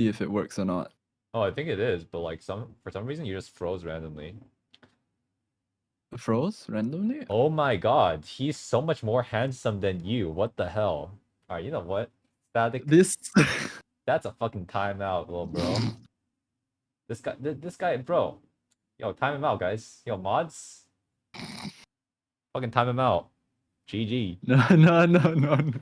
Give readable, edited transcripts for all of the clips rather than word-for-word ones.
See if it works or not. Oh, I think it is, but like for some reason you just froze randomly. Froze randomly? Oh my god, he's so much more handsome than you. What the hell? Alright, you know what? Static. This. That's a fucking timeout, little bro. This guy, bro. Yo, time him out, guys. Yo, mods. Fucking time him out. GG. No.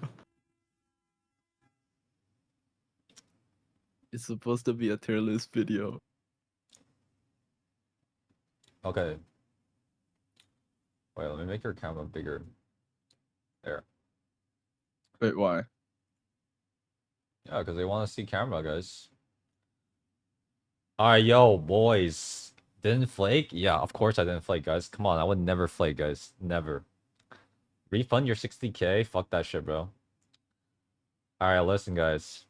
It's supposed to be a tier list video. Okay. Wait, let me make your camera bigger. There. Wait, why? Yeah, because they want to see camera, guys. Alright, yo, boys. Didn't flake? Yeah, of course I didn't flake, guys. Come on, I would never flake, guys. Never. Refund your 60k? Fuck that shit, bro. Alright, listen, guys.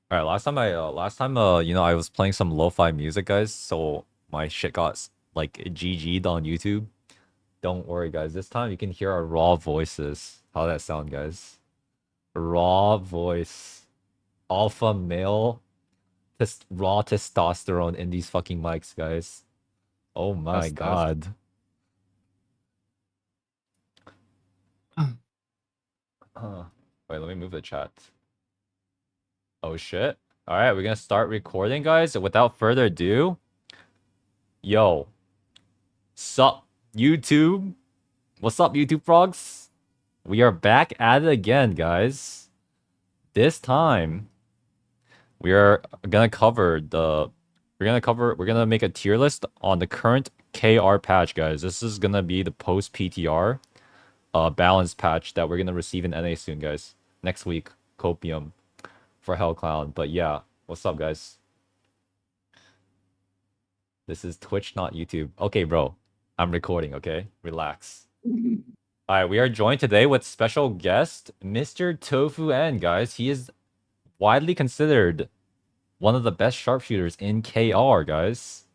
Alright, last time, you know, I was playing some lo-fi music, guys, so my shit got, like, GG'd on YouTube. Don't worry, guys. This time you can hear our raw voices. How that sound, guys? Raw voice. Alpha male. Raw testosterone in these fucking mics, guys. Oh my god. Wait, let me move the chat. Oh shit. Alright, we're gonna start recording, guys. Without further ado. Yo. Sup, YouTube? What's up, YouTube frogs? We are back at it again, guys. This time, we are gonna cover the... We're gonna make a tier list on the current KR patch, guys. This is gonna be the post-PTR balance patch that we're gonna receive in NA soon, guys. Next week, Copium for Hellclown. But yeah, what's up, guys? This is Twitch, not YouTube. Okay, bro. I'm recording, okay? Relax. Alright, we are joined today with special guest, Mr. Tofu N, guys. He is widely considered one of the best sharpshooters in KR, guys.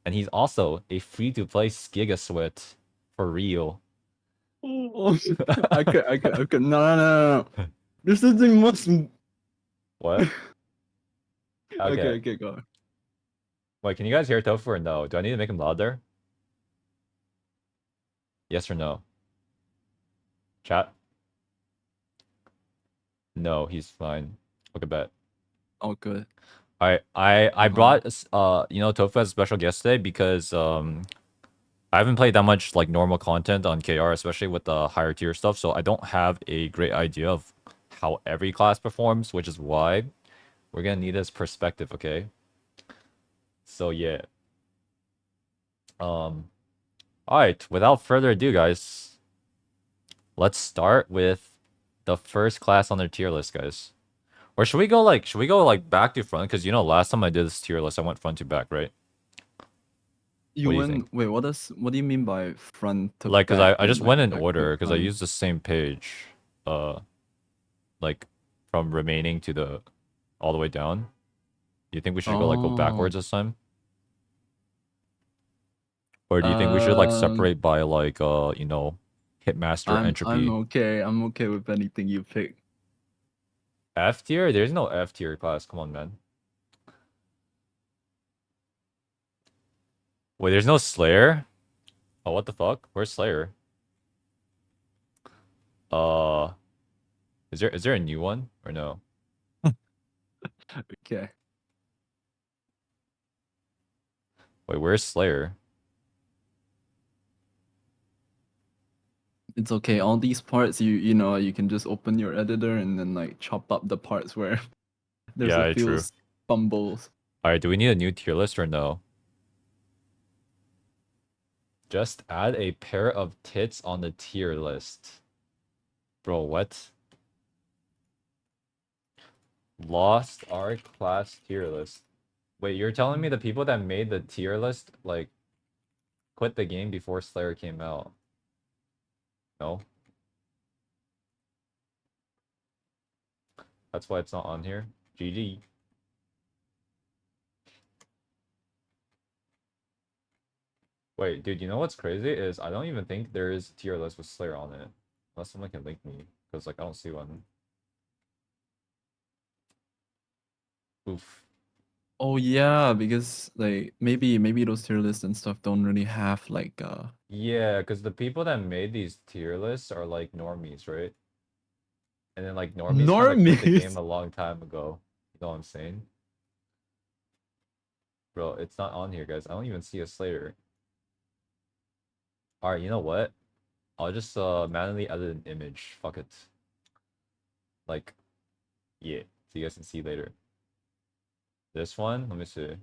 And he's also a free-to-play Skigaswit. For real. I could. No. This is the most. What? Okay. Okay, go on. Wait, can you guys hear Tofu or no? Do I need to make him louder? Yes or no? Chat? No, he's fine. Okay, bet. Oh, good. I brought you know, Tofu as a special guest today because I haven't played that much like normal content on KR, especially with the higher tier stuff, so I don't have a great idea of how every class performs, which is why we're gonna need his perspective, okay? So yeah. Alright, without further ado, guys, let's start with the first class on their tier list, guys. Or should we go like back to front? Because you know, last time I did this tier list, I went front to back, right? You went. Wait, what do you mean by front to like, back? Because I just like, went in back order because I used the same page. Like from remaining to the all the way down. Do you think we should go backwards this time? Or do you think we should like separate by like you know, Hitmaster entropy? I'm okay with anything you pick. F tier? There's no F tier class. Come on, man. Wait, there's no Slayer? Oh, what the fuck? Where's Slayer? Is there a new one or no? Okay. Wait, where's Slayer? It's okay. All these parts, you know, you can just open your editor and then like chop up the parts where there's a few fumbles. All right, do we need a new tier list or no? Just add a pair of tits on the tier list. Bro, what? Lost ARK class tier list. Wait, you're telling me the people that made the tier list, like, quit the game before Slayer came out? No? That's why it's not on here? GG. Wait, dude, you know what's crazy is I don't even think there is a tier list with Slayer on it. Unless someone can link me. Because, like, I don't see one. Oof. Oh yeah, because like maybe those tier lists and stuff don't really have like Yeah, because the people that made these tier lists are like normies, right? And then like normies kind of quit the game normies. a long time ago. You know what I'm saying? Bro, it's not on here, guys. I don't even see a Slayer. Alright, you know what? I'll just manually edit an image. Fuck it. Like, yeah. So you guys can see later. This one, let me see.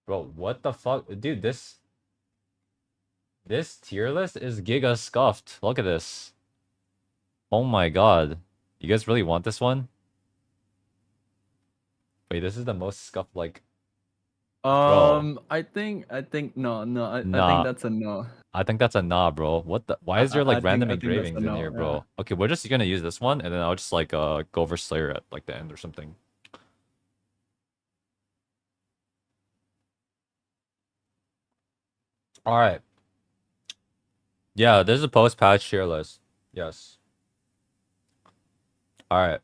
Bro, what the fuck? Dude, this tier list is giga scuffed. Look at this. Oh my god. You guys really want this one? Wait, this is the most scuffed, like, bro. I think no, I think Nah. that's a no. I think that's a nah, bro. What the? Why is there like random I think that's a engravings in no. here, Yeah. bro? Okay, we're just gonna use this one, and then I'll just like go over Slayer at like the end or something. All right. Yeah, there's a post-patch tier list. Yes. All right.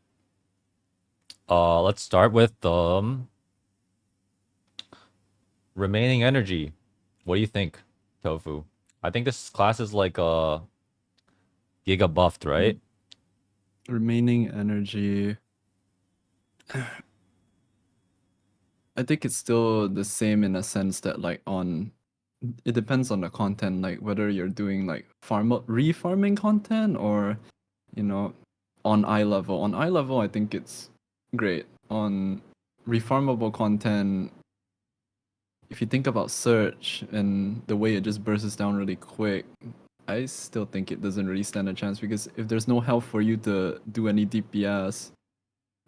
Let's start with remaining energy. What do you think, Tofu? I think this class is like giga buffed, right? Remaining energy. I think it's still the same in a sense that like on it depends on the content, like whether you're doing like refarming content or you know on eye level. On eye level I think it's great. On refarmable content, if you think about search and the way it just bursts down really quick, I still think it doesn't really stand a chance because if there's no help for you to do any DPS,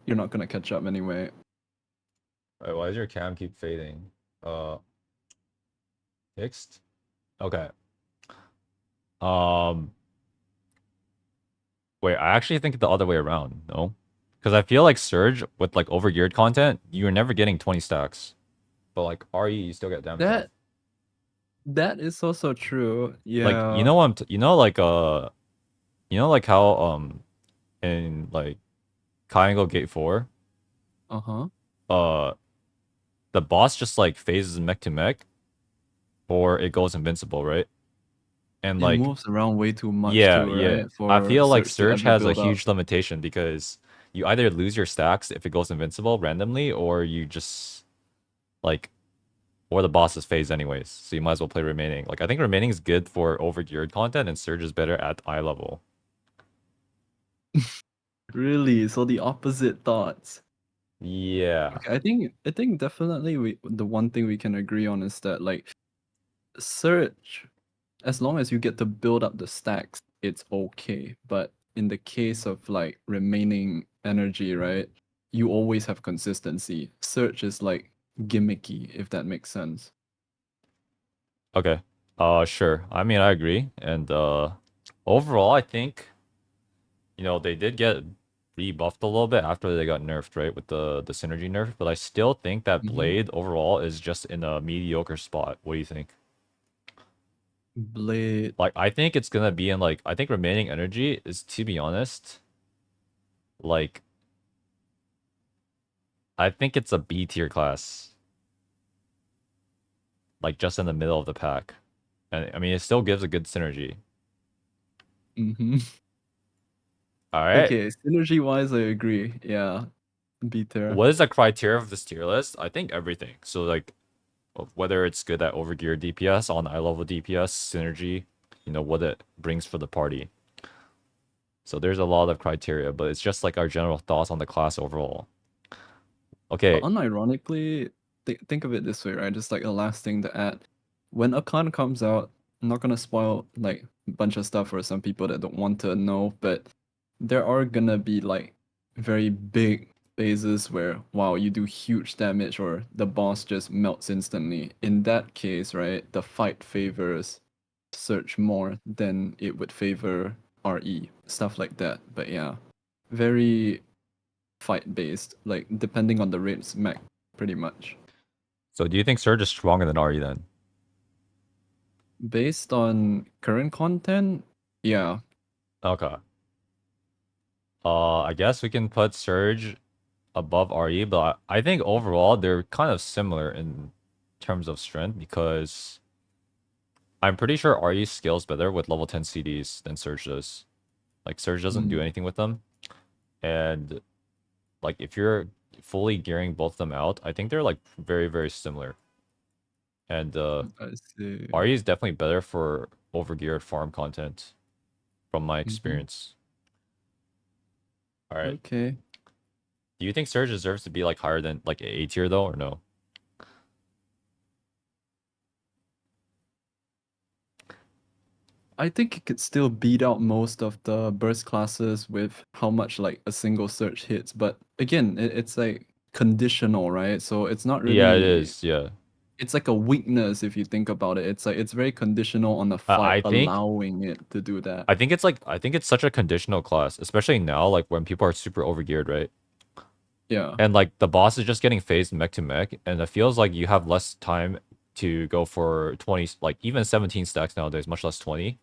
you're not gonna catch up anyway. Wait, why does your cam keep fading? Uh, fixed? Okay. Um, Wait, I actually think the other way around, no? Because I feel like Surge with like overgeared content, you're never getting 20 stacks. But like RE, you still get damage off. That that is also true. Like, you Yeah. know what you know like how in like Triangle Gate 4, Uh-huh. uh the boss just like phases mech to mech or it goes invincible, right? And It like moves around way too much yeah, too, yeah. right? I For feel like Surge to Surge ever has a build up. huge limitation because you either lose your stacks if it goes invincible randomly or you just like or the boss is phased anyways, so you might as well play remaining. Like I think remaining is good for overgeared content, and Surge is better at eye level. Really? So the opposite thoughts. Yeah. Okay, I think definitely the one thing we can agree on is that like Surge, as long as you get to build up the stacks, it's okay. But in the case of like remaining energy, right? You always have consistency. Surge is like gimmicky, if that makes sense. Okay. Sure. I mean, I agree. And overall, I think they did get rebuffed a little bit after they got nerfed, right, with the synergy nerf. But I still think that Mm-hmm. Blade overall is just in a mediocre spot. What do you think? Blade. Like, I think it's gonna be in like I think remaining energy is, to be honest, like I think it's a B tier class. Like just in the middle of the pack. And I mean, it still gives a good synergy. Mm-hmm. All right. Okay, synergy wise, I agree. Yeah, beat there. What is the criteria of this tier list? I think everything. So like whether it's good at overgear DPS, on eye level DPS, synergy, what it brings for the party. So there's a lot of criteria, but it's just like our general thoughts on the class overall. But Okay. unironically, think of it this way, right? Just like a last thing to add. When Akkan comes out, I'm not gonna spoil like a bunch of stuff for some people that don't want to know, but there are gonna be like very big phases where wow, you do huge damage or the boss just melts instantly. In that case, right, the fight favors Search more than it would favor RE, stuff like that. But yeah, very fight based, like depending on the rates mech, pretty much. So do you think Surge is stronger than Ari then? Based on current content, yeah. Okay. I guess we can put Surge above RE, but I think overall they're kind of similar in terms of strength because I'm pretty sure RE scales better with level 10 CDs than Surge does. Like Surge doesn't do Mm, anything with them. And like if you're fully gearing both of them out, I think they're like very, very similar. And I see. RE is definitely better for overgeared farm content from my Hmm. experience. All right. Okay. Do you think Surge deserves to be like higher than like A tier though, or no? I think it could still beat out most of the burst classes with how much like a single search hits. But again, it's like conditional, right? So it's not Yeah, it really. is. Yeah. It's like a weakness if you think about it. It's like it's very conditional on the fight I think allowing it to do that. I think it's such a conditional class, especially now, like when people are super overgeared, right? Yeah. And like the boss is just getting phased mech to mech, and it feels like you have less time to go for 20, like even 17 stacks nowadays, much less 20.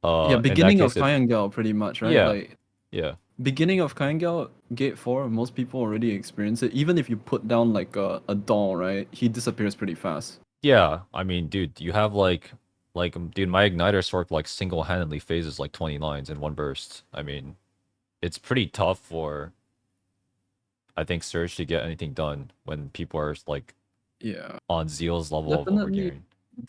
Yeah, In that beginning of case, it Kayangao pretty much, right? yeah, Like yeah, beginning of Kayangao, Gate 4, most people already experience it. Even if you put down like a doll, right? He disappears pretty fast. yeah. I mean, dude, you have dude, my igniter sword like single-handedly phases like 20 lines in one burst. I mean, it's pretty tough for I think Surge to get anything done when people are like Yeah. on Zeal's level of Definitely overgearing.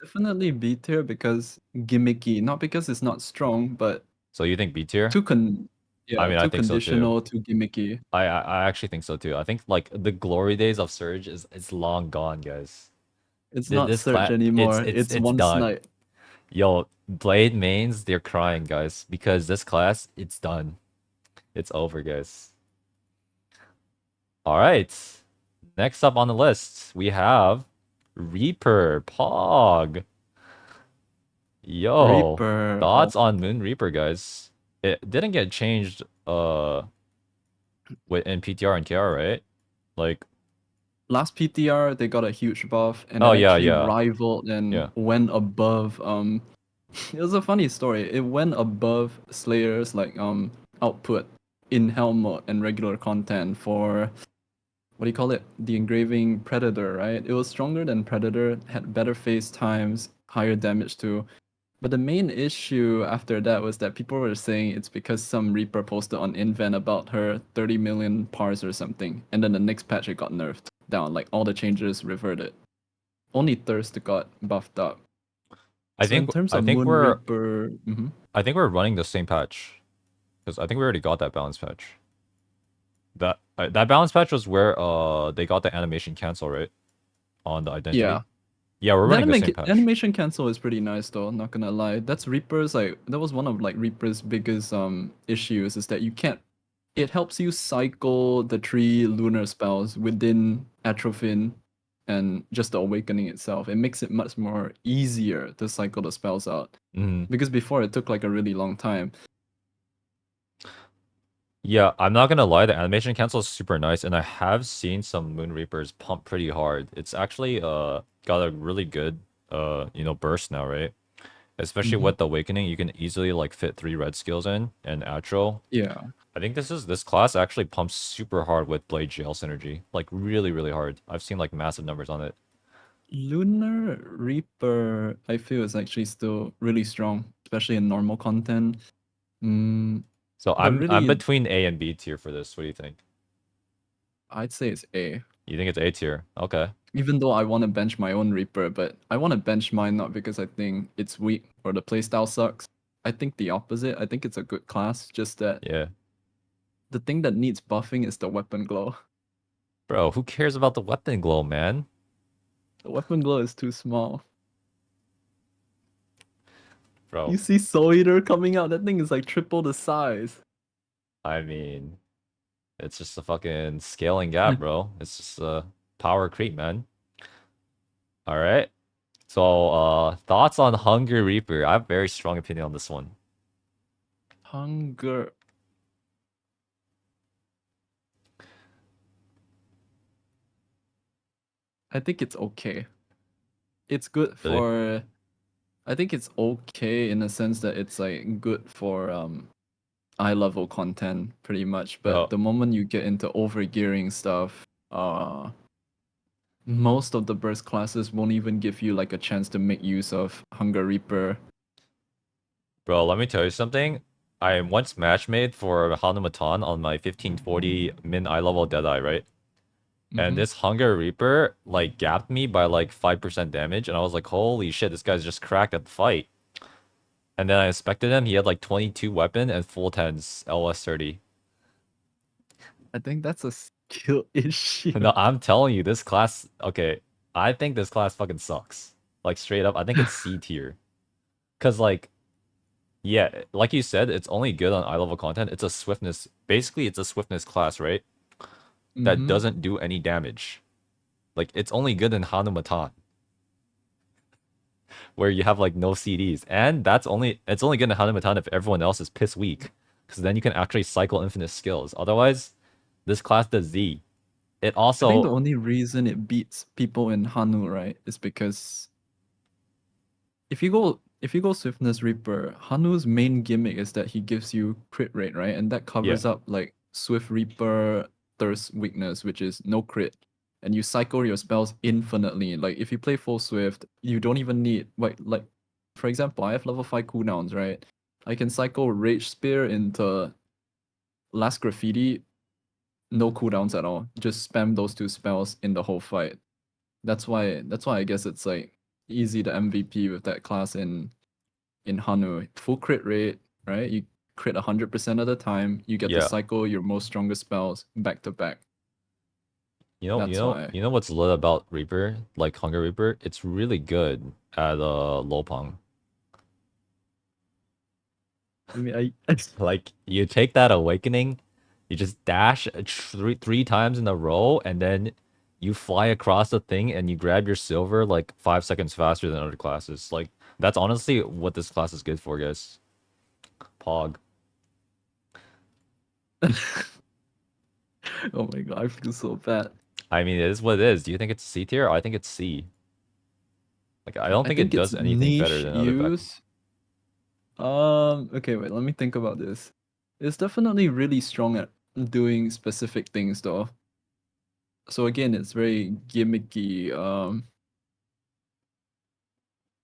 definitely B tier because gimmicky. Not because it's not strong, but So you think B tier? too con I yeah, mean, I too think so too. conditional, too gimmicky. I actually think so too. I think like the glory days of Surge is long gone, guys. It's not This search class, anymore. It's it's one done. snipe. Yo, Blade mains, they're crying, guys, because this class, it's done. It's over, guys. All right. Next up on the list, we have Reaper Pog. Yo, Reaper. Oh, thoughts on Moon Reaper, guys? It didn't get changed in PTR and KR, right? Like, last PTR they got a huge buff and oh it yeah, actually yeah, rivaled and yeah. went above it was a funny story. It went above Slayer's like output in hell mode and regular content for what do you call it? The engraving Predator, right? It was stronger than Predator, had better phase times, higher damage too. But the main issue after that was that people were saying it's because some Reaper posted on Invent about her 30 million pars or something, and then the next patch it got nerfed down, like all the changes reverted. Only Thirst got buffed up. So in terms of Moon Reaper, I think we're running the same patch because I think we already got that balance patch. That balance patch was where they got the animation cancel, right? On the yeah, identity. Yeah, we're the running the same patch. animation cancel is pretty nice though. Not gonna lie, that's Reaper's like that was one of like Reaper's biggest issues is that you can't. It helps you cycle the three lunar spells within Atrophin and just the awakening itself. It makes it much more easier to cycle the spells out Mm. because before it took like a really long time. Yeah, I'm not gonna lie, the animation cancel is super nice, and I have seen some Moon Reapers pump pretty hard. It's actually got a really good burst now, right? Especially Hmm. with the awakening, you can easily like fit 3 red skills in and Atro. Yeah. I think this class actually pumps super hard with Blade Jail synergy. Like really, really hard. I've seen like massive numbers on it. Lunar Reaper, I feel is actually still really strong, especially in normal content. Mm, So but I'm really, between A and B tier for this. What do you think? I'd say it's A. You think it's A tier? Okay. Even though I want to bench my own Reaper, but I want to bench mine not because I think it's weak or the playstyle sucks. I think the opposite. I think it's a good class, just that Yeah. the thing that needs buffing is the weapon glow. Bro, who cares about the weapon glow, man? The weapon glow is too small. Bro, You see Soul Eater coming out, that thing is like triple the size. I mean, it's just a fucking scaling gap, bro. It's just a power creep, man. All right. So, thoughts on Hungry Reaper? I have a very strong opinion on this one. Hunger. I think it's okay. It's good Really? for. I think it's okay in the sense that it's like good for eye level content pretty much. But Oh, the moment you get into overgearing stuff, most of the burst classes won't even give you like a chance to make use of Hunger Reaper. bro, let me tell you something. I once match made for Hanumatan on my 1540 min eye level Deadeye, right? And Mm-hmm. this Hunger Reaper like gapped me by like 5% damage, and I was like, holy shit, this guy's just cracked at the fight. And then I inspected him, he had like 22 weapon and full 10s LS 30. I think that's a skill issue. No, I'm telling you, this class, okay, I think this class fucking sucks. Like straight up, I think it's C tier. Cause like, yeah, like you said, it's only good on eye level content. It's a swiftness, basically it's a swiftness class, right? That Mm-hmm. doesn't do any damage. Like it's only good in Hanumatan, where you have like no CDs. And it's only good in Hanumatan if everyone else is piss weak. Because then you can actually cycle infinite skills. Otherwise, this class does Z. It I think the also, only reason it beats people in Hanu, right, is because if you go Swiftness Reaper, Hanu's main gimmick is that he gives you crit rate, right? And that yeah, covers up like Swift Reaper Thirst weakness, which is no crit. And you cycle your spells infinitely. Like if you play full Swift, you don't even need like for example, I have level 5 cooldowns, right? I can cycle Rage Spear into Last Graffiti, no cooldowns at all. Just spam those two spells in the whole fight. That's why I guess it's like easy to MVP with that class in Hanu. Full crit rate, right? You crit 100% of the time. You get to yeah. cycle your most strongest spells back to back. That's why. You know what's lit about Reaper, like Hunger Reaper? It's really good at Lopang. I mean, I Like you take that awakening, you just dash three times in a row, and then you fly across the thing and you grab your silver like 5 seconds faster than other classes. Like that's honestly what this class is good for, guys. Pog. oh my god, I feel so bad. I mean, it is what it is. Do you think it's C tier? I think it's C. Like I don't I think it think it's does anything better niche than other back. use. Okay, wait, let me think about this. It's definitely really strong at doing specific things though. So again, it's very gimmicky.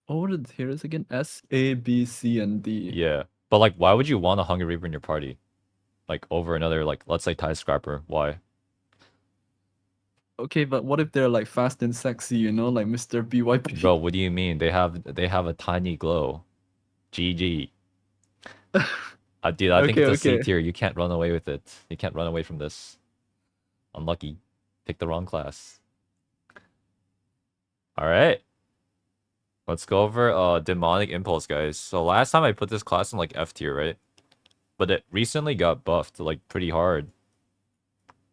What were the tiers again? S, A, B, C, and D. Yeah, but like, why would you want a Hunger Reaper in your party? Like over another, like let's say Taijutsu Scrapper. Why? Okay, but what if they're like fast and sexy, like Mr. Bro, BYP? what do you mean? They have a tiny glow. GG. Dude, I think Okay, it's a C okay. tier. You can't run away with it. You can't run away from this. Unlucky. Pick the wrong class. All right. Let's go over Demonic Impulse, guys. So last time I put this class in like F tier, right? But it recently got buffed like pretty hard.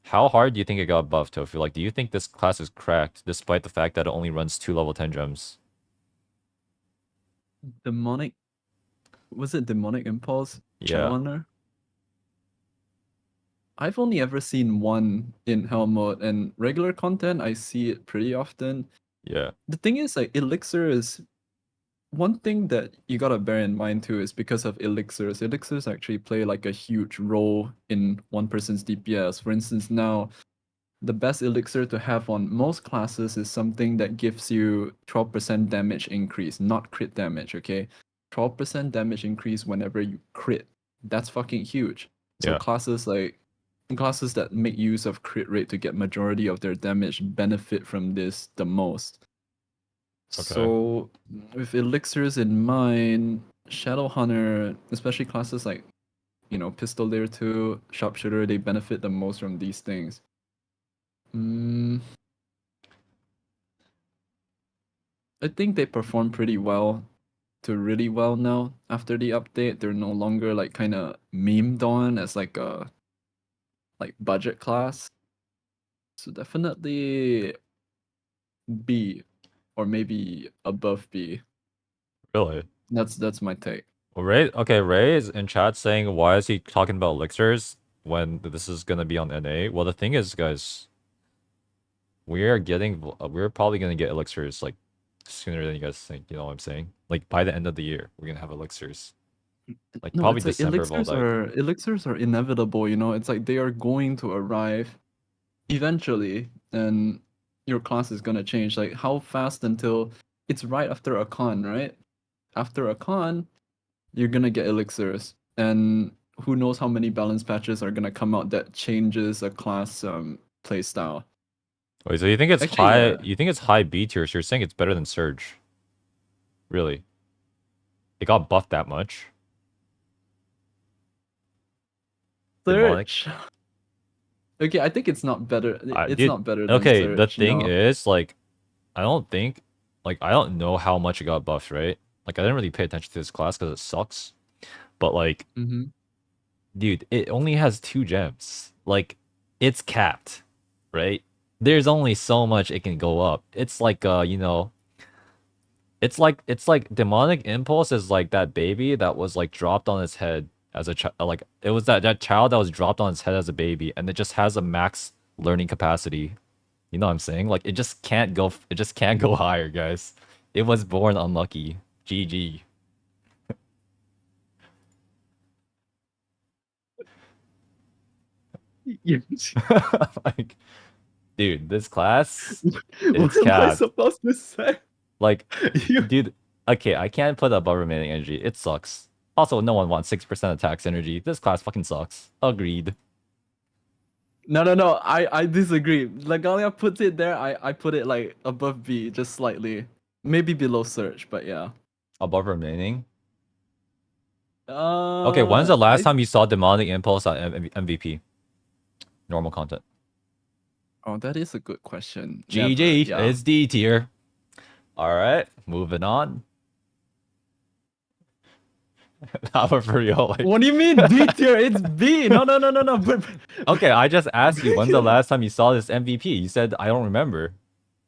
How hard do you think it got buffed, Tofu? Like, do you think this class is cracked despite the fact that it only runs 2 level 10 gems? Demonic. Was it Demonic Impulse? Yeah, Challenger? I've only ever seen one in Hell mode, and regular content, I see it pretty often. yeah, The thing is, like, Elixir is one thing that you gotta bear in mind too is because of elixirs. Elixirs actually play like a huge role in one person's DPS. For instance, now the best elixir to have on most classes is something that gives you 12% damage increase, not crit damage, okay? 12% damage increase whenever you crit. That's fucking huge. So yeah. classes that make use of crit rate to get majority of their damage benefit from this the most. Okay. So with elixirs in mind, Shadow Hunter, especially classes like, Pistoleer 2, Sharpshooter, they benefit the most from these things. Mm, I think they perform pretty well to really well now after the update. They're no longer like kind of memed on as like a like budget class. So definitely B or maybe above B. Really? That's my take. Well, Ray is in chat saying, why is he talking about elixirs when this is gonna be on NA? Well, the thing is, guys, we're probably gonna get elixirs like sooner than you guys think. You know what I'm saying? Like by the end of the year, we're gonna have elixirs. Like No, probably it's like December of all that. elixirs are inevitable, you know? It's like they are going to arrive eventually, and your class is gonna change. Like how fast until it's right after Akkan, right? After Akkan, you're gonna get elixirs, and who knows how many balance patches are gonna come out that changes a class play style. Wait, so you think it's Actually, high? yeah. You think it's high B tier? So you're saying it's better than Surge? Really? It got buffed that much? Demonic? Search. Okay, I think it's not better. It's Dude. not better than Okay, the search. thing No. is, like, I don't think, like, I don't know how much it got buffed, right? Like, I didn't really pay attention to this class because it sucks. But like, Mm-hmm. dude, it only has 2 gems. Like, it's capped, right? There's only so much it can go up. It's like, it's like demonic impulse is like that baby that was like dropped on its head as a child. Like it was that child that was dropped on its head as a baby, and it just has a max learning capacity. You know what I'm saying? Like it just can't go higher, guys. It was born unlucky. GG. Yes. Like, dude, this class, What it's am I capped. supposed to say? Like, You... dude, okay, I can't put above remaining energy. It sucks. Also, no one wants 6% attack synergy. This class fucking sucks. Agreed. No, no, no. I disagree. Legalia puts it there. I put it like above B, just slightly, maybe below search, but yeah. Above remaining. Okay, when's the last I time you saw demonic impulse on MVP? Normal content. Oh, that is a good question. Never. GG. Yeah. It's D tier. All right, moving on. Not for real. Like, What do you mean D tier? It's B. No, no, no, no, no. okay, I just asked you Bring when's the it up. last time you saw this MVP. You said I don't remember.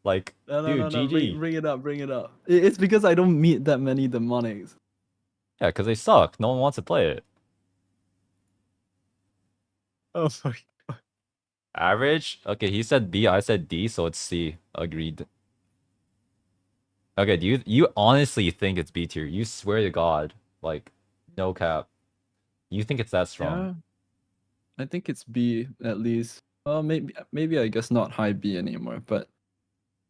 Like, No, no, dude, no, no. Bring, GG. bring it up. Bring it up. It's because I don't meet that many demonics. Yeah, because they suck. No one wants to play it. Oh, sorry. Average? Okay, he said B, I said D, so it's C. Agreed. Okay, do you honestly think it's B tier? You swear to God, like, no cap. You think it's that strong? Yeah, I think it's B at least. Well, maybe I guess not high B anymore, but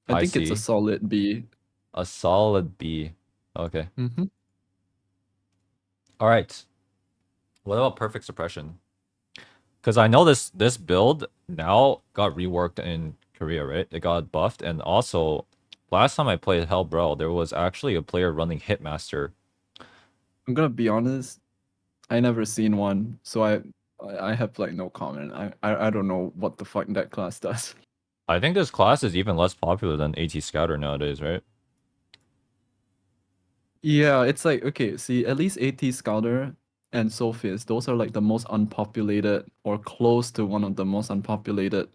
I I think it's a see. solid B. A solid B. Okay. Mm-hmm. All right. What about perfect suppression? Because I know this build now got reworked in Korea, right? It got buffed, and also last time I played Hell Brawl, there was actually a player running Hitmaster. I'm gonna be honest. I never seen one, so I have like no comment. I don't know what the fuck that class does. I think this class is even less popular than AT Scouter nowadays, right? Yeah, it's like okay, see, at least AT Scouter and Soulfist, those are like the most unpopulated or close to one of the most unpopulated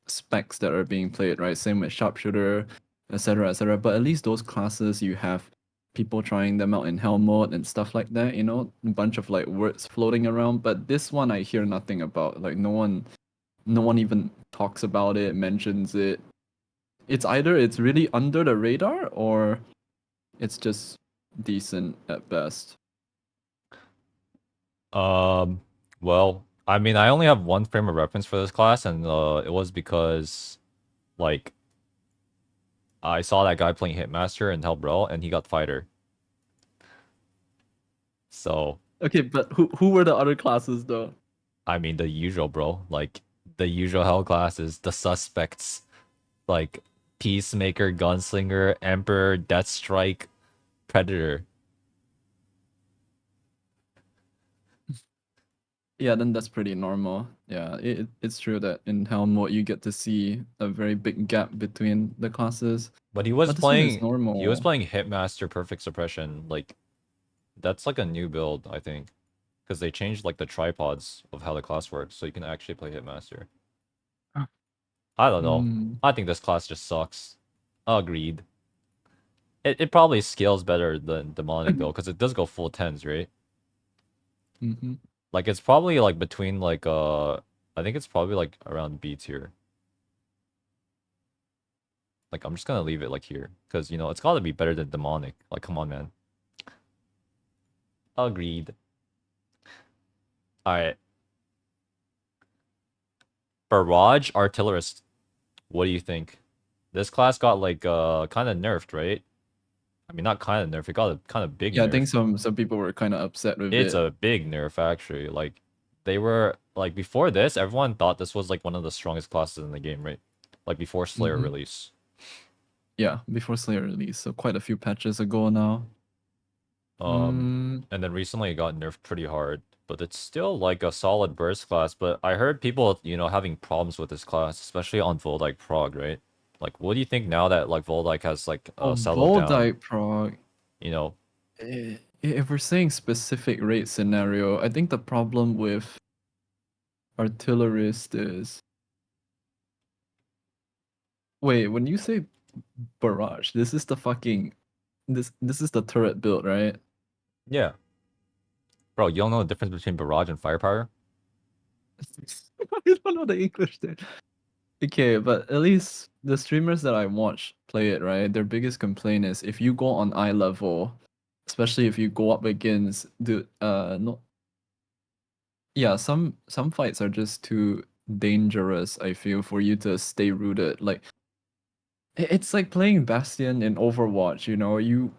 specs that are being played, right? Same with Sharpshooter, etc., etc. But at least those classes you have people trying them out in hell mode and stuff like that, you know, a bunch of like words floating around. But this one I hear nothing about. Like no one even talks about it, mentions it. It's either it's really under the radar or it's just decent at best. Um, well, I mean, I only have one frame of reference for this class, and it was because like I saw that guy playing Hitmaster in Hell Brawl, and he got fighter. So Okay, but who were the other classes though? I mean, the usual, bro. Like the usual Hell classes, the suspects, like Peacemaker, Gunslinger, Emperor, Deathstrike, Predator. Yeah, then that's pretty normal. Yeah, it's true that in Hell mode you get to see a very big gap between the classes. But he But was this one is playing. He was normal. playing Hitmaster Perfect Suppression. Like that's like a new build, I think, because they changed like the tripods of how the class works, so you can actually play Hitmaster. I don't know. Mm, I think this class just sucks. Agreed. It probably scales better than Demonic though, because it does go full tens, right? mm-hmm. Like it's probably like between like I think it's probably like around B tier. Like I'm just gonna leave it like here. Cause you know it's gotta be better than Demonic. Like come on man. Agreed. Alright. Barrage Artillerist. What do you think? This class got like kind of nerfed, right? I mean, not kind of nerfed. It got a kind of big Yeah, I nerf. think some people were kind of upset with It's it. a big nerf actually. Like they were like before this, everyone thought this was like one of the strongest classes in the game, right? Like before Slayer Hmm. release. Yeah, before Slayer release, so quite a few patches ago now. Um, Mm, and then recently it got nerfed pretty hard, but it's still like a solid burst class. But I heard people, having problems with this class, especially on Voldike Prog, right? Like, what do you think now that like Voldike has like oh, settled down? Voldike proc. You know, If we're saying specific raid scenario, I think the problem with Artillerist is wait, when you say barrage, this is the fucking this is the turret build, right? yeah, bro, you don't know the difference between barrage and firepower? I don't know the English there. Okay, but at least the streamers that I watch play it, right? Their biggest complaint is if you go on eye level, especially if you go up against the no, yeah, some fights are just too dangerous, I feel, for you to stay rooted. Like it's like playing Bastion in Overwatch, you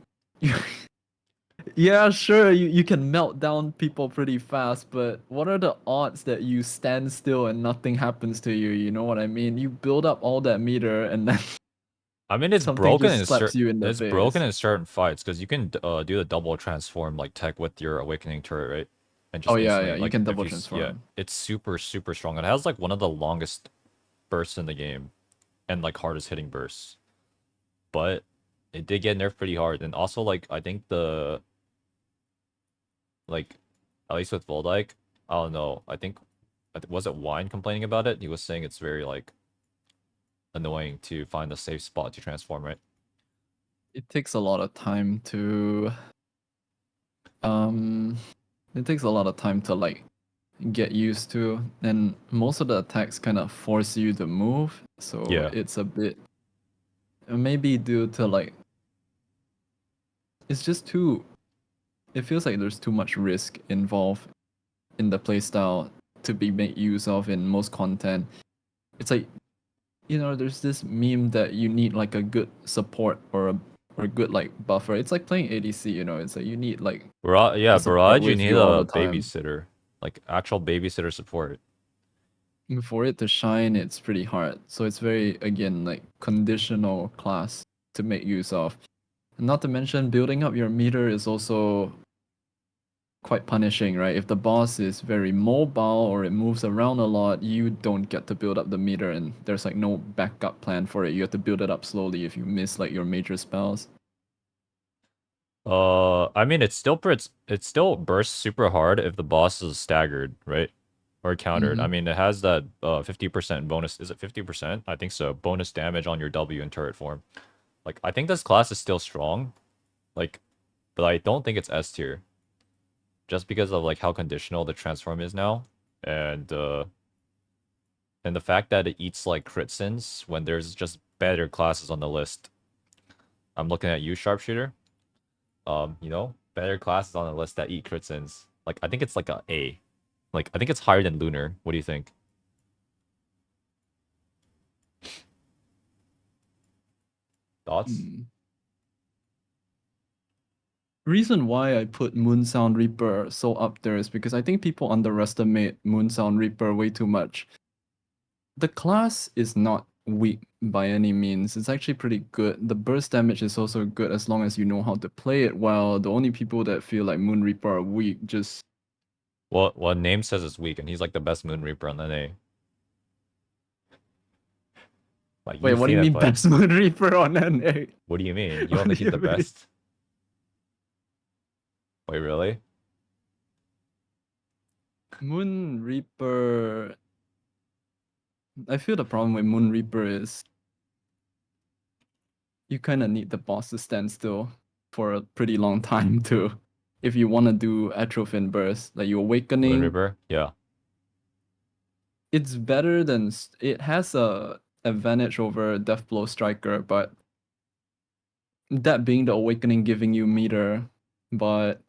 yeah, sure, you can melt down people pretty fast, but what are the odds that you stand still and nothing happens to you? You know what I mean? You build up all that meter and then I mean, it's something broken just in slaps you in the face. certain fights because you can do the double transform like tech with your awakening turret, right? And Oh just yeah, instantly yeah, you like can if double you yeah, transform. it's super super strong. It has like one of the longest bursts in the game and like hardest hitting bursts. But it did get nerfed pretty hard. And also like I think the like at least with Voldike, I don't know. Was it Wine complaining about it? He was saying it's very like annoying to find a safe spot to transform, right? It takes a lot of time to um it takes a lot of time to like get used to, and most of the attacks kind of force you to move, so Yeah. it's a bit maybe due to like it's just too it feels like there's too much risk involved in the playstyle to be made use of in most content. It's like there's this meme that you need like a good support or a good like buffer. It's like playing ADC, it's like you need like Yeah, a support Barrage, you with need you all a the time. babysitter. Like actual babysitter support. For it to shine, it's pretty hard. So it's very again like conditional class to make use of. Not to mention building up your meter is also quite punishing, right? If the boss is very mobile or it moves around a lot, you don't get to build up the meter and there's like no backup plan for it. You have to build it up slowly if you miss like your major spells. I mean it's still bursts super hard if the boss is staggered, right? Or countered. I Hmm. mean it has that 50% bonus. Is it 50%? I think so. Bonus damage on your W in turret form. Like I think this class is still strong. Like, but I don't think it's S tier. Just because of like how conditional the transform is now. And the fact that it eats like crit sins when there's just better classes on the list. I'm looking at you, Sharpshooter. Better classes on the list that eat crit sins. Like I think it's like a A. Like I think it's higher than Lunar. What do you think? Thoughts? Reason why I put Moonsound Reaper so up there is because I think people underestimate Moonsound Reaper way too much. The class is not weak by any means. It's actually pretty good. The burst damage is also good as long as you know how to play it well. The only people that feel like Moon Reaper are weak just Well, name says it's weak, and he's like the best Moon Reaper on NA. Like wait, you've what do seen you it mean play. best Moon Reaper on NA? What do you mean? You don't What think do he's you the mean? best? Wait, really? Moon Reaper. I feel the problem with Moon Reaper is you kind of need the boss to stand still for a pretty long time too. If you want to do Atrophin Burst, like your Moon Awakening, Reaper? Yeah. it's better than it has a advantage over Deathblow Striker, but that being the Awakening giving you meter, but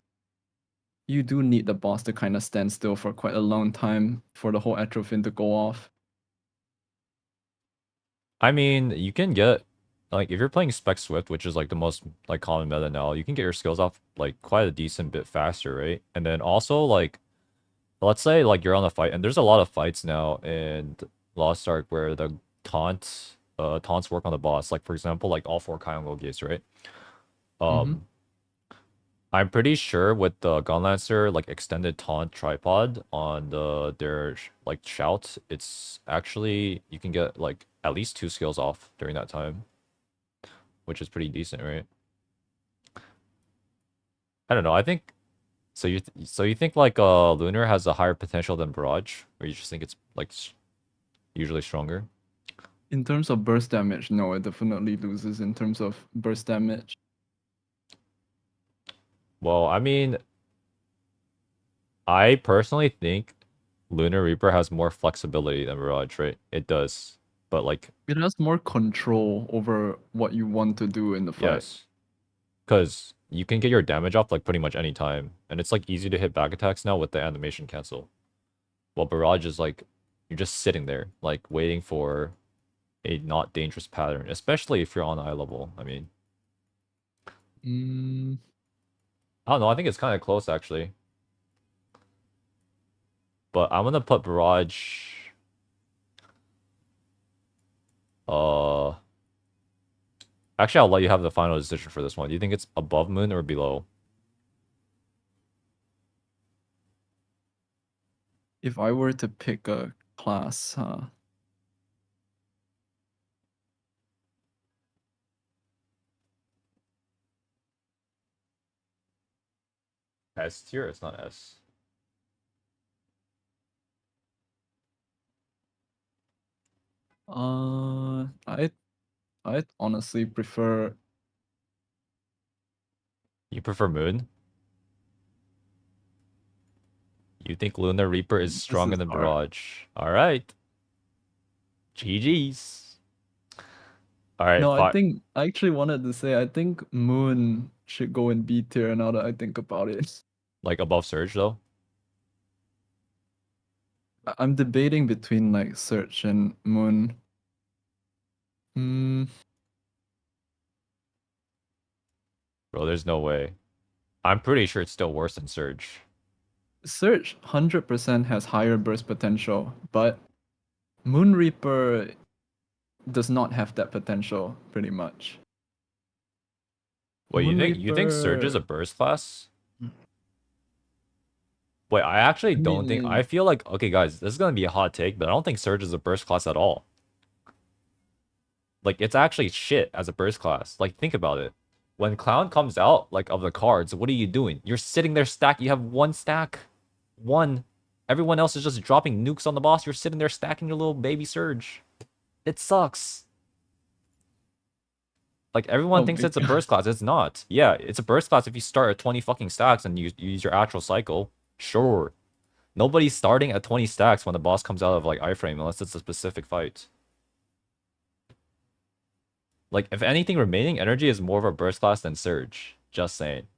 you do need the boss to kind of stand still for quite a long time for the whole atropine to go off. I mean, you can get like if you're playing Spec Swift, which is like the most like common meta now, you can get your skills off like quite a decent bit faster, right? And then also like let's say like you're on a fight, and there's a lot of fights now in Lost Ark where the taunts work on the boss. Like for example, like all four Triangle gates, right? Mm-hmm. Um, I'm pretty sure with the Gunlancer like extended taunt tripod on their like shout, it's actually you can get like at least 2 skills off during that time, which is pretty decent, right? I don't know. I think so. You think like Lunar has a higher potential than Barrage, or you just think it's like usually stronger? In terms of burst damage, no, it definitely loses in terms of burst damage. Well, I mean, I personally think Lunar Reaper has more flexibility than Barrage, right? It does, but like It has more control over what you want to do in the fight. yes, because you can get your damage off like pretty much any time, and it's like easy to hit back attacks now with the animation cancel. While Barrage is like you're just sitting there, like waiting for a not dangerous pattern, especially if you're on eye level. I mean, Mm, I don't know. I think it's kind of close actually, but I'm gonna put Barrage. Uh, Actually, I'll let you have the final decision for this one. Do you think it's above Moon or below? if I were to pick a class, S tier. It's not S. I I'd honestly prefer. You prefer Moon? You think Lunar Reaper is This stronger is than hard. Barrage? All right. GG's. All right, No, I fine. think I actually wanted to say I think Moon should go in B tier now that I think about it. Like above Surge though. I'm debating between like Search and Moon. Hmm. Bro, there's no way. I'm pretty sure it's still worse than Surge. Search 100% has higher burst potential, but Moon Reaper does not have that potential pretty much. Wait, you Moon think Surge is a Reaper, burst class? Wait, I actually I don't think. I mean, feel like okay, guys, this is gonna be a hot take, but I don't think Surge is a burst class at all. Like it's actually shit as a burst class. Like think about it. When Clown comes out, like of the cards, what are you doing? You're sitting there stack. You have one stack, one. Everyone else is just dropping nukes on the boss. You're sitting there stacking your little baby Surge. It sucks. Like everyone oh thinks my it's a god. burst class. It's not. Yeah, it's a burst class if you start at 20 fucking stacks and you use your actual cycle. Sure. Nobody's starting at 20 stacks when the boss comes out of like iframe unless it's a specific fight. Like if anything, remaining energy is more of a burst class than Surge. Just saying.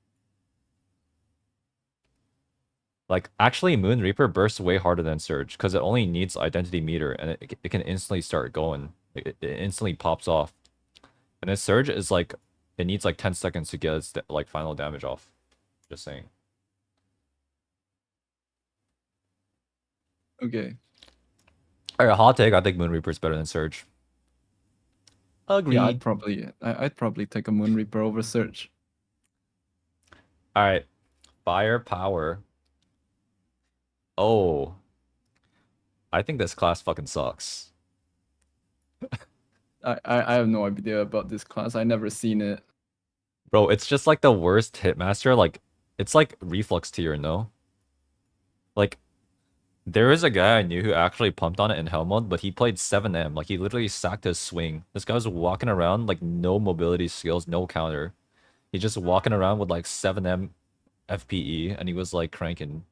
Like actually Moon Reaper bursts way harder than Surge because it only needs identity meter and it can instantly start going. It instantly pops off. And then Surge is like it needs like 10 seconds to get its like final damage off. Just saying. Okay. Alright, hot take, I think Moon Reaper is better than Surge. Yeah, Agreed. I'd probably take a Moon Reaper over Search. Alright. Firepower. Oh. I think this class fucking sucks. I have no idea about this class. I never seen it. Bro, it's just like the worst hitmaster. Like, it's like Reflux tier, no? Like, there is a guy I knew who actually pumped on it in Hell mode, but he played 7M. Like, he literally sacked his swing. This guy was walking around, like, no mobility skills, no counter. He's just walking around with, like, 7M FPE, and he was, like, cranking.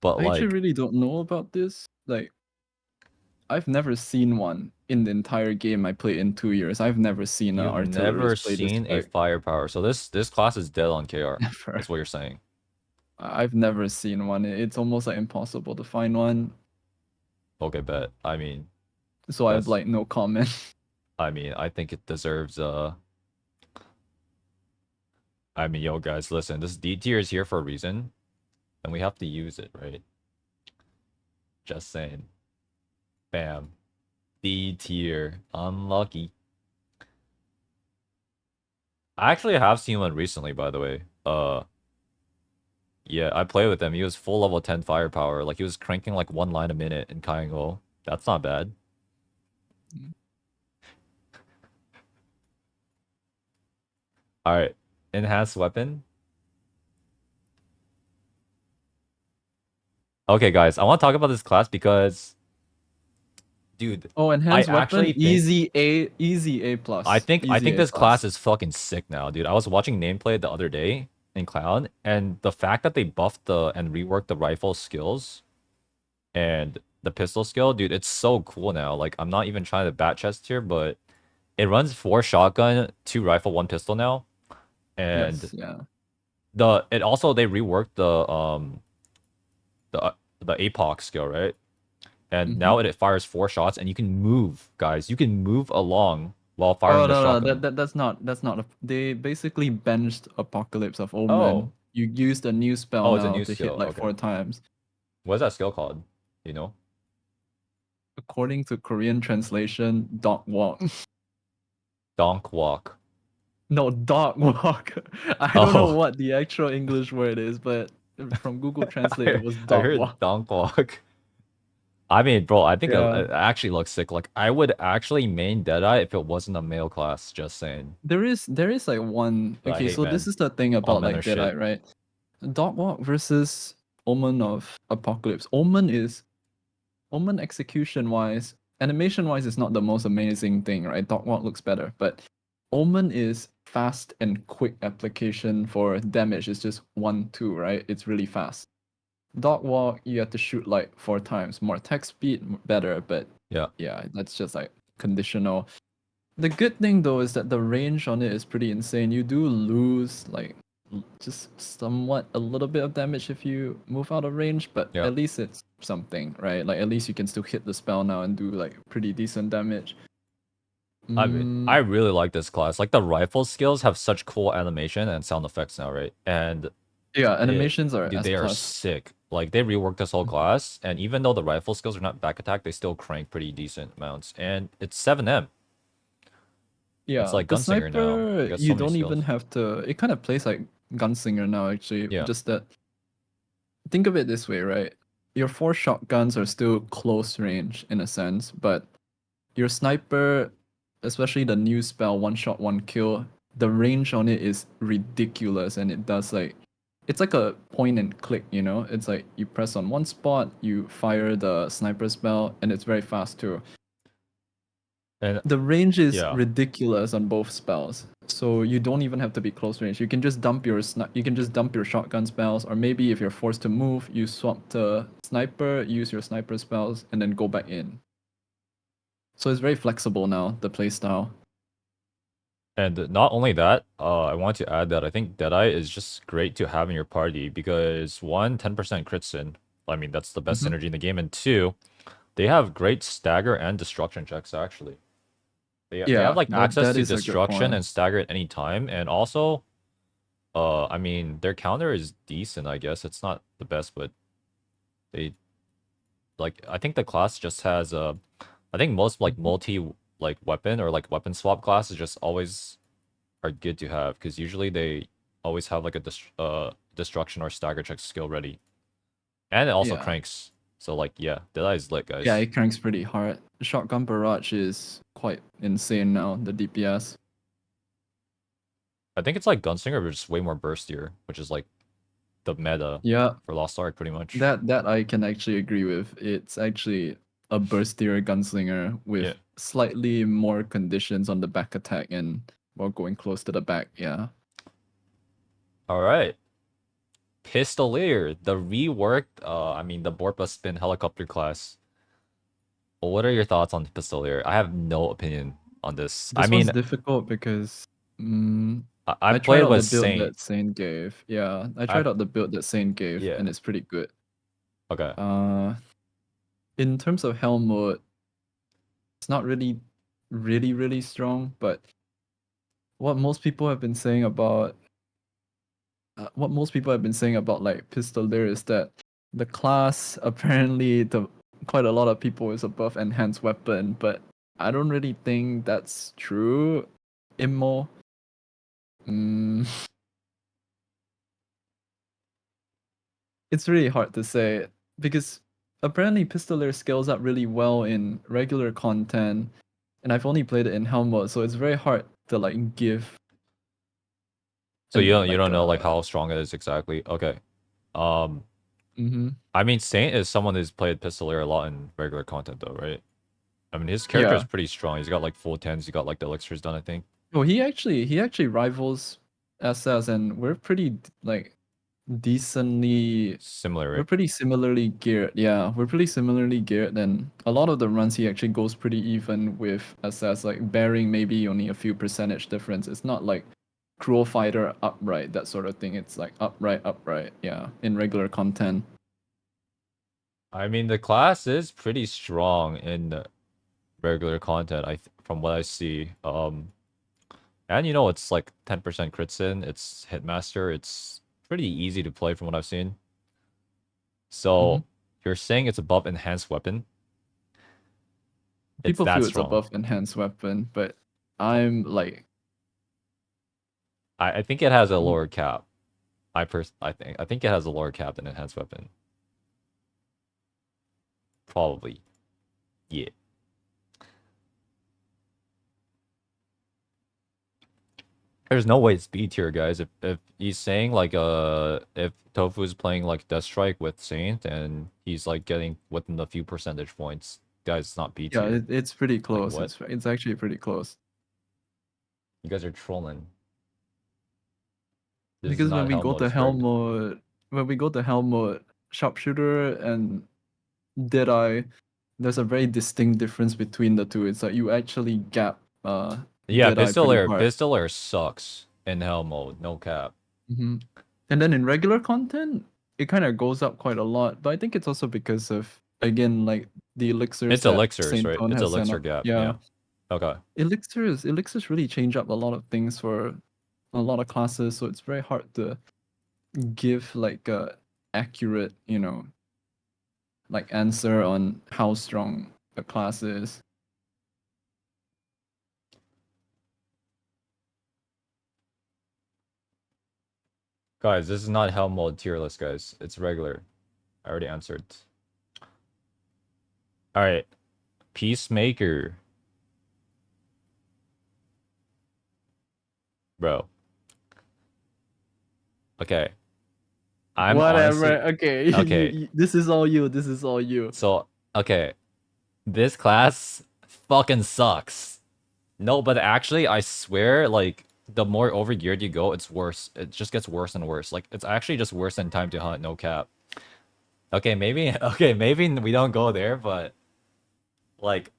But, I actually like, really don't know about this. Like, I've never seen one in the entire game I played in 2 years. I've never seen an you've never artillerist play this seen a spec. firepower. So this class is dead on KR. Never. That's what you're saying. I've never seen one. It's almost like impossible to find one. Okay, bet. I mean, So I have that's. like no comment. I mean, I think it deserves. I mean, yo, guys, listen. This D tier is here for a reason, and we have to use it, right? Just saying. Bam. D tier. Unlucky. I actually have seen one recently, by the way. Yeah, I played with him. He was full level 10 firepower. Like, he was cranking like one line a minute in Kaingo. That's not bad. Alright. Enhanced weapon. Okay, guys, I want to talk about this class because, dude, Oh, I enhanced actually weapon, think easy A I plus, think I easy think A this class plus. is fucking sick now, dude. I was watching Nameplay the other day in Cloud, and the fact that they buffed the and reworked the rifle skills and the pistol skill, dude, it's so cool now. Like, I'm not even trying to bat chest here, but it runs 4 shotgun, 2 rifle, 1 pistol now. And Yes, yeah. it also they reworked the APOC skill, right? And Mm-hmm. now it fires 4 shots, and you can move, guys. You can move along while Oh firing the no, shotgun. that's not they basically benched Apocalypse of Oh, Omen. You used a new spell oh, it's a now new to hit skill. like Okay, 4 times. what's that skill called? You know, According to Korean translation, dog walk. donk walk. No, dog walk. I don't know Oh, what the actual English word is, but from Google Translate it was I dog heard walk. donk walk. I mean, bro, I think Yeah. it actually looks sick. Like, I would actually main Deadeye if it wasn't a male class. Just saying. There is like one. But I Okay, hate so this men. is the thing All about men like are shit. Deadeye, right? Dog walk versus Omen of Apocalypse. Omen execution wise, animation wise is not the most amazing thing, right? Dog walk looks better, but Omen is fast and quick application for damage. It's just 1, 2, right? It's really fast. Dog walk, you have to shoot like 4 times. More attack speed, better, but Yeah. yeah, that's just like conditional. The good thing though is that the range on it is pretty insane. You do lose like just somewhat a little bit of damage if you move out of range, but Yeah. at least it's something, right? Like at least you can still hit the spell now and do like pretty decent damage. I mean, I Mm, really like this class. Like, the rifle skills have such cool animation and sound effects now, right? And yeah, it, animations are dude, S they are plus. sick. Like, they reworked this whole Mhm. class, and even though the rifle skills are not back attack, they still crank pretty decent amounts. And it's 7M. It's Yeah, like the Gunslinger now. sniper You got you so many don't even skills. have to. It kind of plays like Gunslinger now, actually. Yeah. Just that think of it this way, right? Your 4 shotguns are still close range in a sense, but your sniper, especially the new spell, one shot, one kill, the range on it is ridiculous and it does like it's like a point and click, you know? It's like you press on one spot, you fire the sniper spell, and it's very fast too. And The range is yeah. ridiculous on both spells. So you don't even have to be close range. You can just dump your shotgun spells, or maybe if you're forced to move, you swap to sniper, use your sniper spells, and then go back in. So it's very flexible now, the playstyle. And not only that, I want to add that I think Deadeye is just great to have in your party because one, 10% crit sin. I mean, that's the best Hmm. synergy in the game. And two, they have great stagger and destruction checks, actually. They have Yeah, like that access that to is a good destruction point. and stagger at any time. And also, I mean, their counter is decent, I guess. It's not the best, but they like I think the class just has I think most like Mhm. multi like weapon or like weapon swap classes just always are good to have because usually they always have like a destruction or stagger check skill ready, and it also Yeah, cranks. So like yeah, Deadeye is lit, yeah, guys. it cranks pretty hard. Shotgun barrage is quite insane now. The DPS. I think it's like Gunslinger, but just way more burstier, which is like the meta Yeah, for Lost Ark, pretty much. that I can actually agree with. It's actually a burstier gunslinger Yeah. with slightly more conditions on the back attack and while going close to the back. Yeah. All right. Pistoleer, the reworked, I mean the Borpa spin helicopter class. What are your thoughts on Pistoleer? I have no opinion on this. I This one's mean, difficult because mm, I I tried played out the with build Saint. that Saint gave. Yeah, I I tried out the build that Saint gave, yeah. and it's pretty good. Okay. In terms of helm mode, it's not really strong, but what most people have been saying about like Pistoleer is that the class apparently to quite a lot of people is above enhanced weapon, but I don't really think that's true. Immo. Mm, it's really hard to say because apparently Pistoleer scales up really well in regular content, and I've only played it in helm mode, so it's very hard to like give So and you like don't know like how strong it is exactly. Okay. Um mm-hmm. I mean Saint is someone who's played Pistoleer a lot in regular content though, right? I mean his character is Yeah. pretty strong. He's got like full tens, he got like the elixirs done, I think. Oh, he actually rivals SS, and we're pretty like decently. Similar, We're right? pretty similarly geared. Yeah, we're pretty similarly geared. And a lot of the runs he actually goes pretty even with SS, like bearing maybe only a few percentage difference. It's not like cruel fighter upright that sort of thing. It's like upright. Yeah, in regular content. I mean the class is pretty strong in regular content, from what I see. And you know it's like 10% crits in, it's hitmaster, it's pretty easy to play from what I've seen. Hmm. So you're saying it's above enhanced weapon? It's People that feel it's strong. above enhanced weapon, but I'm like, I think it has a mm, lower cap. I think it has a lower cap than enhanced weapon. Probably. Yeah. There's no way it's B tier, guys. If he's saying like if Tofu is playing like Death Strike with Saint and he's like getting within a few percentage points, guys, it's not B yeah, tier. it's pretty Like close. what? It's actually pretty close. You guys are trolling. This is Because when not we hell go mode, to it's helm regular. mode, Sharpshooter and Deadeye, there's a very distinct difference between the two. It's like you actually gap Yeah, Deadeye pretty Pistoleer. hard. Pistoleer sucks in hell mode. No cap. Hmm. And then in regular content, it kind of goes up quite a lot. But I think it's also because of again like the elixirs It's that elixirs, Saint right? Tone It's has sent elixir up. gap. Yeah, Yeah. Okay. elixirs really change up a lot of things for a lot of classes, so it's very hard to give like a accurate, like answer on how strong a class is. Guys, this is not hell mode tier list, guys. It's regular. I already answered. All right. Peacemaker. Bro. Okay. I'm honestly Whatever. Okay, okay. this is all you. This is all you. So, okay. This class fucking sucks. No, but actually, I swear, like, the more overgeared you go, it's worse. It just gets worse and worse. Like, it's actually just worse than Time to Hunt, no cap. Okay, maybe, okay, maybe we don't go there, but, like,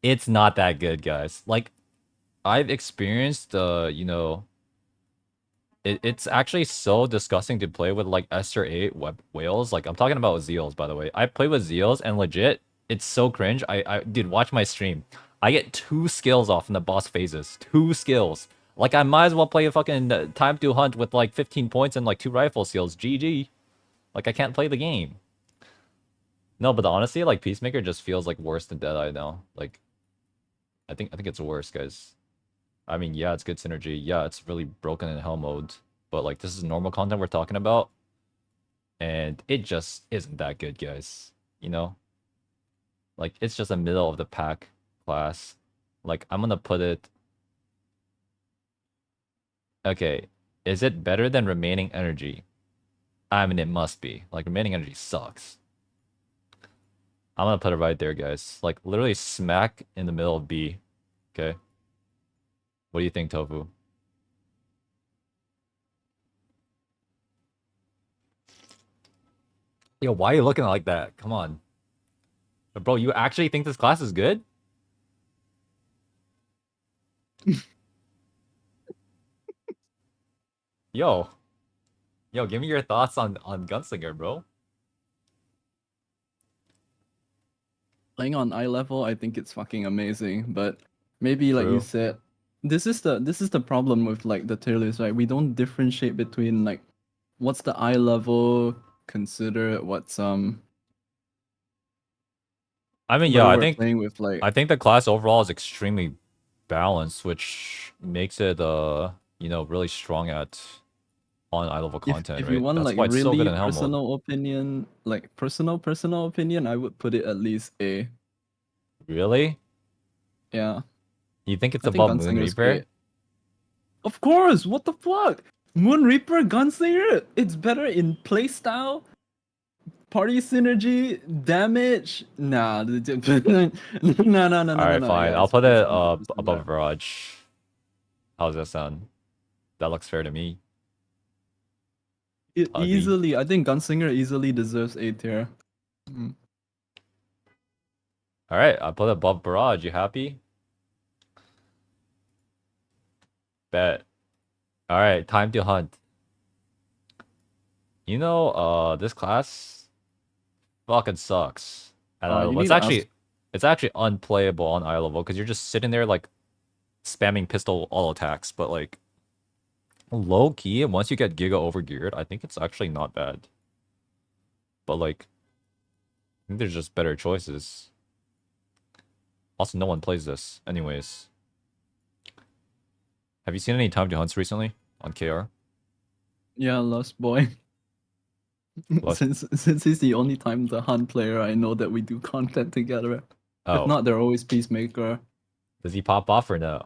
it's not that good, guys. Like, I've experienced, it's actually so disgusting to play with like Esther 8 web whales. Like I'm talking about Zeals, by the way. I play with Zeals and legit, it's so cringe. Dude, watch my stream. I get 2 skills off in the boss phases. 2 skills. Like I might as well play a fucking time to hunt with like 15 points and like 2 rifle skills. GG. Like I can't play the game. No, but honestly, like Peacemaker just feels like worse than Deadeye now. Like I think it's worse, guys. I mean, yeah, it's good synergy. Yeah, it's really broken in hell mode. But like this is normal content we're talking about. And it just isn't that good, guys. You know? Like it's just a middle of the pack class. Like I'm gonna put it. Okay. Is it better than remaining energy? I mean it must be. Like remaining energy sucks. I'm gonna put it right there, guys. Like literally smack in the middle of B. Okay. What do you think, Tofu? Yo, why are you looking like that? Come on. Bro, you actually think this class is good? Yo, give me your thoughts on Gunslinger, bro. Playing on eye level, I think it's fucking amazing. But maybe like you True. said, this is the problem with like the tier list, right? We don't differentiate between like what's the eye level considered, what's I mean, yeah, whether we're playing with like I think the class overall is extremely balanced, which makes it really strong at on eye level content, if you right? want That's like why it's so good really in hell mode. personal opinion, like personal opinion, I would put it at least A. Really? Yeah. You think it's I think above Moon Gunslinger is Reaper? great. Of course, what the fuck? Moon Reaper Gunslinger, it's better in playstyle, party synergy, damage. Nah, no, no, no, All no, no, right, no. fine. Yeah, I'll put it's it 100% above better. Barrage. How's that sound? That looks fair to me. It Agree. easily, I think Gunslinger easily deserves A tier. Mm. All right, I put it above Barrage. You happy? Bet. All right, time to hunt. This class fucking sucks. And You it's need to ask. actually unplayable on eye level because you're just sitting there like spamming pistol all attacks. But like low key, once you get Giga overgeared, I think it's actually not bad. But like, I think there's just better choices. Also, no one plays this, anyways. Have you seen any time to hunts recently on KR? Yeah, Lost Boy. What? Since he's the only time the hunt player I know that we do content together. If Oh, not, they're always Peacemaker. does he pop off or no?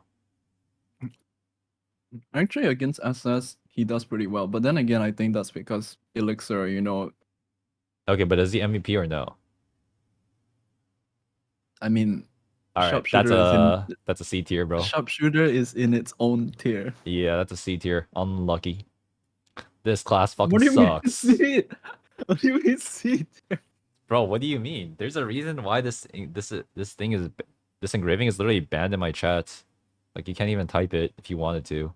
Actually, against SS, he does pretty well. But then again, I think that's because Elixir, Okay, but is he MVP or no? I mean, All right, Sharpshooter is in that's a C tier, bro. Sharpshooter is in its own tier. Yeah, that's a C tier. Unlucky. This class fucking What do you mean sucks. C? What do you mean C tier? Bro, what do you mean? There's a reason why this thing is this engraving is literally banned in my chat. Like you can't even type it if you wanted to.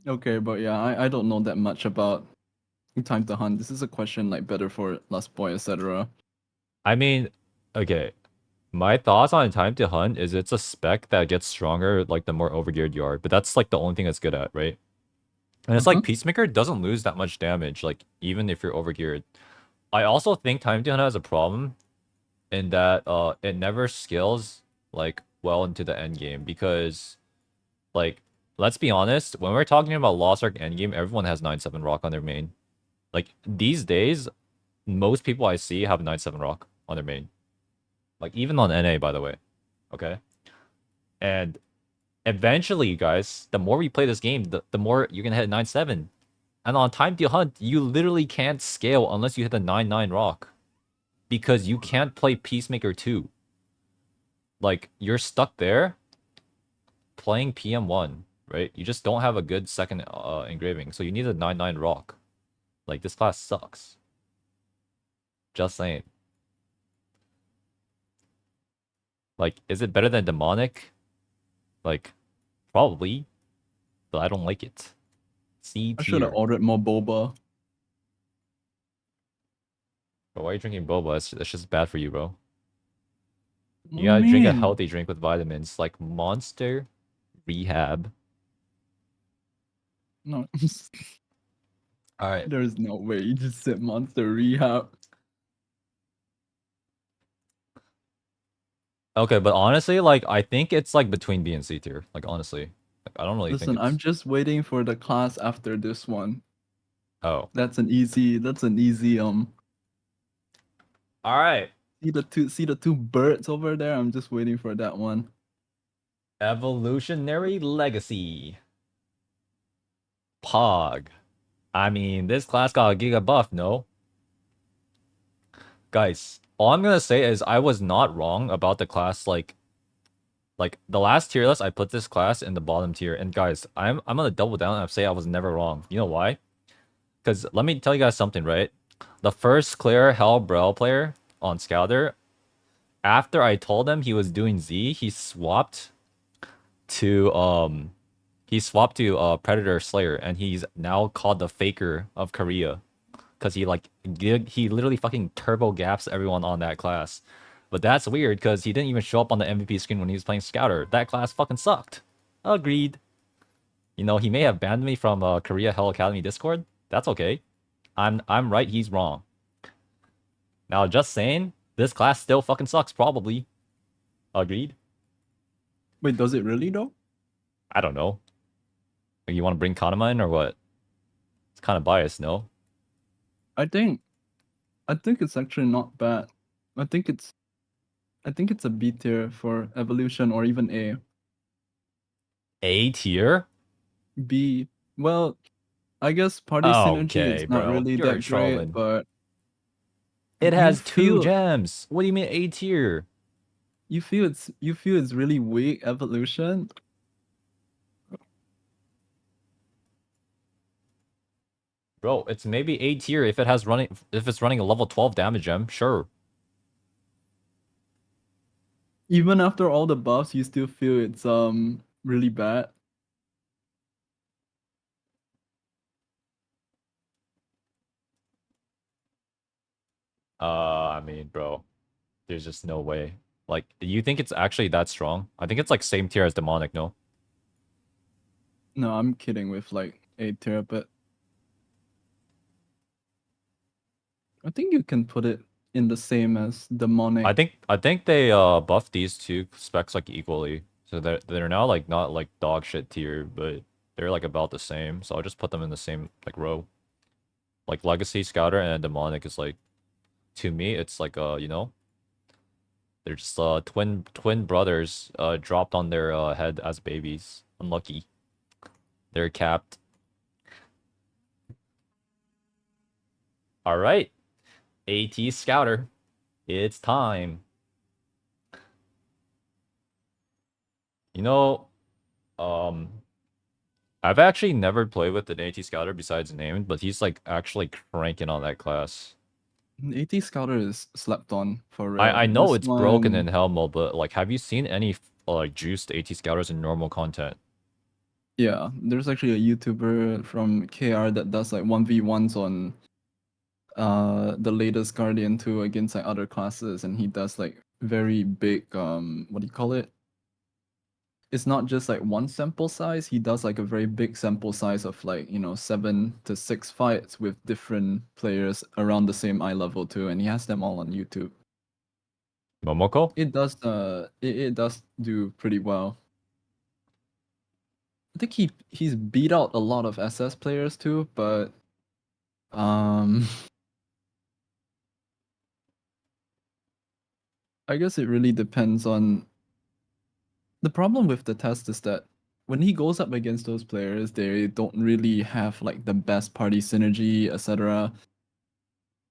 Okay, but yeah, I don't know that much about Time to Hunt. This is a question like better for Last Boy, etc. I mean, okay. My thoughts on time to hunt is it's a spec that gets stronger like the more overgeared you are, but that's like the only thing it's good at, right? And it's like Uh-huh. Peacemaker doesn't lose that much damage, like even if you're overgeared. I also think time to hunt has a problem in that it never scales like well into the end game because like let's be honest, when we're talking about Lost Ark endgame, everyone has 9-7 rock on their main. Like these days, most people I see have 9-7 rock on their main. Like even on NA, by the way. Okay. And eventually, guys, the more we play this game, the more you're gonna hit 9-7. And on time to hunt, you literally can't scale unless you hit the 9-9 rock. Because you can't play Peacemaker 2. Like, you're stuck there playing PM1, right? You just don't have a good second engraving. So you need a 9-9 rock. Like, this class sucks. Just saying. Like, is it better than Demonic? Like, probably. But I don't like it. C I should have tier. ordered more boba. Bro, why are you drinking boba? It's just bad for you, bro. What You do you gotta drink a mean? healthy drink with vitamins, like Monster, Rehab. No, Alright. there's no way. You just said Monster Rehab. Okay, but honestly, like, I think it's, like, between B and C tier. Like, honestly. Like, I don't really think Listen, I'm it's... just waiting for the class after this one. Oh. That's an easy. Alright. See the two birds over there? I'm just waiting for that one. Evolutionary Legacy. Pog. I mean, this class got a Giga buff, no? Guys, all I'm gonna say is I was not wrong about the class, like the last tier list, I put this class in the bottom tier. And guys, I'm gonna double down and say I was never wrong. You know why? Because let me tell you guys something, right? The first clear Hell Braille player on Scouter, after I told him he was doing Z, he He swapped to Predator Slayer, and he's now called the Faker of Korea. Because he literally fucking turbo gaps everyone on that class. But that's weird because he didn't even show up on the MVP screen when he was playing Scouter. That class fucking sucked. Agreed. You know, he may have banned me from Korea Hell Academy Discord. That's okay. I'm right, he's wrong. Now just saying, this class still fucking sucks, probably. Agreed. Wait, does it really though? I don't know. You want to bring Kanama in or what? It's kind of biased, no? I think it's actually not bad. I think it's a B tier for evolution or even A. A tier? B. Well, I guess party synergy Okay, it's not bro. really You're that great, trolling. but It you has 2 feel gems. What do you mean A tier? you feel it's really weak evolution. Bro, it's maybe A tier if it's running a level 12 damage gem, sure. Even after all the buffs, you still feel it's really bad. I mean, bro, there's just no way. Like, you think it's actually that strong? I think it's like same tier as demonic, no? No, I'm kidding with like A tier, but I think you can put it in the same as demonic. I think they buffed these two specs like equally. So they're now like not like dog shit tier, but they're like about the same. So I'll just put them in the same like row. Like Legacy, Scouter, and Demonic is like, to me, it's like you know, they're just twin brothers dropped on their head as babies. Unlucky. They're capped. All right, AT Scouter, it's time. You know, um, I've actually never played with an AT Scouter besides named, but he's like actually cranking on that class. AT Scouter is slept on for I real. know This it's broken in one, hell mode, but like, have you seen any like juiced AT Scouters in normal content? yeah, there's actually a YouTuber from KR that does like 1v1s on the latest Guardian 2 against like other classes, and he does like very big what do you call it? It's not just like one sample size, he does like a very big sample size of like, 7 to 6 fights with different players around the same eye level too, and he has them all on YouTube. Momoko? It does do pretty well. I think he's beat out a lot of SS players too, but um I guess it really depends on the problem with the test is that when he goes up against those players, they don't really have like the best party synergy, etc.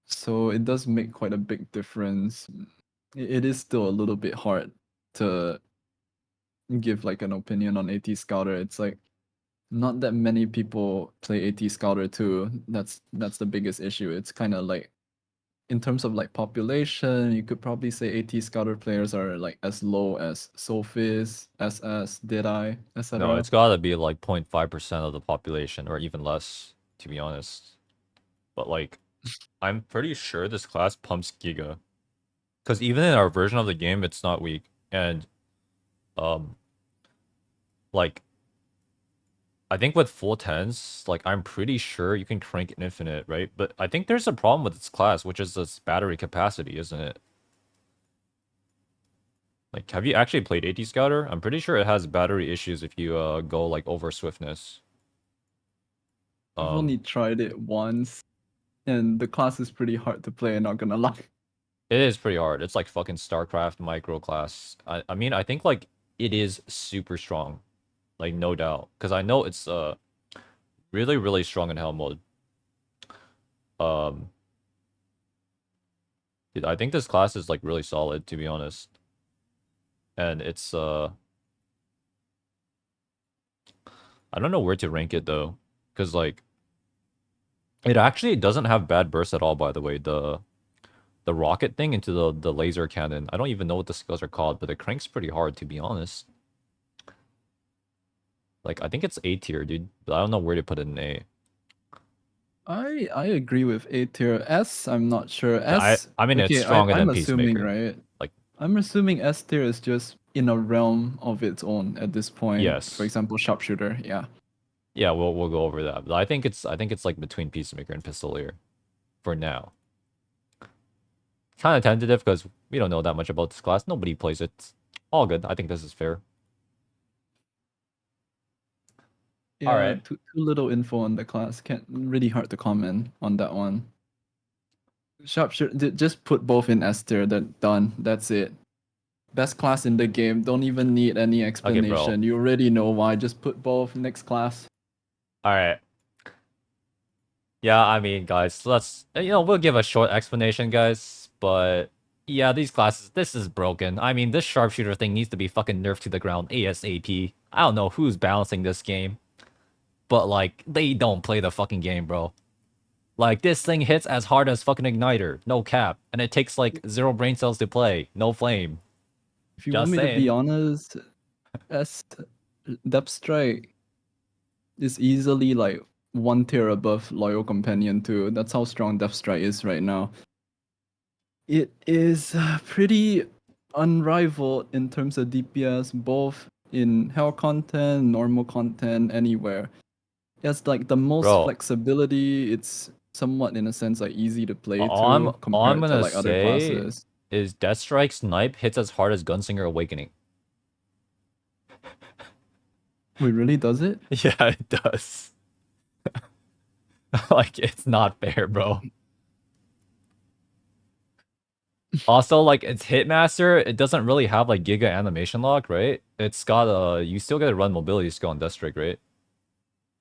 So it does make quite a big difference. It is still a little bit hard to give like an opinion on AT Scouter. It's like not that many people play AT Scouter too. That's the biggest issue. It's kind of like in terms of like population, you could probably say AT Scouter players are like as low as Soulfist, SS, Deadeye, No, etc. it's gotta be like 0.5% of the population, or even less, to be honest. But like, I'm pretty sure this class pumps Giga. Because even in our version of the game, it's not weak. And, um, like, I think with full tens, like, I'm pretty sure you can crank infinite, right? But I think there's a problem with this class, which is its battery capacity, isn't it? Like, have you actually played AT Scouter? I'm pretty sure it has battery issues if you go like over swiftness. I've Um, only tried it once, and the class is pretty hard to play, not gonna lie. it is pretty hard. It's like fucking StarCraft micro class. I mean, I think like it is super strong, like no doubt, because I know it's really strong in hell mode. Um, dude, I think this class is like really solid, to be honest, and it's I don't know where to rank it though, because like it actually doesn't have bad burst at all. By the way, the rocket thing into the laser cannon. I don't even know what the skills are called, but it cranks pretty hard, to be honest. Like I think it's A tier, dude. But I don't know where to put it in A. I agree with A tier. S, I'm not sure. I S, I mean it's okay, stronger I'm than assuming, Peacemaker. right? Like I'm assuming S tier is just in a realm of its own at this point. For yes. example, Sharpshooter, yeah. Yeah, we'll go over that. But I think it's like between Peacemaker and Pistoleer for now. Kind of tentative because we don't know that much about this class. Nobody plays it. All good. I think this is fair. All Yeah, right. too little info on the class. Can't really hard to comment on that one. Sharpshooter, just put both in S tier. They're done. That's it. Best class in the game. Don't even need any Okay, bro. explanation. You already know why. Just put both. Next class. All right. Yeah, I mean, guys, let's we'll give a short explanation, guys. But yeah, these classes, this is broken. I mean, this sharpshooter thing needs to be fucking nerfed to the ground ASAP. I don't know who's balancing this game, but like they don't play the fucking game, bro. Like this thing hits as hard as fucking igniter, no cap, and it takes like 0 brain cells to play, no flame. If you want Just me to be saying. honest, S Depth Strike is easily like one tier above Loyal Companion too. That's how strong Depth Strike is right now. It is pretty unrivaled in terms of DPS, both in hell content, normal content, anywhere. It's like the most Bro, flexibility. It's somewhat, in a sense, like easy to play all too I'm compared to gonna like other say classes. is Deathstrike Snipe hits as hard as Gunslinger Awakening. Wait, really does it? Yeah, it does. Like it's not fair, bro. Also, like it's Hitmaster, it doesn't really have like Giga animation lock, right? It's got you still gotta run mobility skill on Deathstrike, right?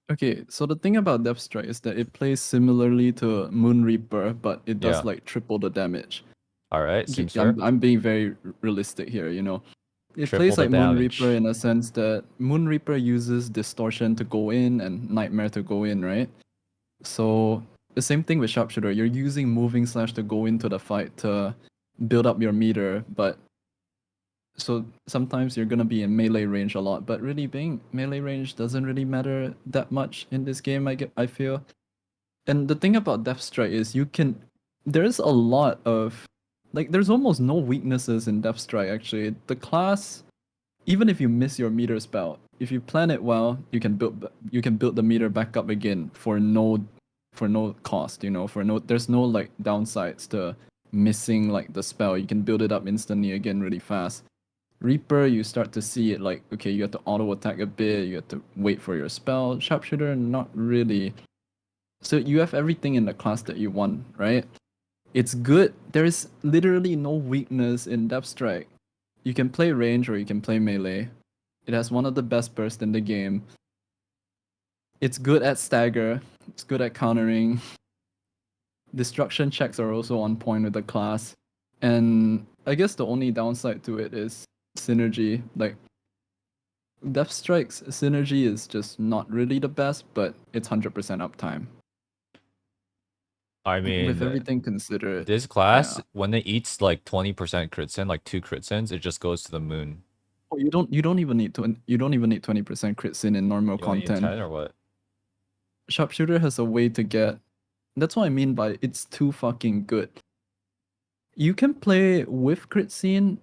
Okay, so the thing about Depth Strike is that it plays similarly to Moon Reaper, but it does Yeah. like triple the damage. Alright, seems fair. I'm being very realistic here, you know. It Triple plays the like Moon Reaper damage. in a sense that Moon Reaper uses Distortion to go in and Nightmare to go in, right? So the same thing with Sharpshooter. You're using Moving Slash to go into the fight to build up your meter, but so sometimes you're gonna be in melee range a lot, but really being melee range doesn't really matter that much in this game. I feel. And the thing about Death Strike is there's a lot of like there's almost no weaknesses in Death Strike actually. The class, even if you miss your meter spell, if you plan it well, you can build the meter back up again for no cost, you know, for no there's no like downsides to missing like the spell. You can build it up instantly again really fast. Reaper, you start to see it like, okay, you have to auto attack a bit, you have to wait for your spell. Sharpshooter, not really. So you have everything in the class that you want, right? It's good. There is literally no weakness in Depth Strike. You can play range or you can play melee. It has one of the best bursts in the game. It's good at stagger. It's good at countering. Destruction checks are also on point with the class. And I guess the only downside to it is synergy. Like Death Strike's synergy is just not really the best, but it's 100% uptime. I With mean, everything considered, this class, yeah. when it eats like 20% crit sin, like 2 crit sins, it just goes to the moon. Oh, you don't even need to you don't even need 20% crit sin in normal You only need content. 10 or what? Sharpshooter has a way to get. That's what I mean by it's too fucking good. You can play with crit scene,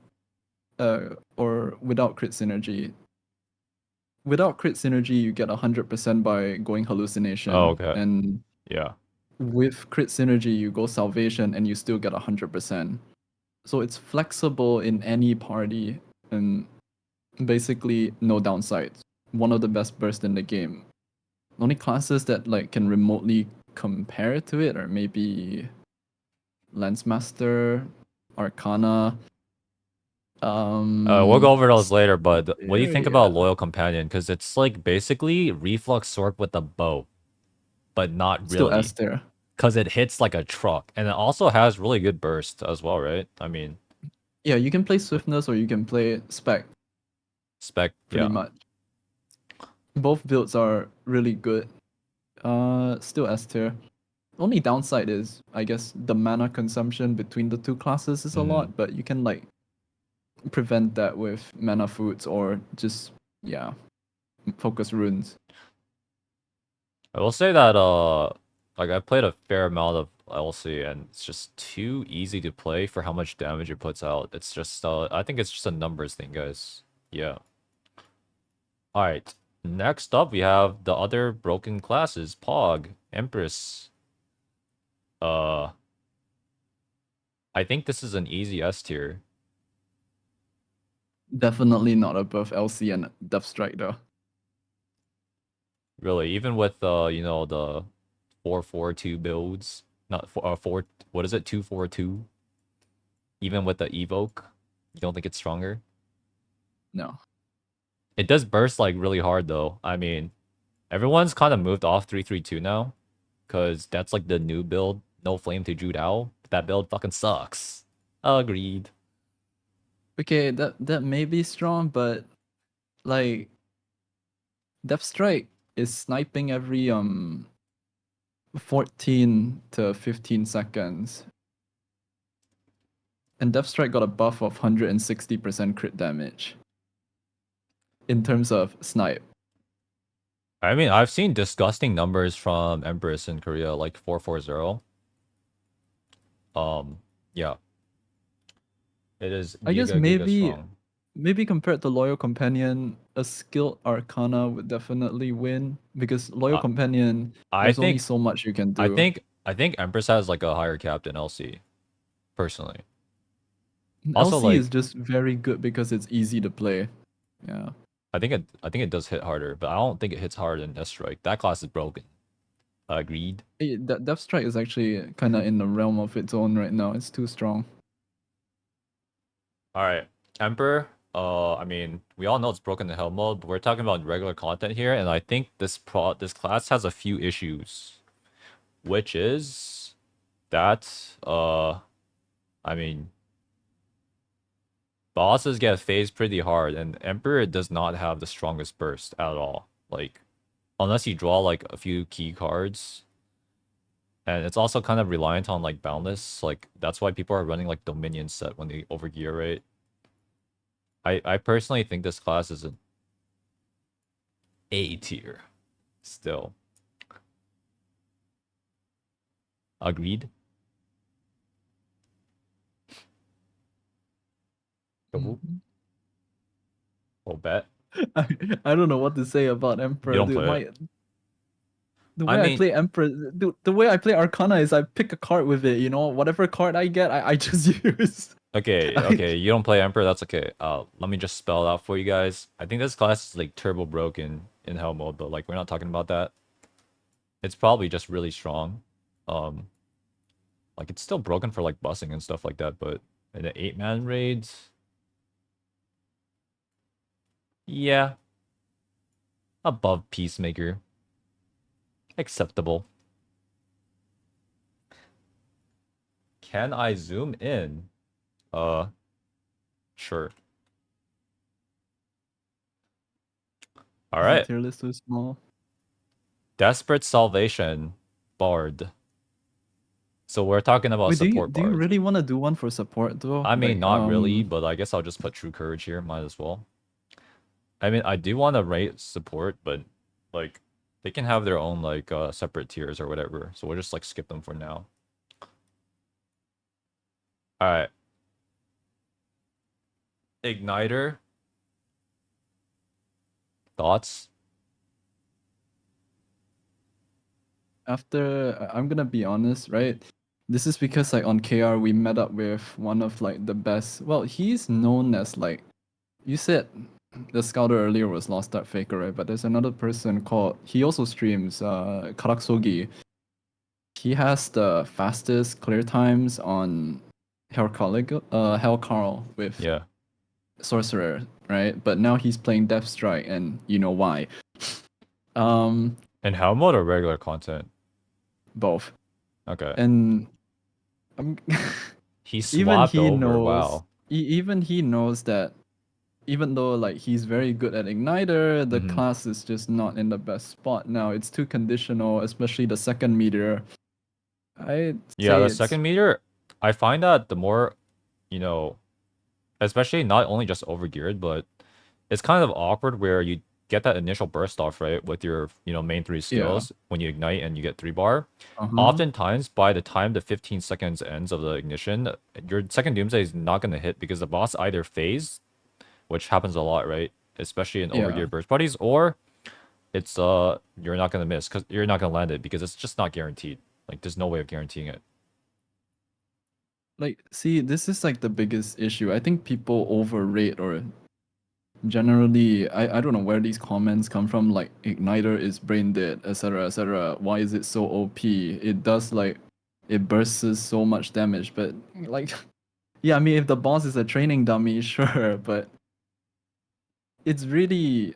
or without crit synergy. Without crit synergy, you get 100% by going Oh, hallucination, okay. and Yeah. with crit synergy, you go salvation, and you still get 100%. So it's flexible in any party, and basically no downsides. One of the best bursts in the game. Only classes that like can remotely compare to it are maybe Lensmaster, Arcana. We'll go over those later, but what do you There, think about yeah. Loyal Companion? Because it's like basically Reflux Sword with a bow, but not Still S really. tier. Because it hits like a truck. And it also has really good burst as well, right? I mean, Yeah, you can play Swiftness or you can play Spec spec, pretty yeah. much. Both builds are really good. Still S tier. Only downside is, I guess, the mana consumption between the two classes is a Mm. lot, but you can like prevent that with mana foods or just, yeah, focus runes. I will say that like I played a fair amount of LC and it's just too easy to play for how much damage it puts out. It's just I think it's just a numbers thing, guys. Yeah. All right. Next up, we have the other broken classes: Pog, Empress. Uh, I think this is an easy S tier. Definitely not above LC and Death Strike though. Really, even with you know, the 4-4-2 builds, not four. What is it? 2-4-2. Even with the evoke, you don't think it's stronger? No. It does burst like really hard though. I mean, everyone's kind of moved off 3-3-2 now, cause that's like the new build. No flame to Jude Owl. That build fucking sucks. Agreed. Okay, that may be strong, but like Death Strike is sniping every 14 to 15 seconds. And Death Strike got a buff of 160% crit damage. In terms of snipe. I mean, I've seen disgusting numbers from Empress in Korea, like 440. Yeah. It is I guess giga strong. maybe compared to Loyal Companion, a skilled Arcana would definitely win because Loyal I, Companion, I there's only think so much you can I do. think I think Empress has like a higher cap than LC, personally. Also, LC like is just very good because it's easy to play. Yeah. I think it does hit harder, but I don't think it hits harder than Death Strike. That class is broken. Agreed. Death Strike is actually kind of in the realm of its own right now. It's too strong. All right, Emperor. I mean, we all know it's broken in hell mode, but we're talking about regular content here, and I think this class has a few issues, which is that I mean, bosses get phased pretty hard, and Emperor does not have the strongest burst at all. Like, unless you draw like a few key cards, and it's also kind of reliant on like Boundless. Like, that's why people are running like Dominion set when they overgear, right? I personally think this class is an A tier still. Agreed. Cool. Mhm. We'll bet. I don't know what to say about You Emperor, don't dude. play it. The I way I mean, play Emperor, dude, the way I play Arcana is I pick a card with it, you know? Whatever card I get, I just use. I, okay, you don't play Emperor, that's okay. Let me just spell it out for you guys. I think this class is like turbo broken in hell mode, but like we're not talking about that. It's probably just really strong. Um, like it's still broken for like bussing and stuff like that, but in the 8-man raids, yeah, above Peacemaker. Acceptable. Can I zoom in? Sure. All is the right. tier list too small? Desperate Salvation, Bard. So we're talking about Wait, support do you bards. really want to do one for support though? I mean, Like, not really, but I guess I'll just put True Courage here. Might as well. I mean, I do want to rate support, but like they can have their own like separate tiers or whatever. So we'll just like skip them for now. All right. Igniter. Thoughts? I'm gonna be honest, right? This is because like on KR we met up with one of like the best. Well, he's known as like you said the scouter earlier was Lost Art Faker, right? But there's another person called he also streams Karaksogi. He has the fastest clear times on Hell Carl with Yeah. Sorcerer, right? But now he's playing Death Strike and you know why. Um And how mode or regular content? both. Okay. And I'm He even swapped he over. knows Wow. even he knows that even though like he's very good at igniter, the Mm-hmm. class is just not in the best spot now. It's too conditional, especially the second meteor. I'd Yeah, say the it's second meter, I find that the more, you know, especially not only just overgeared, but it's kind of awkward where get that initial burst off, right, with your, main three Yeah. skills when you ignite and you get 3 bar, Uh-huh. oftentimes by the time the 15 seconds ends of the ignition, your second Doomsday is not going to hit because the boss either phase, which happens a lot, right? Especially in Yeah. overgeared burst parties, or it's you're not going to miss because you're not going to land it because it's just not guaranteed. Like there's no way of guaranteeing it. Like, see, this is like the biggest issue. I think people overrate or generally, I don't know where these comments come from, like Igniter is brain dead, etc., etc. Why is it so OP? It does like it bursts so much damage, but like yeah, I mean if the boss is a training dummy, sure, but it's really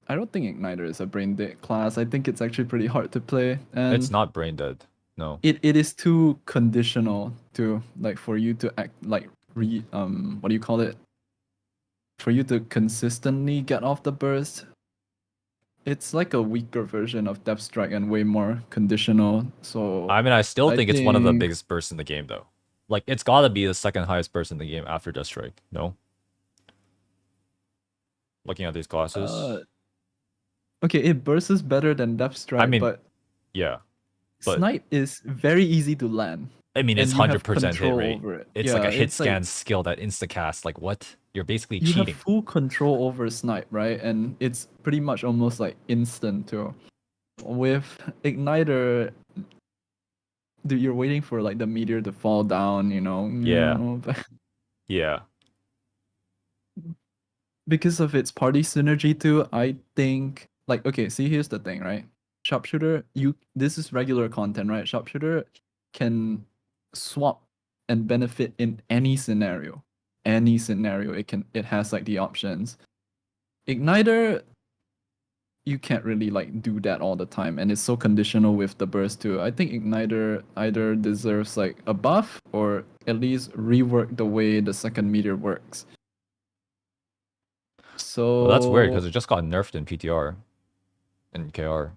I don't think Igniter is a brain dead class. I think it's actually pretty hard to play It's and not brain dead. No. it is too conditional to like for you to act like what do you call it? For you to consistently get off the burst. It's like a weaker version of Depth Strike and way more conditional. So I mean, I still I think it's one of the think biggest bursts in the game, though. Like, it's got to be the second highest burst in the game after Death Strike. No? Looking at these classes. uh okay, it bursts better than Depth I Strike, mean, but yeah. But, Snipe is very easy to land. I mean, it's And you have 100% hit control rate. over it. It's like Yeah, a hit it's like scan skill that insta-cast. Like, what? You're basically you have cheating. full control over Snipe, right? And it's pretty much almost like instant too. With Igniter, dude, you're waiting for like the meteor to fall down, you know. Yeah. But Yeah. because of its party synergy too, I think like okay, see here's the thing, right? Sharpshooter, this is regular content, right? Sharpshooter can swap and benefit in any scenario. Any scenario it has like the options. Igniter you can't really like do that all the time and it's so conditional with the burst too. I think Igniter either deserves like a buff or at least rework the way the second meteor works. Well, that's weird because So it just got nerfed in PTR and KR.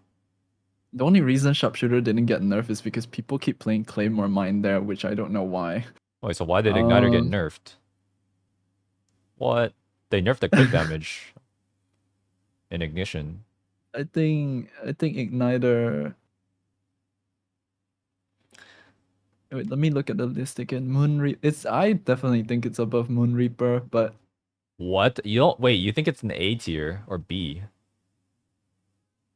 the only reason Sharpshooter didn't get nerfed is because people keep playing Claymore Mine there, which I don't know why. Wait, so why did Igniter get Um, nerfed? What? They nerfed the crit damage in Ignition. I think Igniter. Wait, let me look at the list again. I definitely think it's above Moon Reaper, but What? You don't wait, you think it's an A tier or B?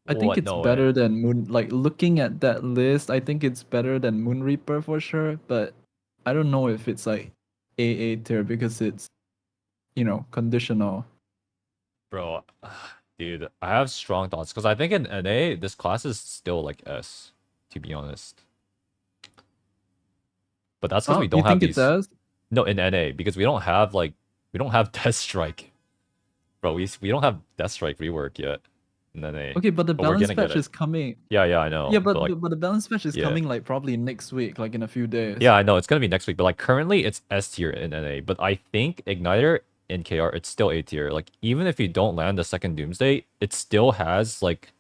I think What? it's No way. better than Moon. Like looking at that list, I think it's better than Moon Reaper for sure. But I don't know if it's like AA tier because it's conditional. Bro, dude, I have strong thoughts because I think in NA this class is still like S, to be honest. But that's because we Oh, you don't have think it's these. as? No, in NA because we don't have Death Strike, bro. We don't have Death Strike rework yet in NA, Okay, but the but we're balance gonna get patch it. is coming. Yeah, I Yeah, know, but but like, but the balance patch is yeah, coming like probably next week, like in a few days. yeah, I know it's gonna be next week. But like currently it's S tier in NA, but I think Igniter in KR it's still A tier. Like even if you don't land the second Doomsday, it still has like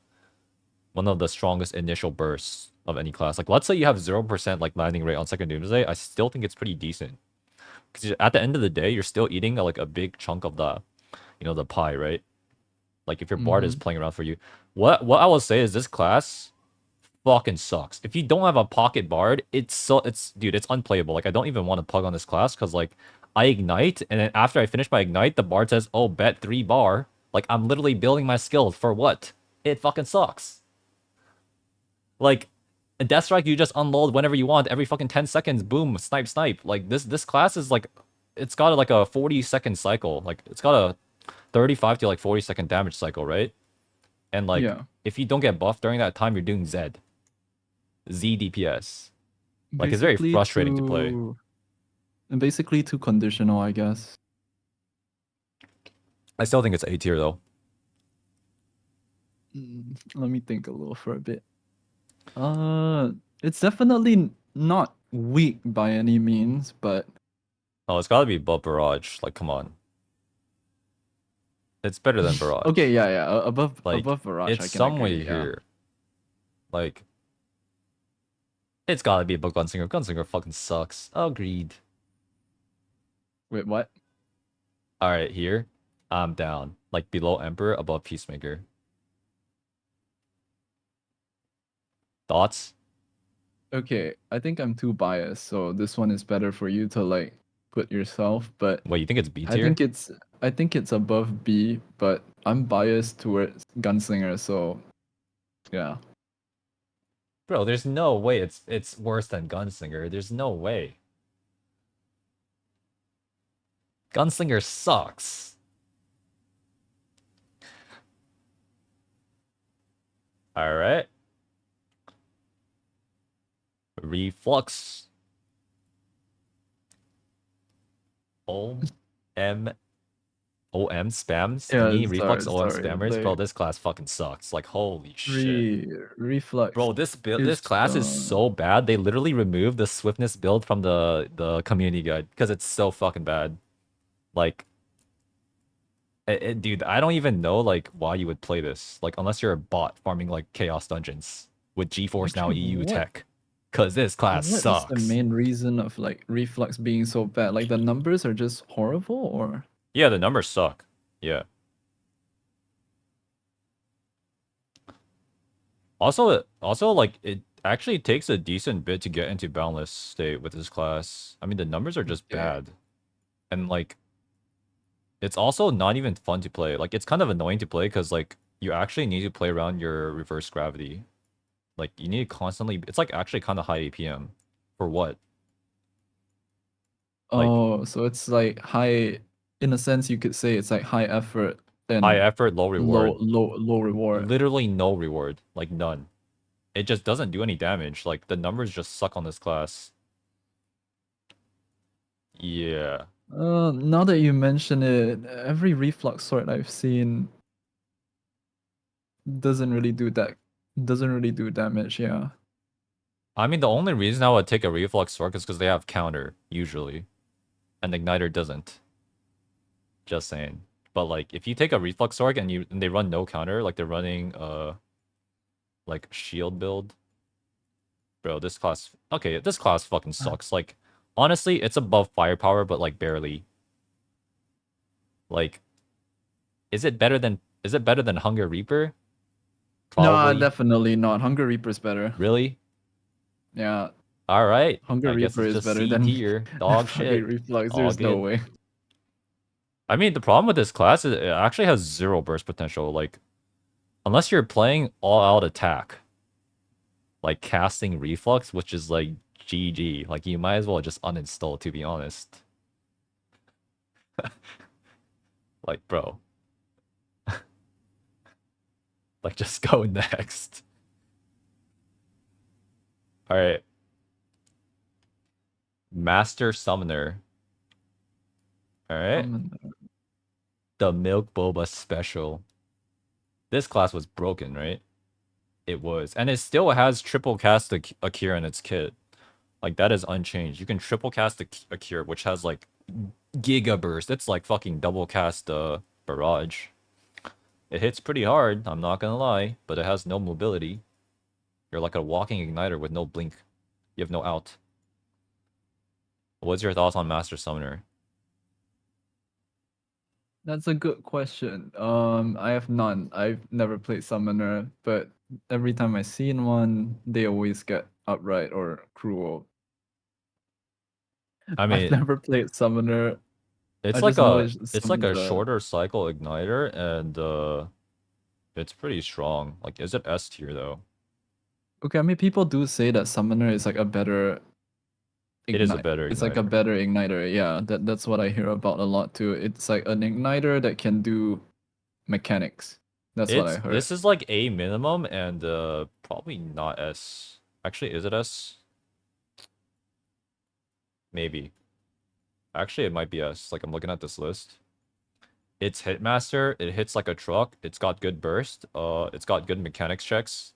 one of the strongest initial bursts of any class. Like let's say you have 0% like landing rate on second Doomsday, I still think it's pretty decent. Because at the end of the day, you're still eating like a big chunk of the pie, right? Like if your bard is Mm-hmm. playing around for you. What I will say is this class fucking sucks. If you don't have a pocket bard, it's unplayable. Like I don't even want to plug on this class because like I ignite and then after I finish my ignite, the bard says, "Oh, bet 3 bar." Like I'm literally building my skill for what? It fucking sucks. Like a Death Strike, you just unload whenever you want, every fucking 10 seconds, boom, snipe, snipe. Like this class is like, it's got like a 40-second cycle. Like it's got a 35 to like 40-second damage cycle, right? And like Yeah, if you don't get buffed during that time, you're doing Z DPS. Like it's very basically frustrating to play. too conditional, I guess. I still think it's A tier though. Let me think a little for a bit. It's definitely not weak by any means, but Oh, it's gotta be above Barrage. Like, come on. It's better than okay, Barrage. yeah. Like, Above Barrage, it's I can agree. somewhere Yeah. here. Like, it's gotta be above Gunslinger. Gunslinger fucking sucks. Agreed. Wait, what? Alright, here. I'm down. Like below Emperor, above Peacemaker. Thoughts? Okay, I think I'm too biased, so this one is better for you to like put yourself, but Wait, you think it's B I tier? think it's I think it's above B, but I'm biased towards Gunslinger, so yeah. Bro, there's no way it's worse than Gunslinger. There's no way. Gunslinger sucks. All right. Reflux. OM OM spams Yeah, thingy reflux OM sorry. spammers. Bro, Like this class fucking sucks. Like holy shit. Reflux Bro, this is class is so bad. They literally removed the swiftness build from the community guide because it's so fucking bad. Like dude, I don't even know like why you would play this. Like unless you're a bot farming like chaos dungeons with GeForce Now actually EU tech. Cause this class what is the sucks. main reason of like Reflux being so bad? Like the numbers are just horrible or Yeah, the numbers suck. Yeah. Also like it actually takes a decent bit to get into boundless state with this class. I mean the numbers are just okay. bad. And like it's also not even fun to play. Like it's kind of annoying to play because like you actually need to play around your reverse gravity. Like you need to constantly it's like actually kind of high APM. For what? Like Oh, so it's like high in a sense you could say it's like high effort high and effort, low reward. low reward. Literally no reward. Like none. It just doesn't do any damage. Like the numbers just suck on this class. Yeah. Now that you mention it, every reflux sword I've seen doesn't really do damage, yeah. I mean the only reason I would take a reflux sword is because they have counter, usually. And Igniter doesn't. Just saying. But like if you take a reflux sword and they run no counter, like they're running like shield build. Bro, this class okay, this class fucking sucks. Like honestly, it's above firepower, but like barely. Like, is it better than Hunger Reaper? Nah, Probably. definitely not. Hunger Reaper's better. Really? Yeah, Alright. Hunger I guess Reaper it's is just better C than tier. than Dog fucking shit. Reflux. All There's no good. way. I mean, the problem with this class is it actually has zero burst potential. Like, unless you're playing all out attack, like casting reflux, which is like GG. Like, you might as well just uninstall, to be honest. Like, bro, like, just go next. All right. Master Summoner. All right. The Milk Boba Special. This class was broken, right? It was. And it still has triple cast Akira in its kit. Like, that is unchanged. You can triple cast Akira, which has, like, Giga Burst. It's like fucking double cast Barrage. It hits pretty hard, I'm not gonna lie, but it has no mobility. You're like a walking igniter with no blink. You have no out. What's your thoughts on Master Summoner? That's a good question. I have none. I've never played Summoner, but every time I've seen one, they always get upright or cruel. I I've mean, never played Summoner. I it's like just know a it it's like summons a a. shorter cycle igniter and it's pretty strong. Like is it S tier though? Okay, I mean people do say that Summoner is like a better It is a ignite. better It's like a igniter. better igniter. Yeah, that's what I hear about a lot too. It's like an igniter that can do mechanics. That's what I It's heard. this is like A minimum and probably not S. Actually, is it S? Maybe. Actually, it might be S. Like I'm looking at this list. It's Hitmaster. It hits like a truck. It's got good burst. It's got good mechanics checks.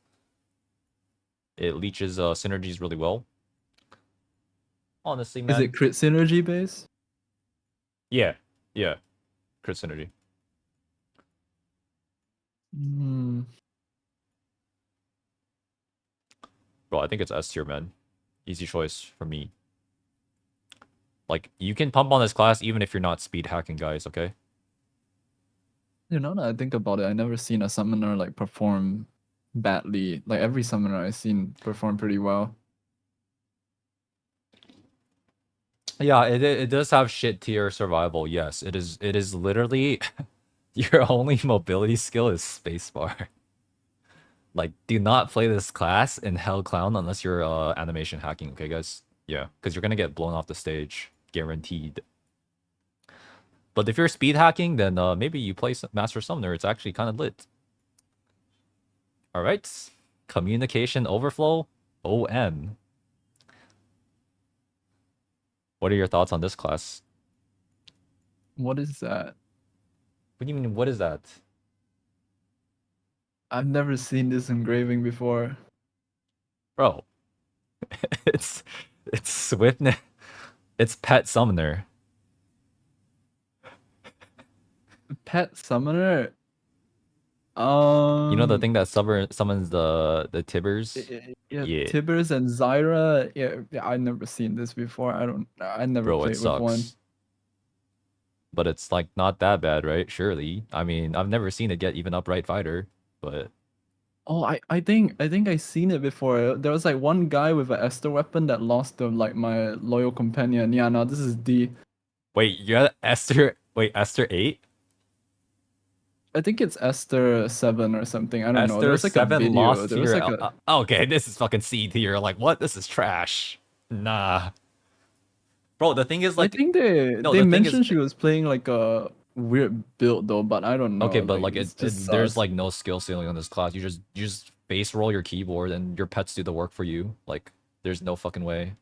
It leeches synergies really well. Honestly, Is it man. crit synergy based? Yeah, yeah. Crit synergy. Hmm. Bro, I think it's S tier, man. Easy choice for me. Like, you can pump on this class even if you're not speed hacking, guys, okay? Now that I think about it, I never seen a summoner like perform badly. Like every summoner I've seen perform pretty well. Yeah, it does have shit tier survival. Yes, it is literally your only mobility skill is spacebar. Like, do not play this class in Hell Clown unless you're animation hacking, okay, guys? Yeah, because you're gonna get blown off the stage, guaranteed. But if you're speed hacking, then maybe you play Master Summoner. It's actually kind of lit. All right, communication overflow, OM. What are your thoughts on this class? What is that? What do you mean? What is that, I've never seen this engraving before. bro? it's it's swiftness. It's pet summoner. Pet summoner? You know the Um, thing that summons the Tibbers? yeah, Yeah, Tibers and Zyra. Yeah, I never seen this before. I never bro, it played with one. sucks. But it's like not that bad, right? Surely. I mean, I've never seen it get even upright fighter, but Oh, I think I seen it before. There was like one guy with an Esther weapon that lost to like my loyal companion. Yeah, no, this is D. wait, you got Esther. Wait, Esther 8? I think it's Esther 7 or something. I don't know. There Esther was like a 7 video. lost There to was your. like a Okay, this is fucking C tier. Like, what? This is trash. Nah. Bro, the thing is, I like, think they no, they the thing is, mentioned she was playing like a weird build though, but I don't okay, know. but Like like, it's just there's sus. like no skill ceiling on this class. You just base roll your keyboard and your pets do the work for you. Like, there's no fucking way.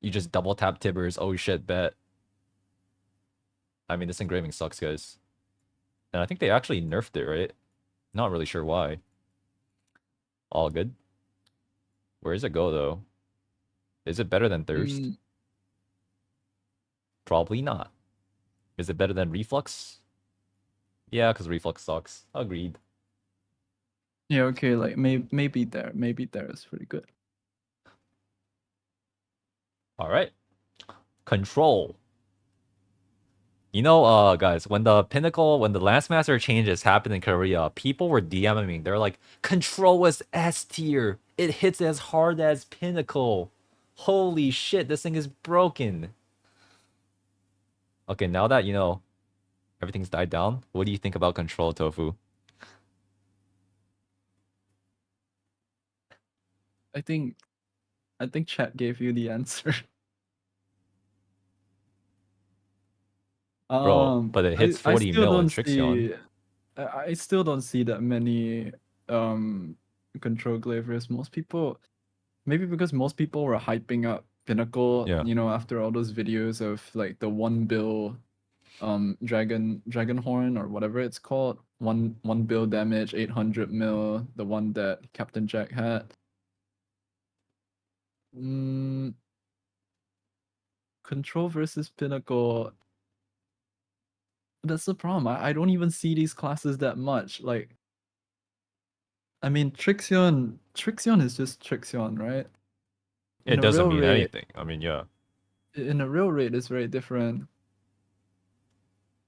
You just double tap Tibbers. Oh shit, bet. I mean, this engraving sucks, guys. And I think they actually nerfed it, right? Not really sure why. All good. Where does it go though? Is it better than Thirst? Mm, Probably not. Is it better than Reflux? Yeah, because Reflux sucks. Agreed. yeah, okay, like maybe there is pretty good. All right. Control. You know, guys, when the Lance Master changes happened in Korea, people were DMing me. They're like, Control was S tier. It hits as hard as Pinnacle. Holy shit, this thing is broken. Okay, now that you know everything's died down, what do you think about Control, Tofu? I think I think chat gave you the answer. Bro, but it hits I 40 still mil in don't Trixion. see I still don't see that many control Glaiviers. Most people maybe because most people were hyping up Pinnacle, Yeah. after all those videos of like the one bill dragon horn or whatever it's called. One bill damage, 800 mil, the one that Captain Jack had. Mm, control versus Pinnacle. That's the problem. I don't even see these classes that much. Like, I mean, Trixion is just Trixion, right? In It a doesn't real mean raid, anything. I mean, yeah. it's very different.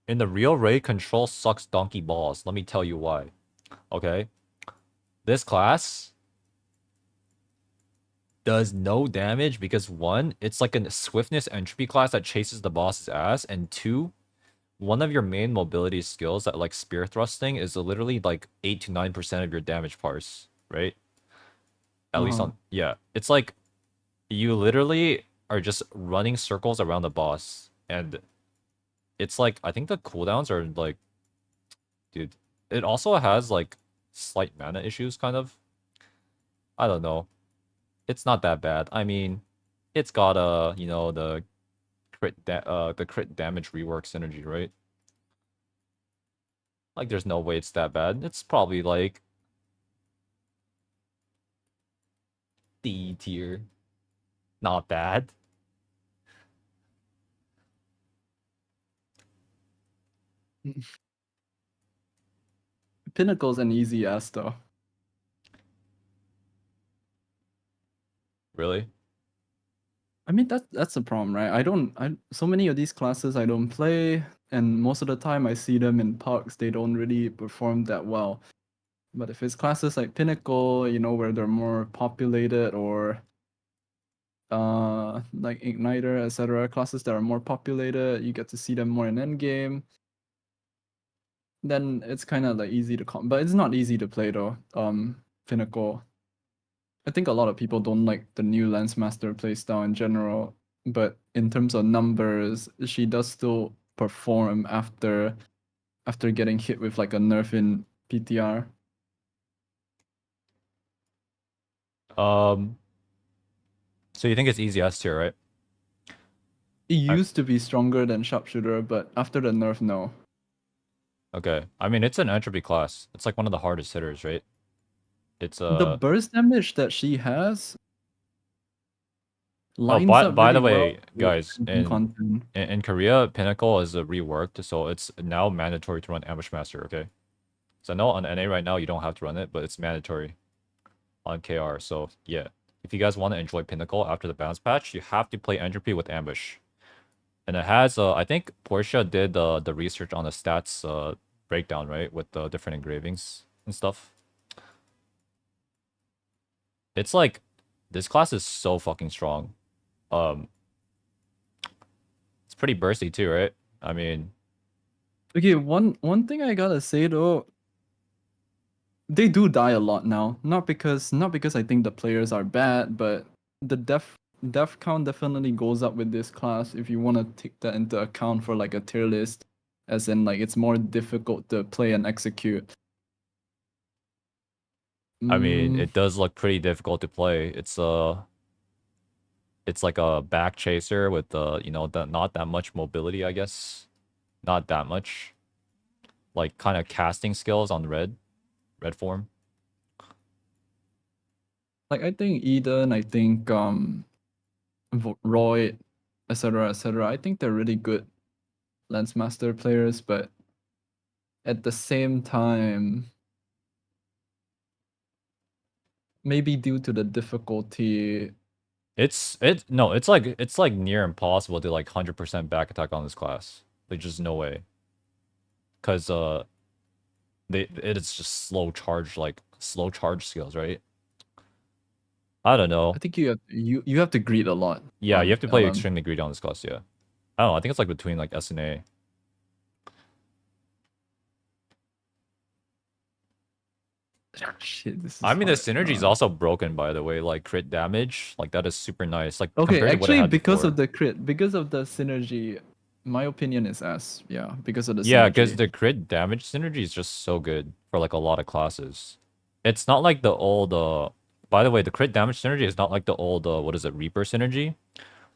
In the real raid, Control sucks donkey balls. Let me tell you why. Okay? This class does no damage because one, it's like a swiftness entropy class that chases the boss's ass, and two, one of your main mobility skills that like spear thrusting is literally like 8 to 9% of your damage parse, right? At least Uh-huh. on yeah. It's like you literally are just running circles around the boss, and it's like I think the cooldowns are like, dude, it also has like slight mana issues kind of. I don't know. It's not that bad. I mean, it's got the crit damage rework synergy, right? Like there's no way it's that bad. It's probably like D tier. Not bad. Pinnacle's an easy ass though. Really? I mean that's the problem, right? I don't I so many of these classes I don't play, and most of the time I see them in parks, they don't really perform that well. But if it's classes like Pinnacle, you know, where they're more populated, or like Igniter, etc., classes that are more populated, you get to see them more in endgame. Then it's kind of like easy to but it's not easy to play though. Pinnacle. I think a lot of people don't like the new Lancemaster playstyle in general, but in terms of numbers, she does still perform after getting hit with like a nerf in PTR. So you think it's easy S tier, right? It used to be stronger than Sharpshooter, but after the nerf, no. Okay. I mean, it's an entropy class. It's like one of the hardest hitters, right? It's The burst damage that she has Oh, lines up by really the well way, with guys, content. in Korea, Pinnacle is reworked, so it's now mandatory to run Ambush Master, okay? So I know on NA right now you don't have to run it, but it's mandatory on KR. So yeah, if you guys want to enjoy Pinnacle after the bounce patch, you have to play Entropy with Ambush. And it has, I think Portia did the research on the stats breakdown, right? With the different engravings and stuff. It's like, this class is so fucking strong. It's pretty bursty too, right? I mean... Okay, one thing I gotta say though, they do die a lot now. Not because I think the players are bad, but the death count definitely goes up with this class if you want to take that into account for like a tier list, as in like it's more difficult to play and execute. I mean, it does look pretty difficult to play. It's like a back chaser with you know, not that much mobility, I guess. Not that much. Like kind of casting skills on red form. Like I think Eden, I think Roy, etc., etc. I think they're really good Lancemaster players, but at the same time, maybe due to the difficulty, It's like near impossible to like 100% back attack on this class. Like just no way. Cause it is just slow charge skills, right? I don't know. I think you have to greet a lot Yeah, you on have to play LM. extremely greedy on this class, yeah. I don't know, I think it's like between like S and A. Shit, this is I mean, the hard. synergy is also broken, by the way. Like crit damage, like that is super nice. Like Okay, compared to what I actually, had because before. of the crit, because of the synergy, my opinion is S. Yeah, because of the Yeah, because synergy. the crit damage synergy is just so good for like a lot of classes. It's not like the old. By the way, the crit damage synergy is not like the old. What is it? Reaper synergy.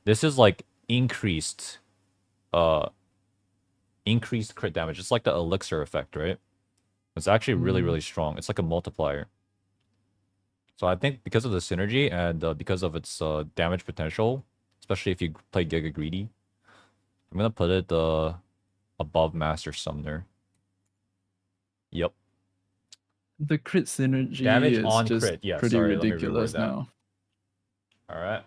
This is like increased. Uh, increased crit damage. It's like the elixir effect, right? It's actually really strong. It's like a multiplier. So I think because of the synergy and because of its damage potential, especially if you play Giga Greedy, I'm gonna put it above Master Summoner. Yep. The crit synergy Damage is on just crit. Yeah, pretty sorry, let me reword ridiculous that. now. Alright.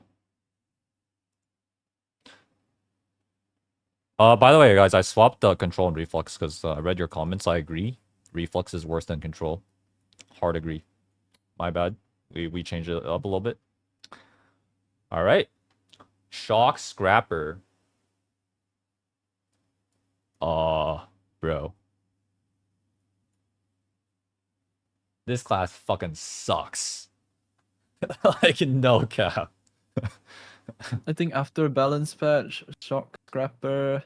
By the way, guys, I swapped control and reflux because I read your comments. I agree. Reflux is worse than control. Hard agree. My bad. We changed it up a little bit. Alright. Shock Scrapper. Bro. This class fucking sucks. Like, no cap. I think after balance patch, Shock Scrapper.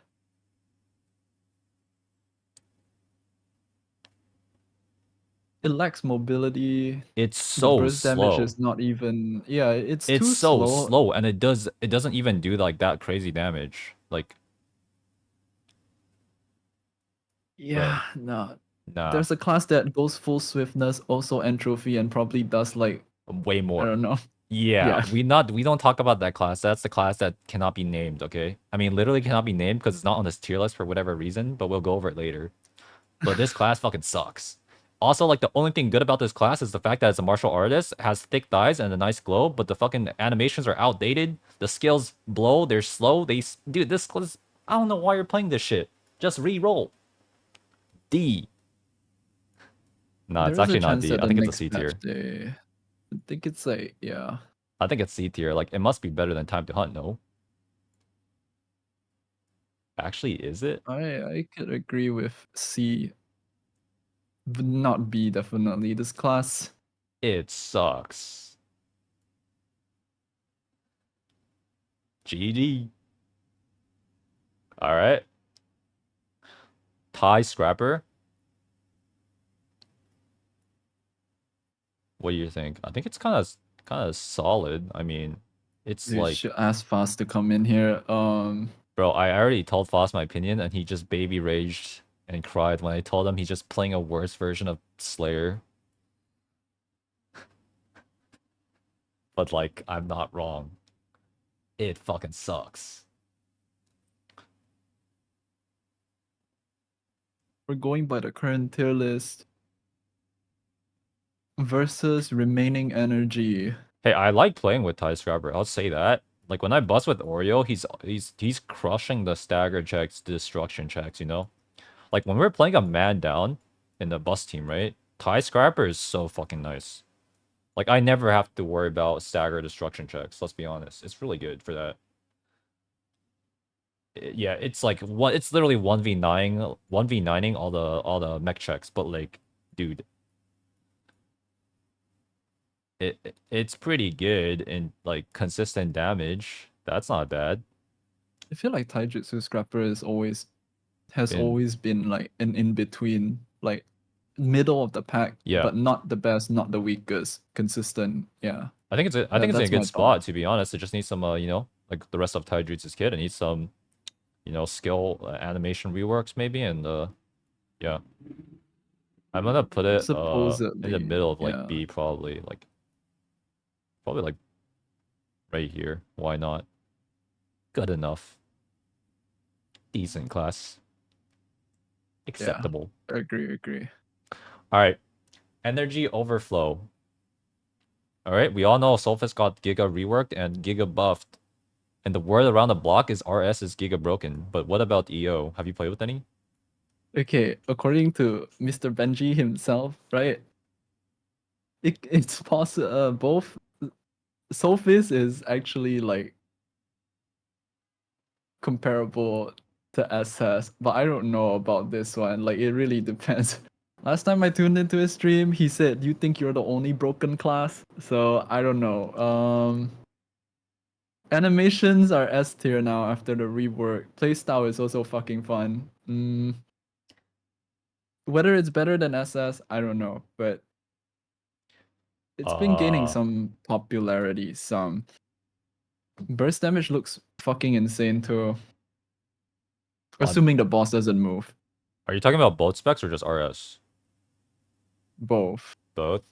It lacks mobility. It's The so burst damage slow. is not even. Yeah, it's It's too so slow. slow, and it doesn't even do like that crazy damage. Like, bro, Yeah, no. nah, There's a class that goes full swiftness, also entropy, and probably does like way I more. don't know. Yeah, Yeah. we don't talk about that class. That's the class that cannot be named, okay? I mean, literally cannot be named because it's not on this tier list for whatever reason, but we'll go over it later. But this class fucking sucks. Also, like, the only thing good about this class is the fact that it's a martial artist, has thick thighs and a nice glow, but the fucking animations are outdated. The skills blow, they're slow. Dude, this class, I don't know why you're playing this shit. Just re-roll. D. No, There it's is a actually not chance D. that I the think it's a next C patch tier. I think it's like, yeah. I think it's C tier. Like, it must be better than Time to Hunt, no? Actually, is it? I could agree with C, but not B definitely. This class, It sucks. GD. All right. Taijutsu Scrapper. What do you think? I think it's kind of solid. I mean, it's you like, should ask Fast to come in here. bro, I already told Foss my opinion, and he just baby raged and cried when I told him he's just playing a worse version of Slayer. But like, I'm not wrong. It fucking sucks. We're going by the current tier list versus remaining energy. Hey, I like playing with Taijutsu Scrapper. I'll say that. Like when I bust with Oreo, he's crushing the stagger checks, destruction checks. You know, like when we're playing a man down in the bust team, right? Taijutsu Scrapper is so fucking nice. Like I never have to worry about stagger destruction checks. Let's be honest, it's really good for that. Yeah, it's like what it's literally 1v9ing all the mech checks, but like, dude, it's pretty good in like consistent damage. That's not bad. I feel like Taijutsu Scrapper has Been always been like an in between, like middle of the pack, yeah. but not the best, not the weakest. Consistent, yeah. I think it's in a That's good my thought. spot, to be honest. It just needs some you know, like the rest of Taijutsu's kit, it needs some, you know, skill animation reworks maybe, and yeah. I'm gonna put it in the Supposedly, middle of like yeah. B, probably like right here. Why not? Good enough. Decent class. Yeah, Acceptable. agree. All right. Energy overflow. All right. We all know Soulfist got Giga reworked and Giga buffed. And the word around the block is RS is Giga broken. But what about EO? Have you played with any? Okay, according to Mr. Benji himself, right? It's possible. Both Soulfist is actually like comparable to SS, but I don't know about this one. Like, it really depends. Last time I tuned into his stream, he said, "You think you're the only broken class?" So I don't know. Animations are S tier now after the rework. Playstyle is also fucking fun. Whether it's better than SS, I don't know, but it's been gaining Uh, some popularity. Some burst damage looks fucking insane too. on, Assuming the boss doesn't move. are you talking about both specs or just RS? Both. Both.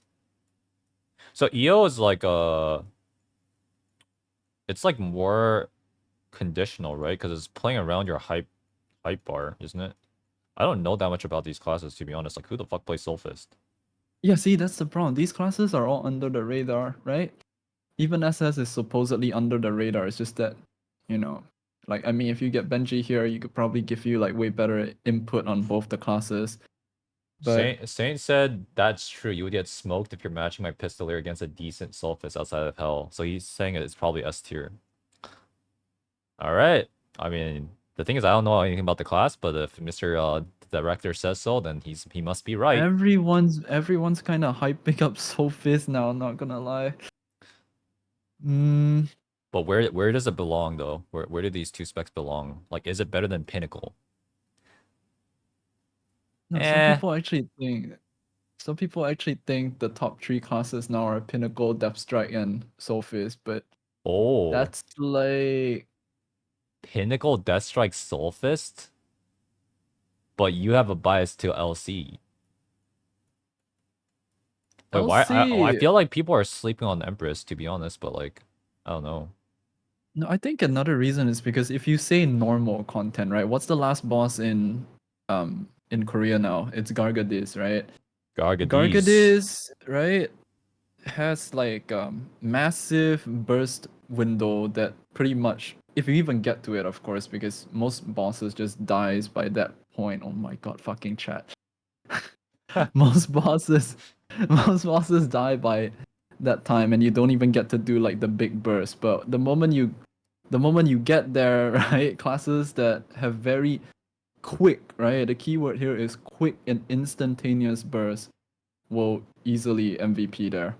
So EO is like it's like more conditional, right? Because it's playing around your hype bar, isn't it? I don't know that much about these classes, to be honest. Like, who the fuck plays Soulfist? Yeah, see, that's the problem. These classes are all under the radar, right? Even SS is supposedly under the radar. It's just that, you know, like, I mean, if you get Benji here, you could probably give you like way better input on both the classes. But Saint said that's true. You would get smoked if you're matching my Pistoleer against a decent Soulfist outside of Hell. So he's saying it's probably S tier. All right. I mean, the thing is, I don't know anything about the class, but if Mr. Director says so, then he must be right. everyone's kind of hyping up Soulfist now. I'm not gonna lie. Mm, But where does it belong though? Where do these two specs belong? Like, is it better than Pinnacle? no, Eh. some people actually think the top three classes now are Pinnacle, Depth Strike, and Soulfist, but Oh, that's like Pinnacle, Deathstrike, Soulfist, but you have a bias to LC. Wait, why? I LC. feel like people are sleeping on Empress, to be honest, but like, I don't know. No, I think another reason is because if you say normal content, right? What's the last boss in Korea now? It's Gargadis, right? Gargadis. Gargadis, right, has like massive burst window that pretty much if you even get to it, of course, because most bosses just dies by that point. Oh my god, fucking chat. most bosses most bosses die by that time and you don't even get to do like the big burst. But the moment you get there, right, classes that have very quick, right? The keyword here is quick and instantaneous burst will easily MVP there.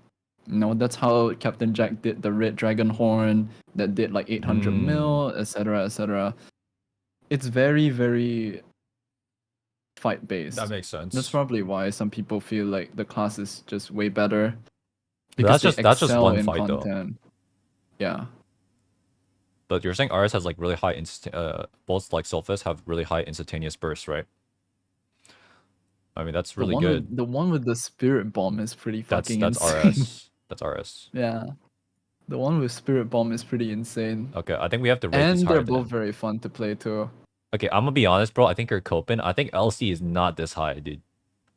That's how Captain Jack did the Red Dragon Horn that did like 800 mil, etc., etc. It's very, very fight based. That makes That's sense. probably why some people feel like the class is just way better But because they that's just excel one in fight though. content. Yeah. But you're saying ours has like really high both like Soulfist have really high instantaneous bursts, right? I mean that's really good. The one with the Spirit Bomb is pretty fucking That's insane. RS. That's RS. Yeah. The one with Spirit Bomb is pretty insane. Okay, I think we have to rate these And higher they're than both him. very fun to play too. Okay, I'm gonna be honest, bro. I think you're coping. I think LC is not this high, dude.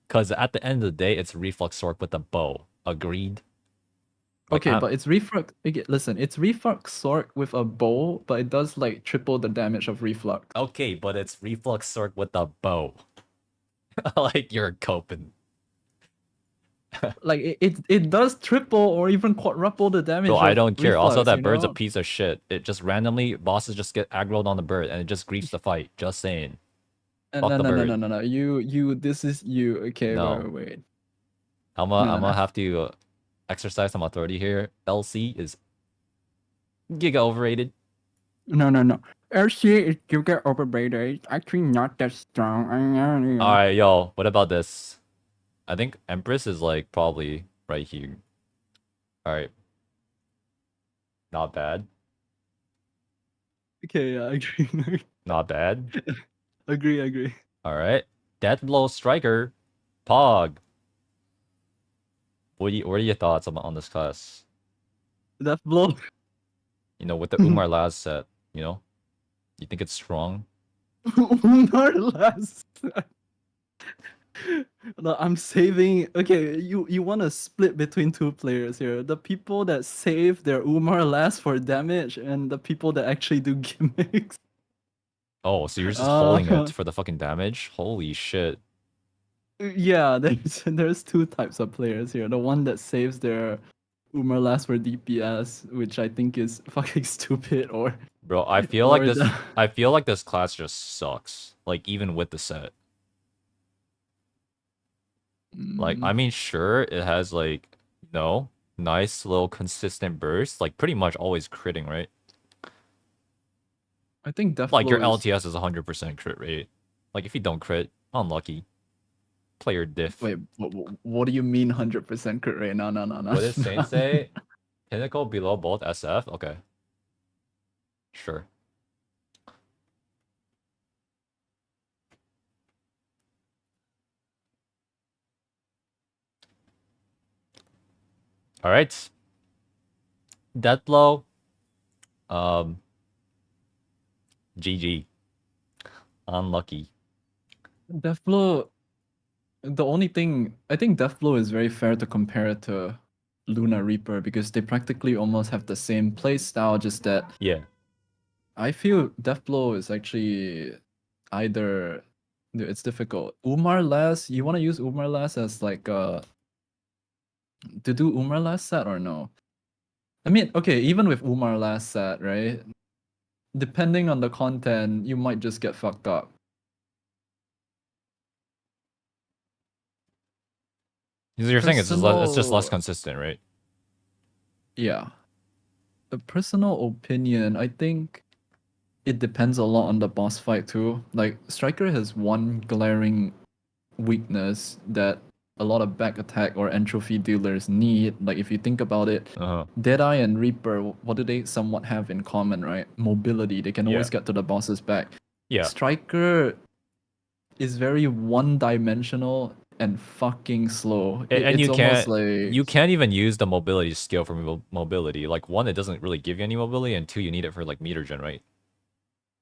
Cause at the end of the day, it's Reflux Sword with a bow. Agreed. Like, Okay, but it's Reflux. Okay, listen, it's Reflux Sword with a bow, but it does like triple the damage of Reflux. okay, but it's Reflux Sword with a bow. Like you're coping. Like it does triple or even quadruple the damage Bro, I of don't care. Also, Reflux, that bird's a piece of shit. It just randomly bosses just get aggroed on the bird and it just griefs the fight. Just saying. Fuck No, the no, no, no, bird. no, no. This is you. Okay, wait, No. wait, wait. I'm No, no, gonna no. have to exercise some authority here. LC is giga overrated. No, no, no. LC is you get overrated. It's actually not that strong. Alright, yo, what about this? I think Empress is like probably right here. Alright. Not bad. Okay, yeah, I agree. Not bad. agree. Alright. Deathblow Striker. Pog. What are your thoughts on this class? Death blow. You know, with the Umar last set, you know? You think it's strong? Umar last. No, I'm saving. Okay, you want to split between two players here. The people that save their Umar last for damage, and the people that actually do gimmicks. Oh, so you're just holding it Uh, for the fucking damage? Holy shit. yeah, there's two types of players here. The one that saves their Umar last for DPS, which I think is fucking stupid, or Bro, I feel like or this the I feel like this class just sucks. Like even with the set. Like I Mm, mean sure it has like no nice little consistent burst, like pretty much always critting, right? I think Like your Deathblow is. LTS is 100% crit rate. Like if you don't crit, unlucky. Player diff. Wait, what do you mean 100% crit rate? No, no, no, no. What does Saint say? Pinnacle below both SF? Okay. Sure. Alright. Deathblow. Um GG. Unlucky. Deathblow. The only thing I think Deathblow is very fair to compare it to Luna Reaper because they practically almost have the same play style, just that Yeah. I feel Deathblow is actually either it's difficult. Umar Last, you want to use Umar Last as like to do Umar Last set or no? I mean, okay, even with Umar Last set, right? Depending on the content, you might just get fucked up. You're saying it's just less Personal, consistent, right? yeah. A personal opinion, I think it depends a lot on the boss fight too. Like Striker has one glaring weakness that a lot of back attack or entropy dealers need. Like if you think about it, Uh-huh. Deadeye and Reaper, what do they somewhat have in common, right? Mobility. They can Yeah. always get to the boss's back. Yeah. Striker is very one-dimensional and fucking slow. And It's almost like you can't even use the mobility skill for mobility. Like one, it doesn't really give you any mobility, and two, you need it for like meter gen, right?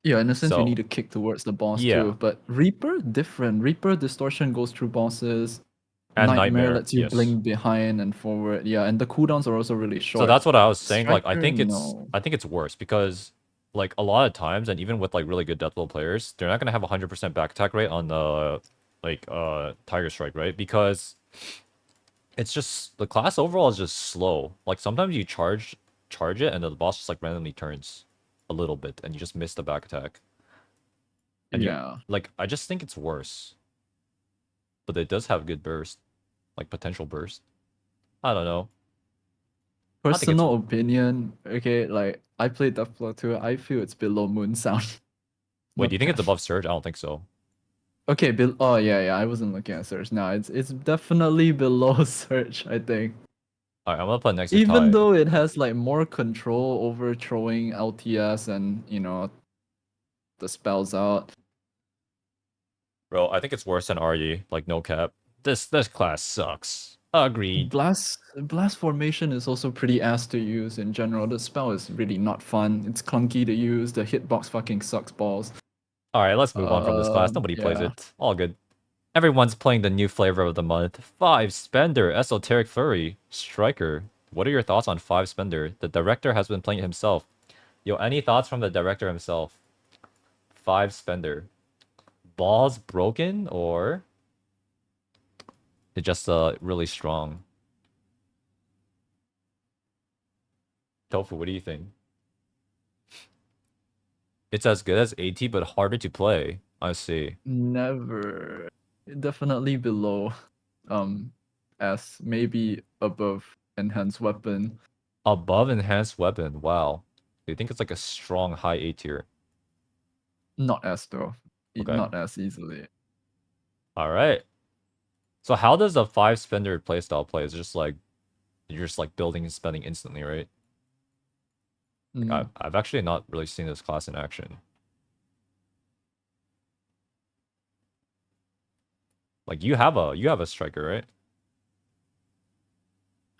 yeah, in a sense, you need So to kick towards the boss yeah, too. But Reaper, different. Reaper distortion goes through bosses. and Nightmare nightmare, lets you yes. blink behind and forward. Yeah, and the cooldowns are also really So short. that's what I was saying. Like Striker, no. I think it's worse because like a lot of times, and even with like really good death blow players, they're not gonna have 100% back attack rate on the like Tiger Strike, right? Because it's just the class overall is just slow. Like sometimes you charge it, and the boss just like randomly turns a little bit, and you just miss the back attack. And you Yeah. like I just think it's worse, but it does have good burst, like potential burst. I don't know. I think it's Personal opinion, okay, like I played Deathblow too. I feel it's below Moon Sound. wait. Do you Not think it's bad. above Surge? I don't think so. Okay, oh yeah, I wasn't looking at Surge. No, it's definitely below Surge, I think. Alright, I'm gonna put it next to Even Tai. though it has like more control over throwing LTS and the spells out. Bro, I think it's worse than RE. Like no cap. This class sucks. Agreed. Blast formation is also pretty ass to use in general. The spell is really not fun. It's clunky to use. The hitbox fucking sucks balls. Alright, let's move on from this class. Nobody plays Yeah. it. All good. Everyone's playing the new flavor of the month. 5 Spender, Esoteric Flurry, Striker. What are your thoughts on 5 Spender? The director has been playing it himself. Yo, any thoughts from the director himself? 5 Spender. Balls broken or it's just really strong? Tofu, what do you think? It's as good as AT but harder to play. I see. Never. Definitely below. S. Maybe above enhanced weapon. Above enhanced weapon. Wow. Do you think it's like a strong high A tier? Not S though. Okay. Not as easily. All right. So how does the 5 Spender playstyle play? Is it just like you're just like building and spending instantly, right? Like Mm. I've actually not really seen this class in action. Like you have a striker, right?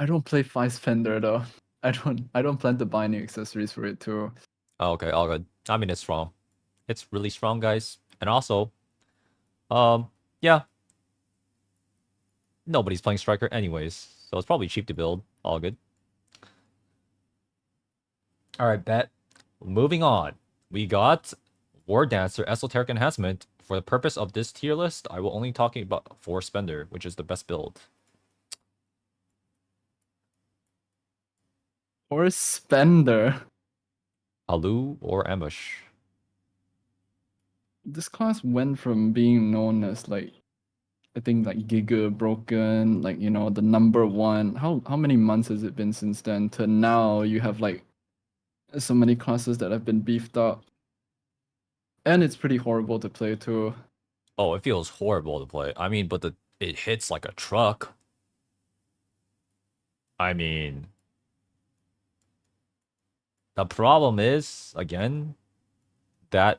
I don't play Vice Fender though. I don't plan to buy any accessories for it too. Oh, okay, all good. I mean it's strong. It's really strong, guys. And also, um, yeah, nobody's playing striker anyways, so it's probably cheap to build. All good. All right, bet. Moving on. We got Wardancer Esoteric Enhancement. For the purpose of this tier list, I will only talking about 4 Spender, which is the best build. Or Spender. Alu or Ambush. This class went from being known as like I think like Giga Broken, like the number one. How many months has it been since then? To now you have like so many classes that have been beefed up. And it's pretty horrible to play too. Oh, it feels horrible to play. I mean, but it hits like a truck. I mean, the problem is, again, that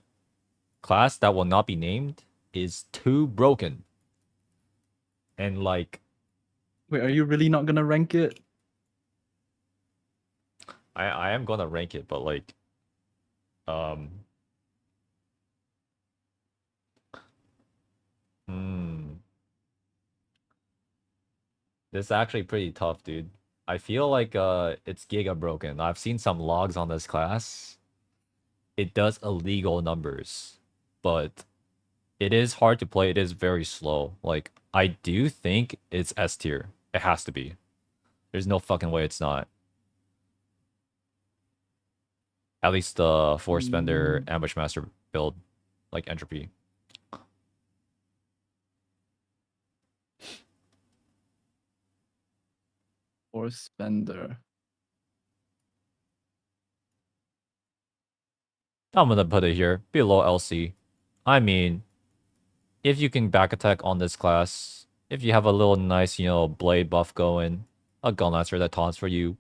class that will not be named is too broken. And like, Wait, are you really not gonna rank it? I am gonna rank it, but like, um, hmm, this is actually pretty tough, dude. I feel like it's giga broken. I've seen some logs on this class. It does illegal numbers, but it is hard to play. It is very slow. Like I do think it's S tier. It has to be. There's no fucking way it's not. At least the 4 Spender Mm, Ambush Master build, like Entropy. or Spender. I'm gonna put it here below LC. I mean, if you can back attack on this class, if you have a little nice, blade buff going, a Gunlancer that taunts for you,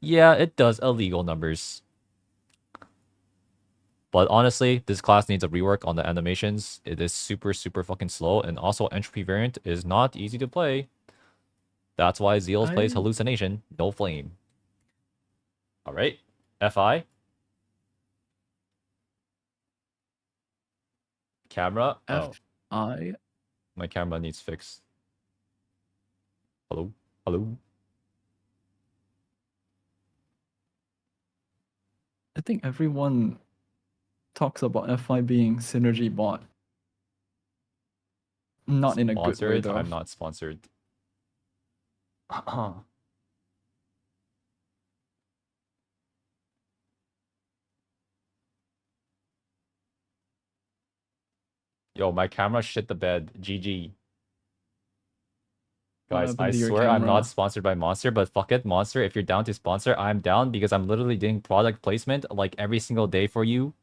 yeah, it does illegal numbers. But honestly, this class needs a rework on the animations. It is super, super fucking slow, and also Entropy variant is not easy to play. That's why Zeals plays I Hallucination, no flame. Alright, FI, camera. Oh, F I my camera needs fixed. Hello? Hello? I think everyone talks about FI being synergy bot. Not in a good way Sponsored? though. I'm not sponsored. Yo, my camera shit the bed. GG. What Guys, happened I to your swear I'm not camera? sponsored by Monster, but fuck it, Monster. If you're down to sponsor, I'm down because I'm literally doing product placement like every single day for you.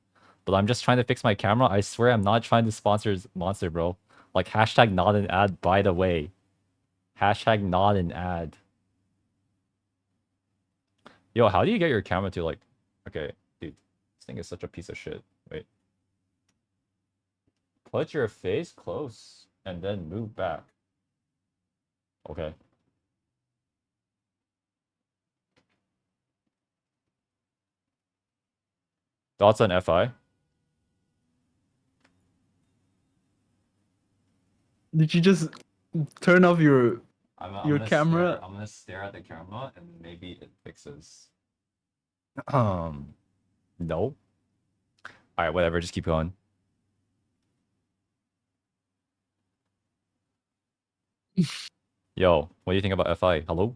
But I'm just trying to fix my camera. I swear I'm not trying to sponsor Monster, bro. Like, hashtag not an ad, by the way. Hashtag not an ad. Yo, how do you get your camera to like... Okay, dude. This thing is such a piece of shit. Wait. Put your face close and then move back. Okay. Thoughts on FI? Did you just turn off your I'm camera? gonna stare at the camera and maybe it fixes. No. Alright, whatever, just keep going. Yo, what do you think about FI? Hello?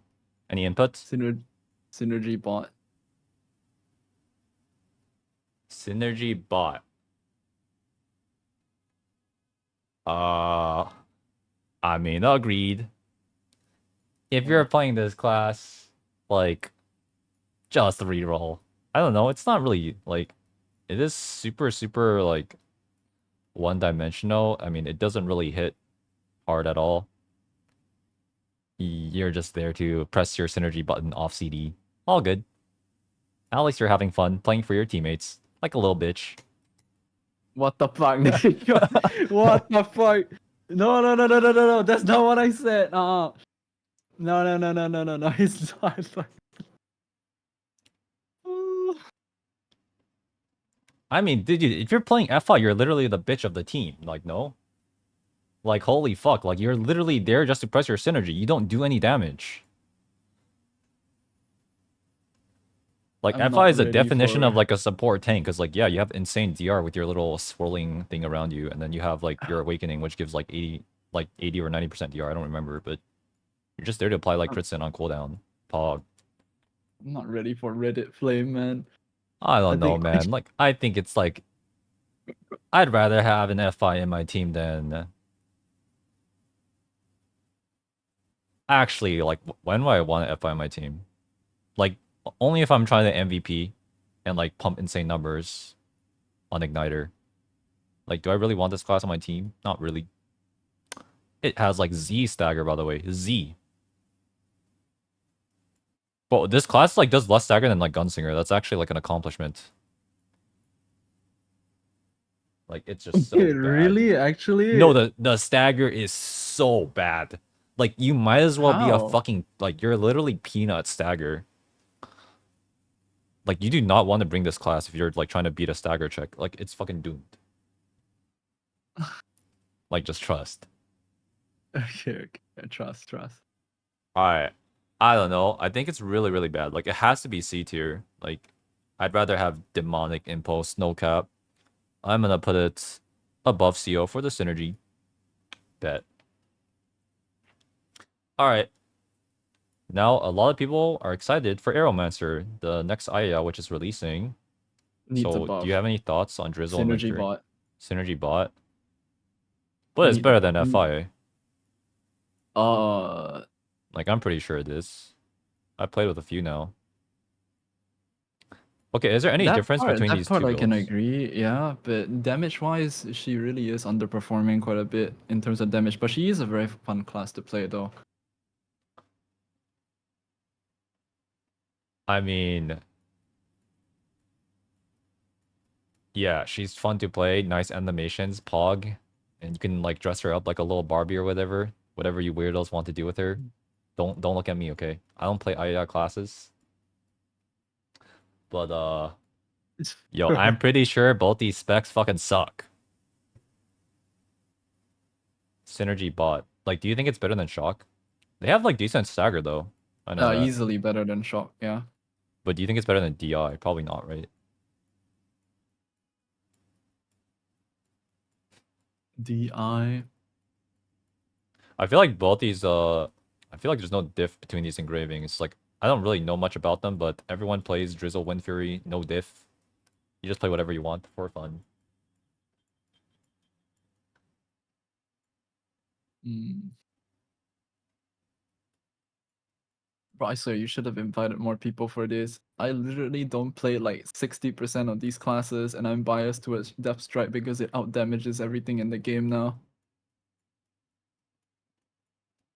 Any input? Synergy bot. Synergy bot. I mean, agreed. If you're playing this class, like, just reroll. I don't know, it's not really, like, it is super, super, like, one-dimensional. I mean, it doesn't really hit hard at all. You're just there to press your synergy button off CD. All good. At least you're having fun playing for your teammates. Like a little bitch. What the fuck? What the fuck? No, no, no, no, no, no, no. That's not what I said. No, no, no, no, no, no, no. It's not. I mean, dude, if you're playing FI, you're literally the bitch of the team. Like, no? Like, holy fuck. Like, you're literally there just to press your synergy. You don't do any damage. Like, I'm FI not is a ready definition of, for. like, a support tank. Because, like, yeah, you have insane DR with your little swirling thing around you. And then you have, like, your Awakening, which gives, like, 80 or 90% DR. I don't remember. But you're just there to apply, like, I'm crits in on cooldown. Pog. not ready for Reddit flame, man. I I don't know, think. man. Like, I think it's, like... I'd rather have an FI in my team than... Actually, like, when do I want an FI on my team? Like, only if I'm trying to MVP and, like, pump insane numbers on Igniter. Like, do I really want this class on my team? Not really. It has, like, Z stagger, by the way. Z. But this class, like, does less stagger than, like, Gunslinger. That's actually, like, an accomplishment. Like, it's just so bad. Really? Actually? No, the stagger is so bad. Like, you might as well be a How? fucking... Like, you're literally peanut stagger. Like, you do not want to bring this class if you're, like, trying to beat a stagger check. Like, it's fucking doomed. Like, just trust. Okay, trust. I don't know. I think it's really, really bad. Like, it has to be C tier. Like, I'd rather have Demonic Impulse, no cap. I'm gonna put it above CO for the synergy. Bet. Alright. Now, a lot of people are excited for Aeromancer, the next Aya, which is releasing. Needs a So, do you buff. have any thoughts on Drizzle and Synergy Victory? bot. Synergy bot. But it's Need a better buff. than FI. Uh, Like, I'm pretty sure it is. I played with a few now. Okay, is there any difference between that these part two I can builds? agree, yeah, but damage-wise, she really is underperforming quite a bit in terms of damage, but she is a very fun class to play, though. I mean, yeah, she's fun to play. Nice animations, Pog, and you can like dress her up like a little Barbie or whatever. Whatever you weirdos want to do with her. Don't look at me, okay? I don't play IA classes. But yo, I'm pretty sure both these specs fucking suck. Synergy bot. Like, do you think it's better than Shock? They have like decent stagger though. I know that. Easily better than Shock, yeah. But do you think it's better than DI? Probably not, right? DI. I feel like both these I feel like there's no diff between these engravings. It's like I don't really know much about them, but everyone plays Drizzle Wind Fury, no diff. You just play whatever you want for fun. Mm. Bryce, you should have invited more people for this. I literally don't play like 60% of these classes, and I'm biased towards Depth Strike because it outdamages everything in the game now.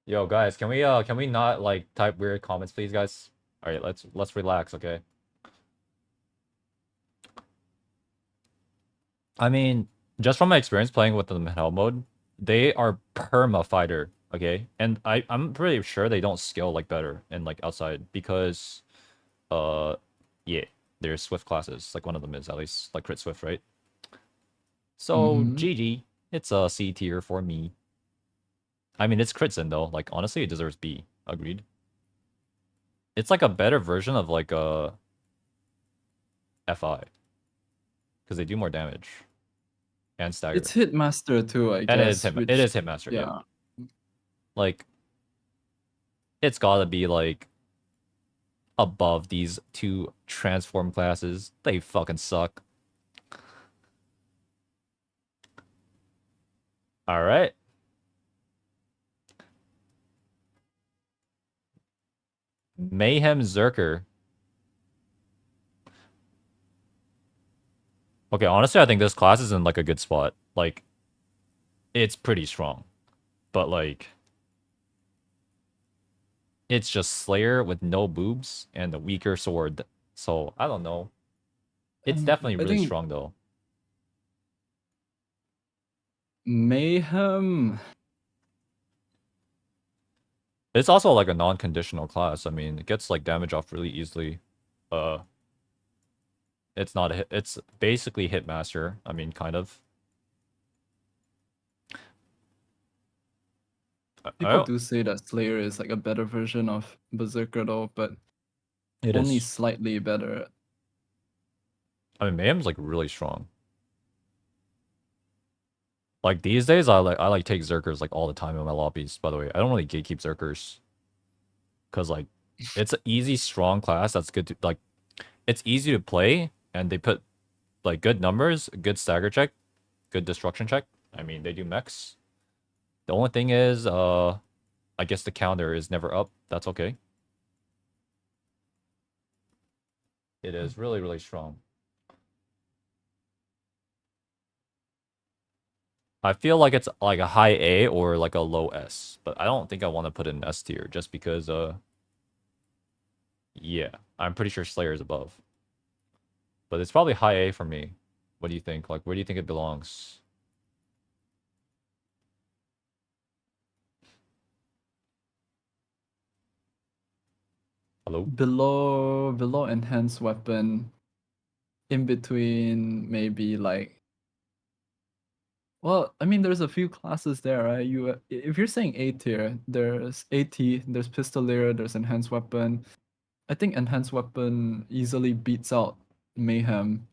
Yo, guys, can we not like type weird comments, please, guys? All right, let's relax, okay? I mean, just from my experience playing with them in hell mode, they are perma fighter, okay? And I'm pretty sure they don't skill like better in like outside because uh yeah, they're swift classes. Like one of them is at least like crit swift, right? So Mm-hmm. GG. It's a C tier for me. I mean it's crits in though. Like honestly it deserves B. Agreed. It's like a better version of like a FI. Because they do more damage. And It's stagger. Hitmaster too, I And it is guess, it which, is Hitmaster, yeah. yeah. Like it's gotta be like above these two transform classes. They fucking suck. Alright. Mayhem Zerker. Okay, honestly, I think this class is in like a good spot. Like, it's pretty strong. But like, it's just Slayer with no boobs and a weaker sword. So, I don't know. It's definitely I really think strong though. Mayhem. It's also like a non-conditional class. I mean, it gets like damage off really easily. Uh, it's not a hit. It's basically Hitmaster. I mean, kind of. I People don't, do say that Slayer is like a better version of Berserker though, but it only is. slightly better. I mean, Mayhem's like really strong. Like these days, I like take Zerkers like all the time in my lobbies. By the way, I don't really gatekeep Zerkers because like it's an easy, strong class that's good to like. It's easy to play, and they put like good numbers, good stagger check, good destruction check. I mean, they do mechs. The only thing is, I guess the counter is never up. That's okay. It is really, really strong. I feel like it's like a high A or like a low S, but I don't think I want to put it in S tier just because yeah, I'm pretty sure Slayer is above. But it's probably high A for me. What do you think? Like where do you think it belongs? Hello? Below enhanced weapon, in between maybe like, well, I mean there's a few classes there, right? If you're saying A tier, there's AT, there's Pistoleer, there's enhanced weapon. I think enhanced weapon easily beats out Mayhem,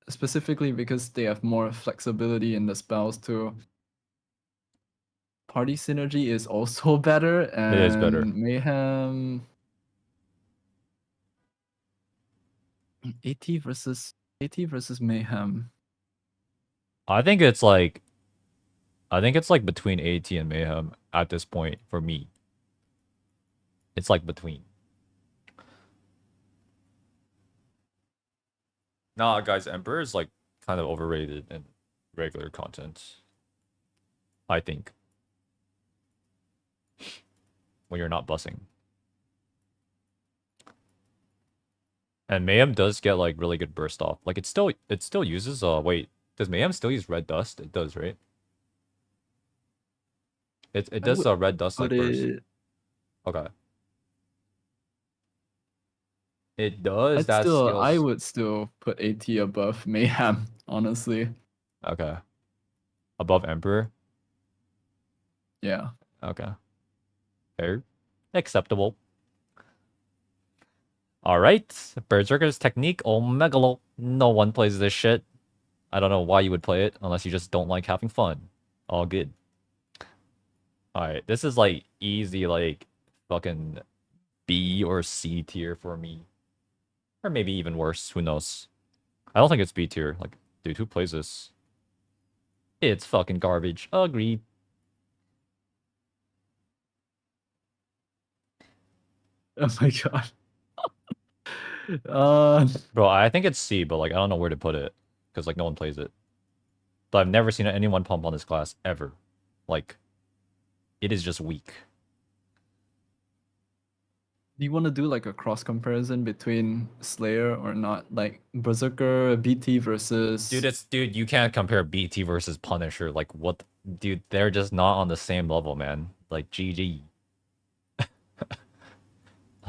specifically because they have more flexibility in the spells too. Party synergy is also better, It is better. and Mayhem AT versus Mayhem. I think it's like between AT and Mayhem at this point for me. It's like between. Nah, guys, Emperor is like kind of overrated in regular content. I think when you're not bussing. And Mayhem does get like really good burst off. Like it still uses wait, does Mayhem still use red dust? It does, right? It I does would red dust put like burst. it. Okay. It does I'd that still. I skills. would still put AT above Mayhem. Honestly, Okay. Above Emperor. yeah. Okay. Fair. Acceptable. Alright. Berserker's Technique. Oh Megalo. No one plays this shit. I don't know why you would play it unless you just don't like having fun. All good. Alright, this is like easy, like fucking B or C tier for me. Or maybe even worse, who knows. I don't think it's B tier. Like, dude, who plays this? It's fucking garbage. Agreed. Oh my god. Uh, Bro, I think it's C, but like I don't know where to put it. Because like no one plays it. But I've never seen anyone pump on this class ever. Like, it is just weak. do you want to do like a cross comparison between Slayer or not? Like Berserker BT versus. Dude, you can't compare BT versus Punisher. Like what dude, they're just not on the same level, man. Like GG.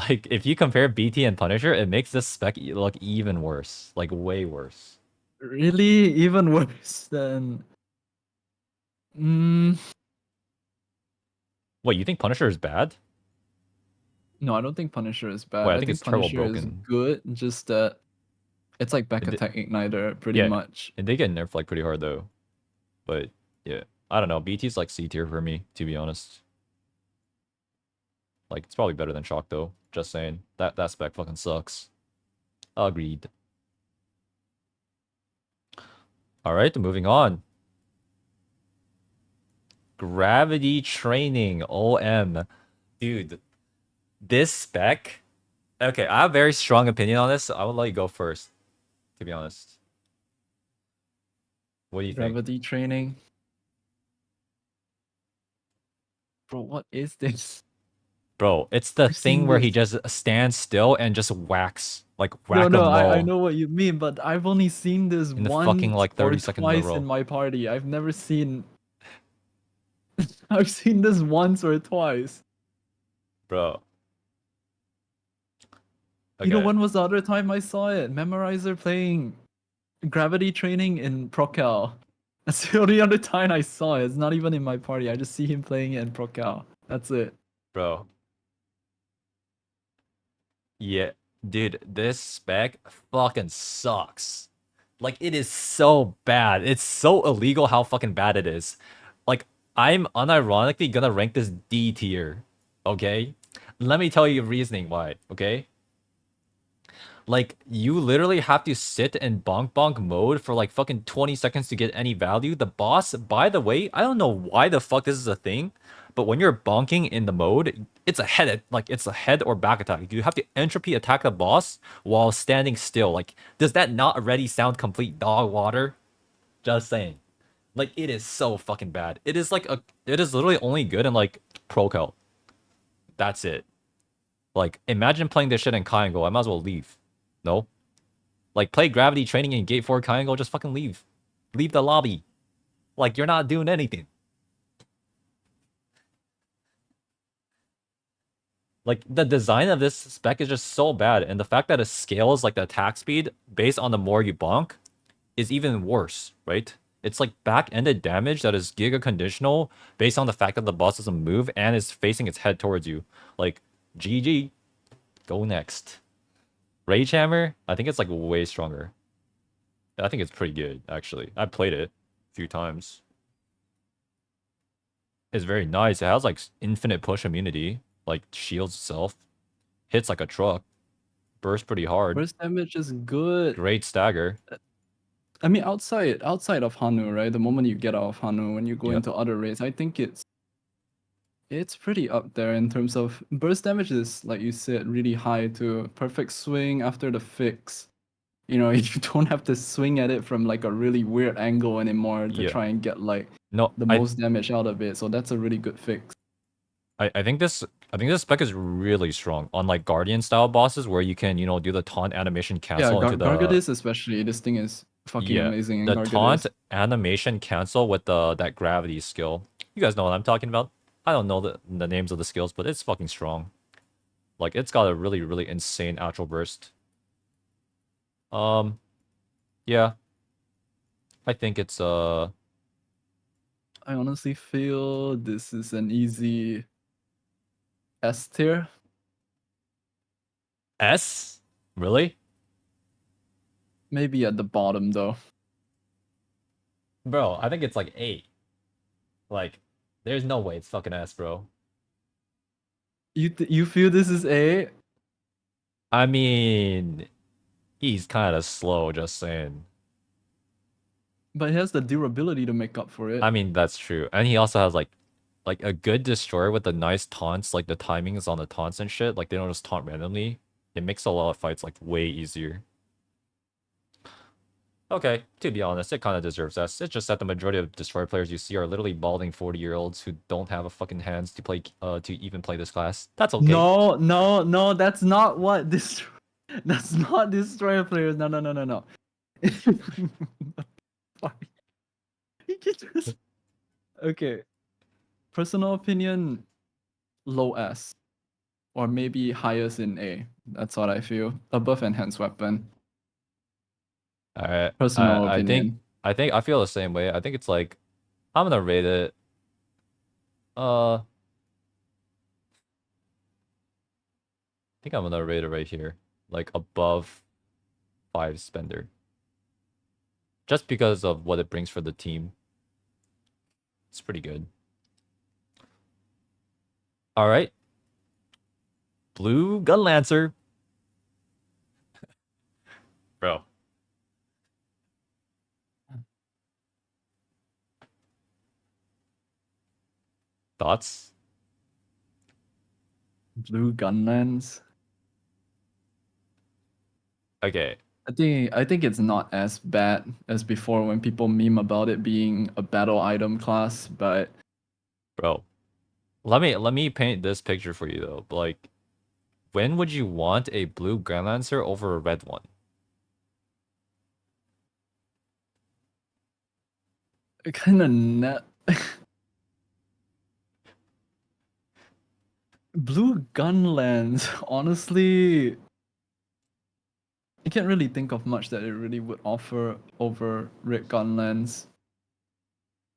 Like if you compare BT and Punisher, it makes this spec look even worse. Like way worse. Really even worse than. Mm, Wait, you think Punisher is bad? no, I don't think Punisher is Wait, bad. I I think think it's turbo Punisher is broken. good, just that it's like back It attack igniter pretty yeah, much. and they get nerfed like pretty hard though. But yeah, I don't know. BT's like C tier for me, to be honest. Like it's probably better than Shock though. Just saying. That spec fucking sucks. Agreed. All right, moving on. Gravity training. OM. Dude, this spec. Okay, I have a very strong opinion on this. So I will let you go first, to be honest. What do you think? Gravity training. Bro, what is this? Bro, it's the I've thing seen where he this. just stands still and just whacks. Like No, whack a no, I mole know what you mean, but I've only seen this in the fucking once like or 30 seconds in a twice in row. my party. I've never seen. I've seen this once or twice. Bro. You know, Okay. when was the other time I saw it? Memorizer playing gravity training in Procal. That's the only other time I saw it. It's not even in my party. I just see him playing it in Procal. That's it. Bro. Yeah. Dude, this spec fucking sucks. Like, it is so bad. It's so illegal how fucking bad it is. Like, I'm unironically gonna rank this D tier. Okay? Let me tell you reasoning why, okay? Like, you literally have to sit in bonk bonk mode for like fucking 20 seconds to get any value. The boss, by the way, I don't know why the fuck this is a thing, but when you're bonking in the mode, it's a head, like it's a head or back attack. You have to entropy attack the boss while standing still. Like, does that not already sound complete dog water? Just saying. Like, it is so fucking bad. It is literally only good in like pro kill. That's it. Like, imagine playing this shit in Triangle. I might as well leave. No? Like, play gravity training in Gate 4 Triangle, just fucking leave. Leave the lobby. Like, you're not doing anything. Like, the design of this spec is just so bad, and the fact that it scales, like, the attack speed based on the more you bonk is even worse, right? It's like back-ended damage that is giga conditional based on the fact that the boss doesn't move and is facing its head towards you. Like, GG. Go next. Rage Hammer, I think it's, like, way stronger. I think it's pretty good, actually. I played it a few times. It's very nice. It has like infinite push immunity, like shields itself. Hits like a truck. Bursts pretty hard. Burst damage is good. Great stagger. I mean, outside of Hanu, right? The moment you get out of Hanu, when you go Yep. into other raids, I think it's pretty up there in terms of burst damage is, like you said, really high to perfect swing after the fix. You know, you don't have to swing at it from like a really weird angle anymore to Yeah. try and get like No, the most damage out of it. So that's a really good fix. I think this spec is really strong on like Guardian style bosses where you can, do the taunt animation Yeah, cancel into the Gargadis especially. This thing is fucking yeah, amazing in the taunt Gargadis. animation cancel with the that gravity skill. You guys know what I'm talking about. I don't know the names of the skills, but it's fucking strong. Like it's got a really, really insane actual burst. Um, yeah, I think it's I honestly feel this is an easy S tier. S? Really? Maybe at the bottom though. Bro, I think it's like 8. Like, there's no way it's fucking S, bro. You feel this is A, I mean, he's kind of slow, just saying. but he has the durability to make up for it. I mean, that's true. And he also has like a good destroyer with the nice taunts, like the timings on the taunts and shit. Like they don't just taunt randomly. It makes a lot of fights like way easier. Okay, to be honest, it kind of deserves S. It's just that the majority of destroyer players you see are literally balding 40-year-olds who don't have a fucking hands to play to even play this class. That's okay. No, no, no, that's not what this. That's not destroyer players. No, no, no, no, no. Fuck. He can just. Okay. Personal opinion, low S. Or maybe highest in A. That's what I feel. Above enhanced weapon. All right. Personal I think opinion. I feel the same way. I think it's like I'm gonna rate it. I think I'm gonna rate it right here, like above 5 spender, just because of what it brings for the team. It's pretty good. All right, blue Gunlancer, bro. Thoughts? Blue Gunlands. Okay, I think it's not as bad as before when people meme about it being a battle item class, but bro. Let me paint this picture for you though. Like, when would you want a blue Gunlancer over a red one? it kind of net. Blue Gunlands, honestly, I can't really think of much that it really would offer over red Gunlands.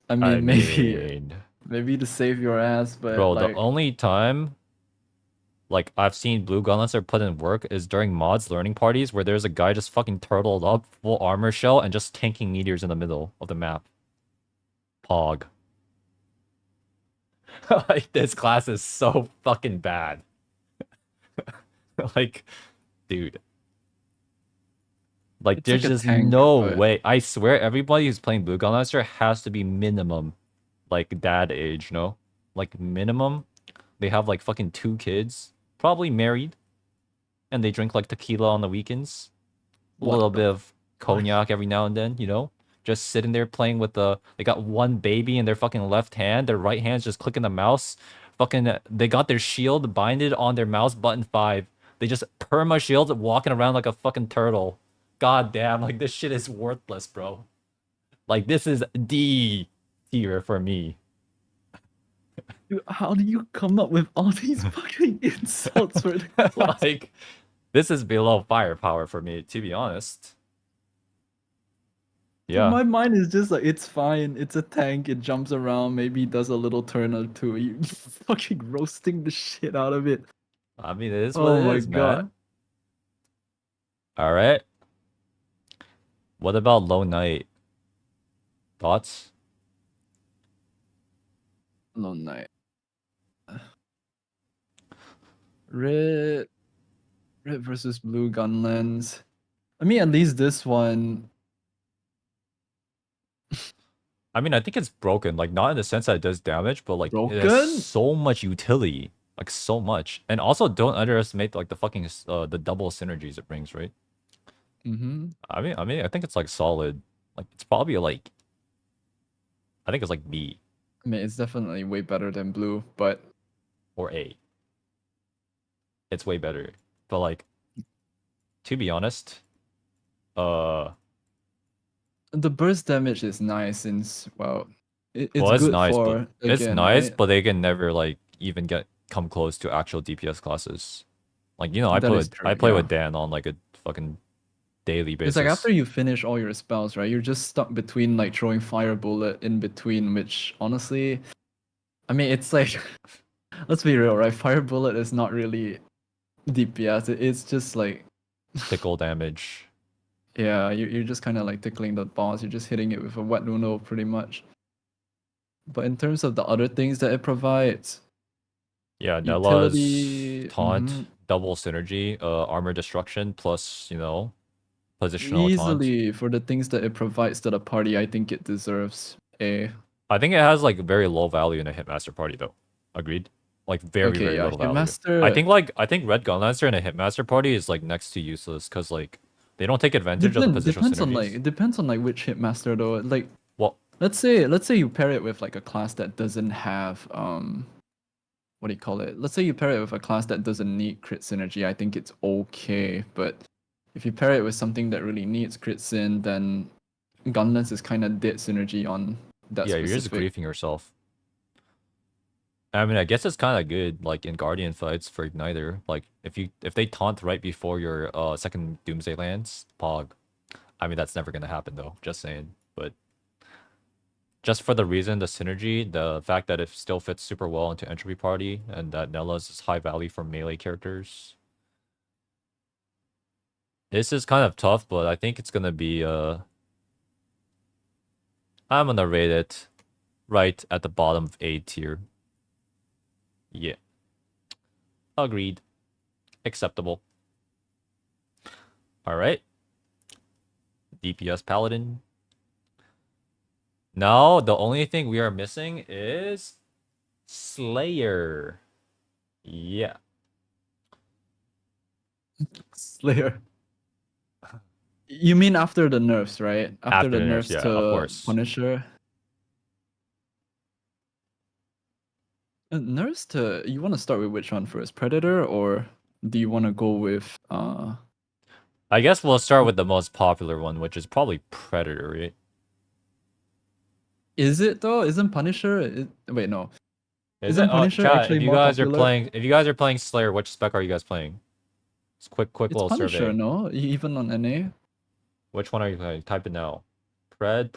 I I mean, mean, maybe to save your ass, but bro, the like, only time like I've seen blue Gunlancer put in work is during mods learning parties where there's a guy just fucking turtled up, full armor shell, and just tanking meteors in the middle of the map. Pog. Like this class is so fucking bad. Like, dude. Like it's like there's a just tank, no but way. I swear everybody who's playing blue Gunlancer has to be minimum like dad age, no? Like minimum. They have like fucking 2 kids, probably married, and they drink like tequila on the weekends. A what little the bit of fuck? cognac every now and then, you know? Just sitting there playing with they got one baby in their fucking left hand, their right hand's just clicking the mouse. Fucking, they got their shield binded on their mouse button 5. They just perma shield walking around like a fucking turtle. God damn, like this shit is worthless, bro. Like this is D tier for me. Dude, how do you come up with all these fucking insults for the class? Like, this is below firepower for me, to be honest. Dude, Yeah. my mind is just like, it's fine. It's a tank. It jumps around. Maybe does a little turn or two. You fucking roasting the shit out of it. I mean, it is what Oh it my is, god. man. All right. What about Low Knight? Thoughts? Lone Knight. Red, red versus blue Gunlands. I mean, at least this one. I mean, I think it's broken. Like, not in the sense that it does damage, but like it has Broken? so much utility. Like so much. And also don't underestimate like the fucking the double synergies it brings, right? Mm-hmm. I think it's like solid. Like it's probably like I think it's like B I mean, it's definitely way better than blue, but or A. It's way better. But like to be honest, uh the burst damage is nice since, well, it's well, it's good nice, but for, it's again, nice, right? but they can never like even come close to actual DPS classes. Like, you know, That is I true, play yeah. with Dan on like a fucking daily It's like after basis. you finish all your spells, right? You're just stuck between like throwing fire bullet in between, which honestly, I mean, it's like, let's be real, right? Fire bullet is not really DPS. It's just like, Tickle damage. Yeah, you're just kind of like tickling the boss. You're just hitting it with a wet noodle, pretty much. But in terms of the other things that it provides, Yeah, Nella's utility, taunt, double synergy, armor destruction plus, positional taunt. easily for the things that it provides to the party, I think it deserves a. I think it has like very low value in a Hitmaster party though. Agreed? Like very, Okay, very yeah, little value. Hitmaster I think Red Gunlancer in a Hitmaster party is like next to useless because like they don't take advantage of the depend positional depends on synergies. it depends on like which Hitmaster though. Like Well, let's say you pair it with like a class that doesn't have what do you call it? Let's say you pair it with a class that doesn't need crit synergy. I think it's okay, but if you pair it with something that really needs crit syn, then Gunlance is kind of dead synergy on that yeah, you're just specific. griefing yourself. I mean, I guess it's kind of good, like in Guardian fights for Igniter. Like if they taunt right before your second Doomsday lands, Pog. I mean, that's never gonna happen though. Just saying. But just for the reason, the synergy, the fact that it still fits super well into Entropy Party, and that Nella's is high value for melee characters. This is kind of tough, but I think it's gonna be I'm gonna rate it right at the bottom of A tier. Yeah. Agreed. Acceptable. Alright. DPS Paladin. Now, the only thing we are missing is Slayer. Yeah. Slayer. You mean after the nerfs, right? After After the the nerfs, nerfs yeah, of to course. Punisher. Nerfs to you want to start with which one first? Predator, or do you want to go with I guess we'll start with the most popular one, which is probably Predator, right? is it though? Isn't Punisher wait, no. Is it? Isn't Oh, Punisher chat, actually more popular? if you guys are playing Slayer, which spec are you guys playing? Just quick It's little Punisher, survey. no? Even on NA? Which one are you playing? Type it now. Pred,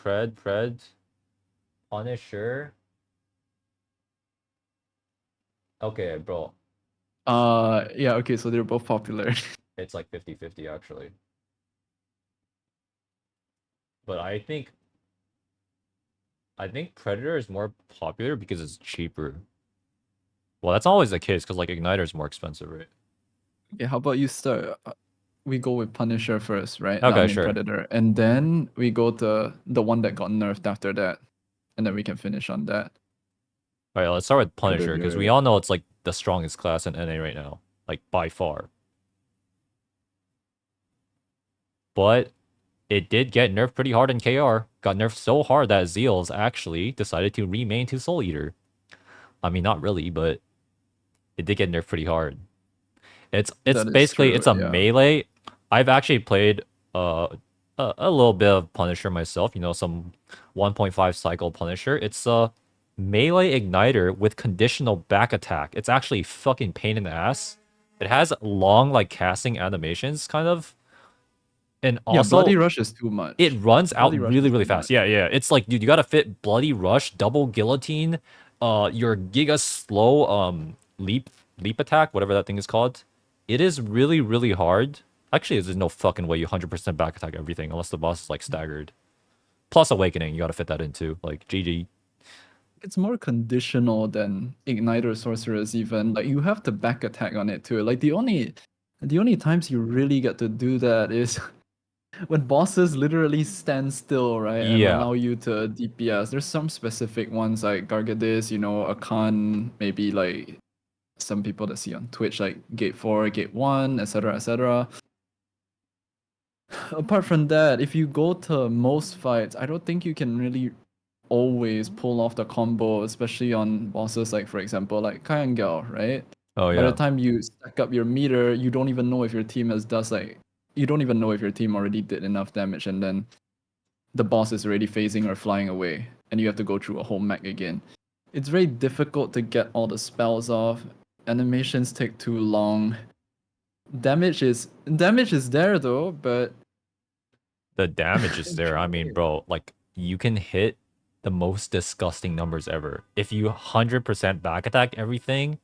Punisher. Okay, bro. Yeah, okay, so they're both popular. It's like 50-50 actually. But I think Predator is more popular because it's cheaper. Well, that's always the case because like Igniter is more expensive, right? Okay, how about you start? We go with Punisher first, right? No, I Okay, mean sure. Predator. And then we go to the one that got nerfed after that. And then we can finish on that. All right, let's start with Punisher because we Predator. all know it's like the strongest class in NA right now, like by far. But it did get nerfed pretty hard in KR. Got nerfed so hard that Zeals actually decided to remain to Soul Eater. I mean, not really, but it did get nerfed pretty hard. It's That is basically true, it's a yeah. melee. I've actually played uh a little bit of Punisher myself. Some 1.5 cycle Punisher. It's a melee igniter with conditional back attack. It's actually fucking pain in the ass. It has long like casting animations, kind of, and Yeah, Bloody also Rush is too it much. runs Bloody out Rush really is really too fast. much. Yeah, yeah. It's like, dude, you gotta fit Bloody Rush, double guillotine, your Giga slow leap attack, whatever that thing is called. It is really really hard. Actually, there's no fucking way you 100% back attack everything unless the boss is like staggered. Plus Awakening, you gotta fit that in too. Like GG. It's more conditional than Igniter Sorceress even. Like you have to back attack on it too. Like the only times you really get to do that is when bosses literally stand still, right, and Yeah. allow you to DPS. There's some specific ones like Gargadis, Akkan, maybe like some people that see on Twitch like Gate 4, Gate 1, etc., etc. Apart from that, if you go to most fights, I don't think you can really always pull off the combo, especially on bosses like, for example, like Kayangel, right? Oh By the yeah. time you stack up your meter, you don't even know if your team you don't even know if your team already did enough damage, and then the boss is already phasing or flying away, and you have to go through a whole mech again. It's very difficult to get all the spells off. Animations take too long. Damage is there though, but The damage is there. I mean, true. bro, like you can hit the most disgusting numbers ever. If you 100% back attack everything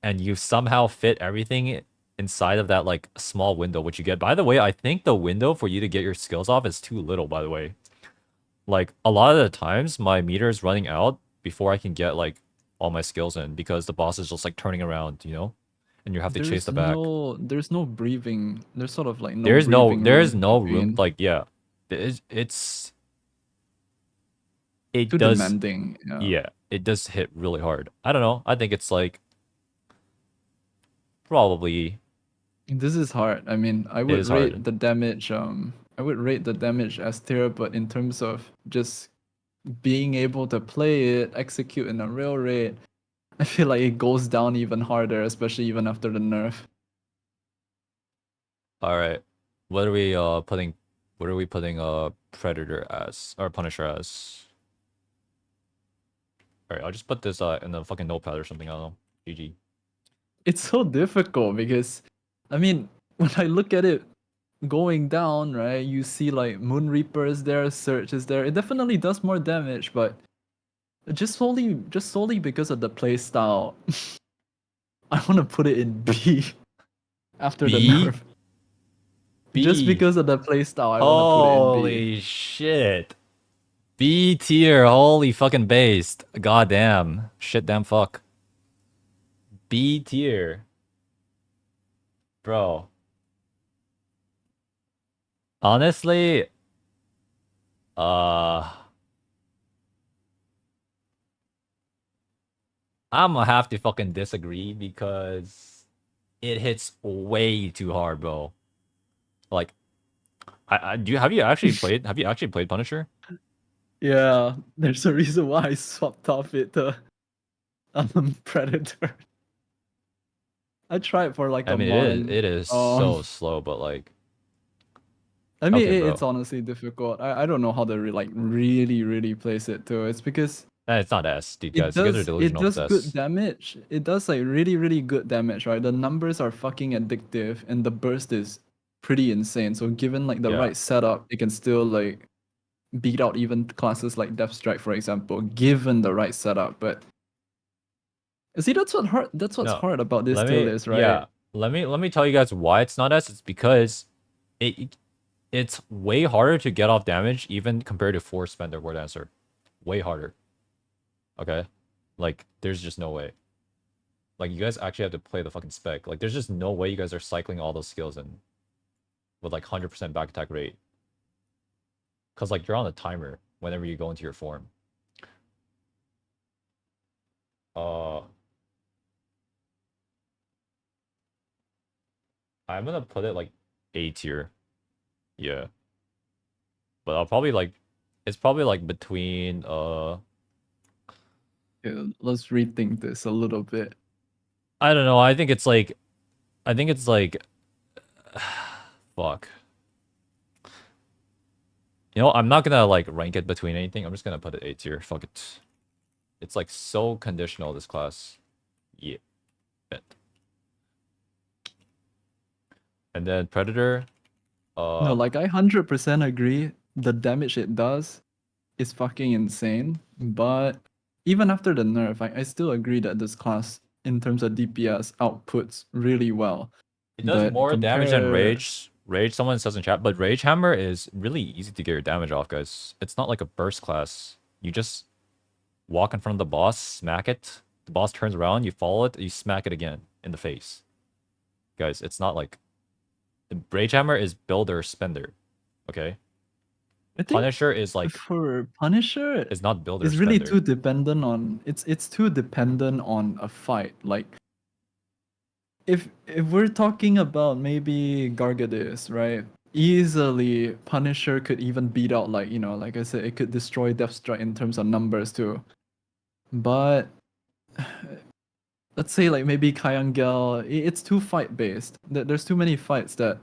and you somehow fit everything inside of that like small window which you get. By the way, I think the window for you to get your skills off is too little, by the way. Like a lot of the times my meter is running out before I can get like all my skills in because the boss is just like turning around, you know? And you have to chase the back. There's no breathing. There's sort of like no breathing There's room in no room between. like yeah. It Too does demanding. Yeah. yeah, it does hit really hard. I don't know. I think it's like probably This is hard. I mean, I it would is rate hard. the damage. I would rate the damage as tier, but in terms of just being able to play it, execute in a real rate, I feel like it goes down even harder, especially even after the nerf. All right. What are we putting Predator as or Punisher as? All right, I'll just put this in the fucking notepad or something. I don't know. GG. It's so difficult because, I mean, when I look at it going down, right, you see like Moon Reaper is there, Surge is there. It definitely does more damage, but just solely because of the play style, I want to put it in B after the B? nerf. Just B. because of the play style, I want to put it in B. Holy shit. B tier. Holy fucking based. Goddamn. Shit damn fuck. B tier. Bro. Honestly, uh I'm gonna have to fucking disagree because it hits way too hard, bro. Like I do you have you actually played Punisher? Yeah, there's a reason why I swapped off it to Predator. I tried for like I a mean month. it is Um, so slow, but like I mean, okay, it's bro. honestly difficult. I don't know how to like really place it too. It's because It's not S, dude, it guys. You guys are does it delusional if it's does good S. damage. It does like really good damage, right? The numbers are fucking addictive, and the burst is pretty insane. So given like the Yeah. right setup, it can still like beat out even classes like Death Strike, for example, given the right setup. But see, that's what's No. hard about this tier list, right? Let me tell you guys why it's not S. It's because it it's way harder to get off damage even compared to Force Spender Wardancer. Way harder. Okay? Like there's just no way. Like you guys actually have to play the fucking spec. Like there's just no way you guys are cycling all those skills in with like 100% back attack rate. Cuz like you're on a timer whenever you go into your form. Uh I'm gonna put it like A tier. Yeah. But I'll probably like it's probably like between Yeah, let's rethink this a little bit. I don't know. I think it's like fuck. You know, I'm not gonna like rank it between anything. I'm just gonna put it A tier. Fuck it. It's like so conditional this class. Yeah. And then Predator. No, Uh like I 100% agree. The damage it does is fucking insane. But even after the nerf, I still agree that this class, in terms of DPS, outputs really well. it does But more damage than compare, Rage. Rage, someone says in chat, but Rage Hammer is really easy to get your damage off, guys. It's not like a burst class. You just walk in front of the boss, smack it. The boss turns around, you follow it, you smack it again in the face. Guys, it's not like the Rage Hammer is builder spender. Okay? I think Punisher is like for Punisher, is not builder it's really spender. too dependent on it's too dependent on a fight. Like if we're talking about maybe Gargadis, right? Easily Punisher could even beat out like, like I said, it could destroy Deathstrike in terms of numbers too. But let's say like maybe Kyangel, it's too fight based. There's too many fights that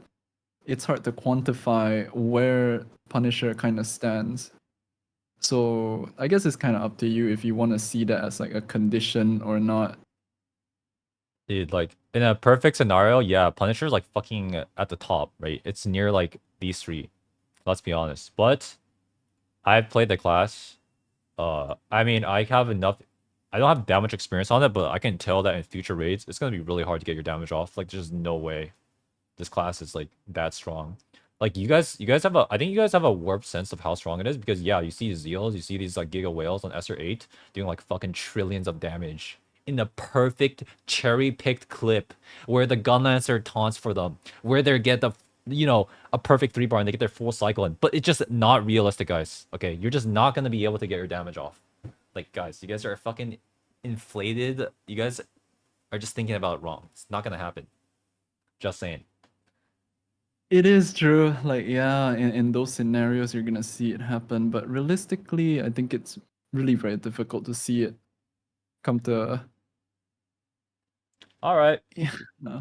it's hard to quantify where Punisher kind of stands. So I guess it's kind of up to you if you want to see that as like a condition or not. Dude, like in a perfect scenario, yeah, Punisher's like fucking at the top, right? It's near like these three. Let's be honest. But I've played the class. I mean, I have enough I don't have that much experience on it, but I can tell that in future raids, it's gonna be really hard to get your damage off. Like, there's no way this class is like that strong. Like you guys have a, I think you guys have a warped sense of how strong it is because yeah, you see Zeals, you see these like Giga Whales on SR 8 doing like fucking trillions of damage in a perfect cherry-picked clip where the Gunlancer taunts for them, where they get the a perfect 3-bar and they get their full cycle in. But it's just not realistic, guys. Okay, you're just not gonna be able to get your damage off. Like, guys, you guys are fucking inflated. You guys are just thinking about it wrong. It's not gonna happen. Just saying. It is true. Like, yeah, in those scenarios, you're gonna see it happen. But realistically, I think it's really very difficult to see it come to. All right. Yeah, no.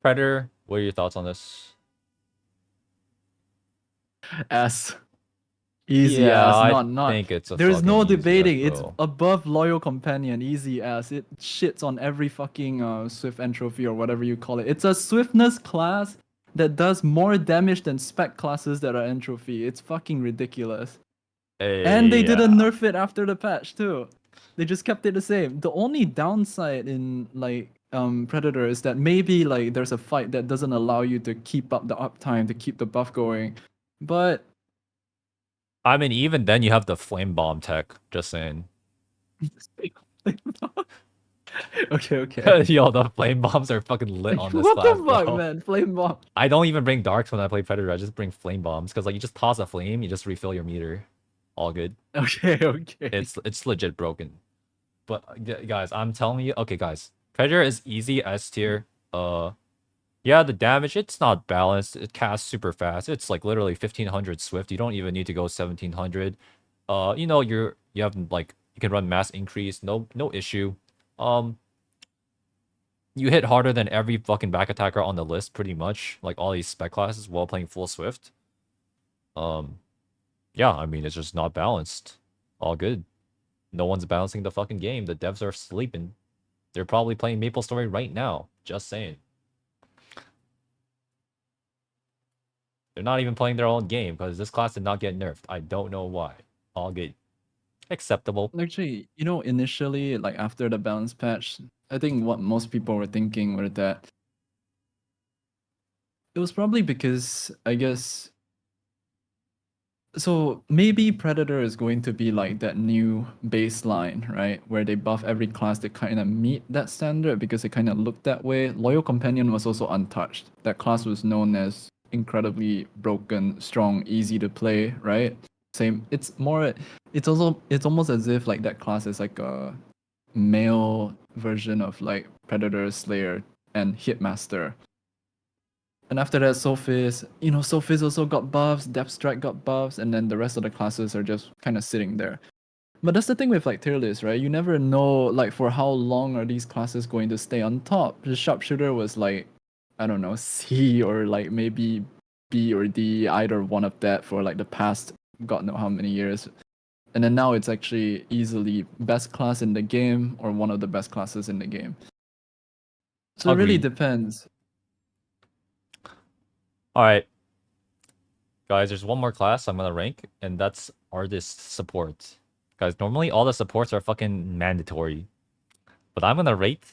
Predator, what are your thoughts on this? S. Easy Yeah, ass. I Not. think it's a There's fucking no easy as, debating. It's bro. above Loyal Companion. Easy ass. It shits on every fucking Swift entropy or whatever you call it. It's a swiftness class that does more damage than spec classes that are entropy. It's fucking ridiculous. And they didn't Yeah. nerf it after the patch too. They just kept it the same. The only downside in like Predator is that maybe like there's a fight that doesn't allow you to keep up the uptime to keep the buff going. But I mean, even then you have the flame bomb tech, just saying. okay, okay. Yo, the flame bombs are fucking lit on this What class, the fuck, bro. man? Flame bomb. I don't even bring darks when I play Predator. I just bring flame bombs because like you just toss a flame, you just refill your meter. All good. Okay, okay. It's legit broken. But guys, I'm telling you, okay, guys, Predator is easy S tier. Yeah, the damage, it's not balanced. It casts super fast. It's like literally 1500 Swift. You don't even need to go 1700. You have like you can run mass increase, no issue. Um, you hit harder than every fucking back attacker on the list, pretty much. Like all these spec classes while playing full Swift. Um, yeah, I mean it's just not balanced. All good. No one's balancing the fucking game. The devs are sleeping. They're probably playing Maple Story right now. Just saying. They're not even playing their own game because this class did not get nerfed. I don't know why. All good. Acceptable. Actually, initially, like after the balance patch, I think what most people were thinking were that it was probably because I guess so maybe Predator is going to be like that new baseline, right? Where they buff every class to kind of meet that standard because it kind of looked that way. Loyal Companion was also untouched. That class was known as incredibly broken, strong, easy to play, right? Same. It's almost as if like that class is like a male version of like Predator, Slayer, and Hitmaster. And after that, Soulfist, Soulfist also got buffs, Depth Strike got buffs, and then the rest of the classes are just kind of sitting there. But that's the thing with like tier lists, right? You never know like for how long are these classes going to stay on top. The Sharpshooter was like, I don't know, C or like maybe B or D, either one of that for like the past God know how many years. And then now it's actually easily best class in the game or one of the best classes in the game. So it really Agreed. depends. All right, guys. There's one more class I'm gonna rank, and that's artist support. Guys, normally all the supports are fucking mandatory, but I'm gonna rate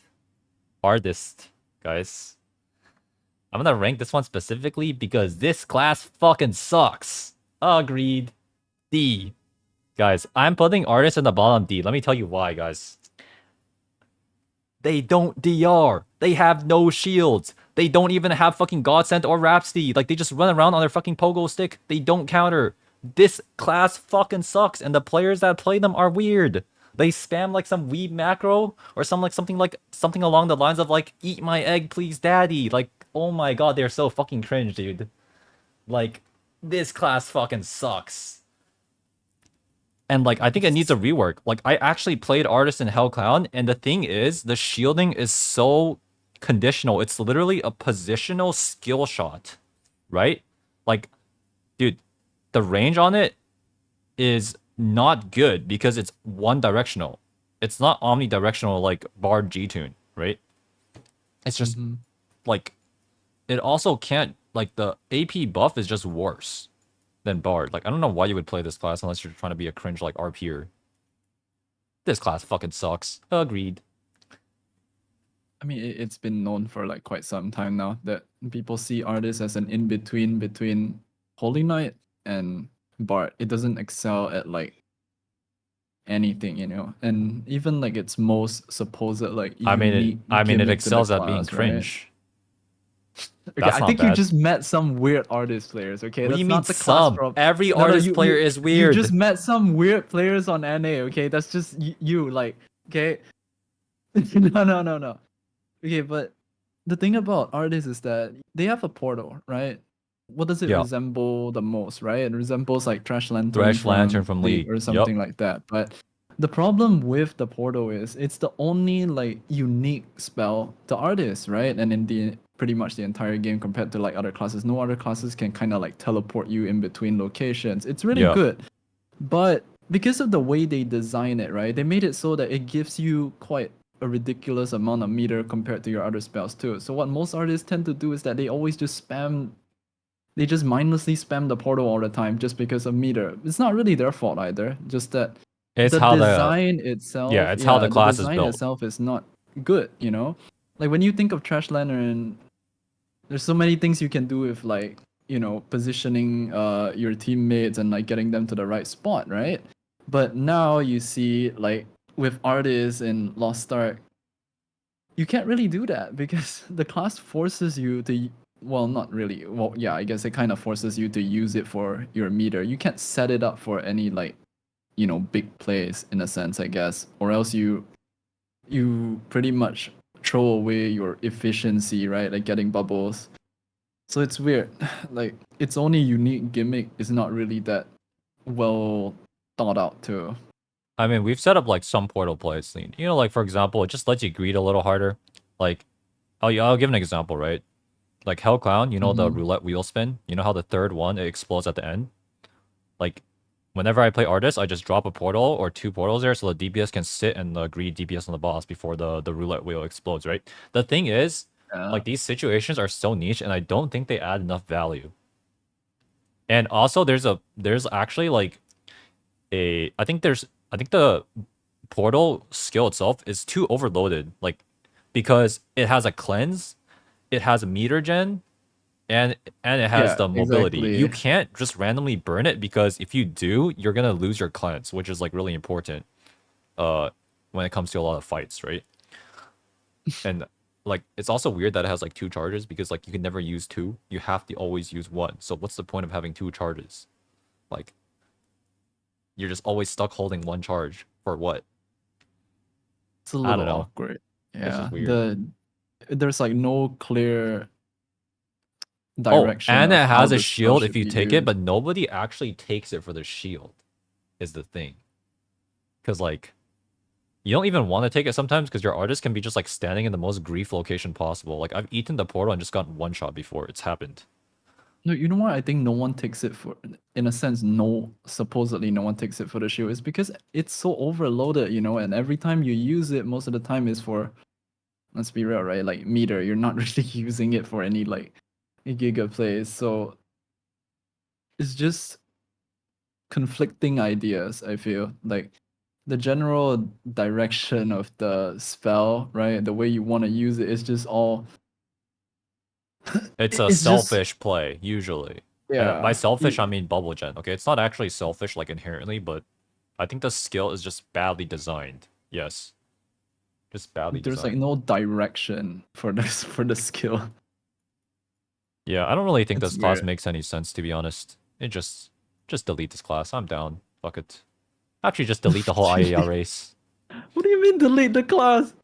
artist, guys. I'm gonna rank this one specifically because this class fucking sucks. Agreed. D. Guys, I'm putting artist in the bottom D. Let me tell you why, guys. They don't DR. They have no shields. They don't even have fucking Godsend or Rhapsody. Like, they just run around on their fucking pogo stick. They don't counter. This class fucking sucks, and the players that play them are weird. They spam like some weeb macro or something along the lines of like, eat my egg, please, daddy. Like, oh my god, they're so fucking cringe, dude. Like, this class fucking sucks. And like I think it needs a rework. Like I actually played Artist in Hellclown, and the thing is, the shielding is so conditional. It's literally a positional skill shot, right? Like, dude, the range on it is not good because it's one directional. It's not omnidirectional like Bard G Tune, right? It's just Mm-hmm. like it also can't like the AP buff is just worse than Bard. Like I don't know why you would play this class unless you're trying to be a cringe like RPer. This class fucking sucks. Agreed. I mean, it's been known for like quite some time now that people see artists as an in-between between Holy Knight and Bard. It doesn't excel at like anything, you know, and even like its most supposed like unique I mean, it gimmick to the excels at being class, right? cringe. Okay, That's I not think you bad. just met some weird artist players. Okay, What do you that's mean not the class some? problem. Every No, no, artist player is you just weird. met some weird players on NA. Okay, that's just you. Like, okay, no, no, no, no. Okay, but the thing about artists is that they have a portal, right? What does it Yeah. resemble the most, right? It resembles like Trash Lantern Thresh Lantern from from League League. or Yep. something like that. But the problem with the portal is it's the only like unique spell to artists, right? And in the pretty much the entire game compared to like other classes, no other classes can kind of like teleport you in between locations. It's really Yeah. good, but because of the way they design it, right? They made it so that it gives you quite a ridiculous amount of meter compared to your other spells too. So what most artists tend to do is that they always just spam, they just mindlessly spam the portal all the time just because of meter. It's not really their fault either. Just that It's the how the design itself, it's how the yeah, the class is design built. itself is not good, you know? Like when you think of Trash Lantern, there's so many things you can do with like, you know, positioning your teammates and like getting them to the right spot, right? But now you see like with artists in Lost Ark, you can't really do that because the class forces you to, well, not really, well, yeah, I guess it kind of forces you to use it for your meter. You can't set it up for any like, you know, big plays in a sense, I guess, or else you pretty much throw away your efficiency, right? Like getting bubbles. So it's weird. Like its only unique gimmick is not really that well thought out too. I mean, we've set up like some portal plays. You know, like for example, it just lets you greet a little harder. Like, I'll give an example, right? Like Hell Clown, you know the Mm-hmm. roulette wheel spin. You know how the third one it explodes at the end. Like, whenever I play artist, I just drop a portal or two portals there, so the DPS can sit and greet DPS on the boss before the roulette wheel explodes, right? The thing is, Yeah. like these situations are so niche, and I don't think they add enough value. And also, there's actually like I think the portal skill itself is too overloaded. Like because it has a cleanse, it has a meter gen, and it has Yeah, the mobility. You exactly. can't just randomly burn it because if you do, you're gonna lose your cleanse, which is like really important uh when it comes to a lot of fights, right? And like it's also weird that it has like two charges because like you can never use two. You have to always use one. So what's the point of having two charges? Like you're just always stuck holding one charge for what? It's a I don't little know. awkward. It's Yeah. just weird. There's like no clear Oh, direction and of it how has a the spell shield if should you be take it, used. but nobody actually takes it for the shield, is the thing. Because, like, you don't even want to take it sometimes because your artist can be just, like, standing in the most grief location possible. Like, I've eaten the portal and just gotten one shot before. It's happened. No, you know what? I think no one takes it for, in a sense, no, supposedly no one takes it for the shield. It's because it's so overloaded, you know, and every time you use it, most of the time is for, let's be real, right? Like meter, you're not really using it for any like giga plays. So it's just conflicting ideas, I feel. Like the general direction of the spell, right? The way you want to use it is just all It's a it's just selfish play, usually. And by yeah. selfish, I mean bubble gen. Okay, it's not actually selfish, like, inherently, but I think the skill is just badly designed. Yes, just badly There's like designed. no direction for this for the skill. Yeah, I don't really think It's this class weird. makes any sense, to be honest. It just delete this class. I'm down. Fuck it. Actually, just delete the whole IAR race. What do you mean delete the class?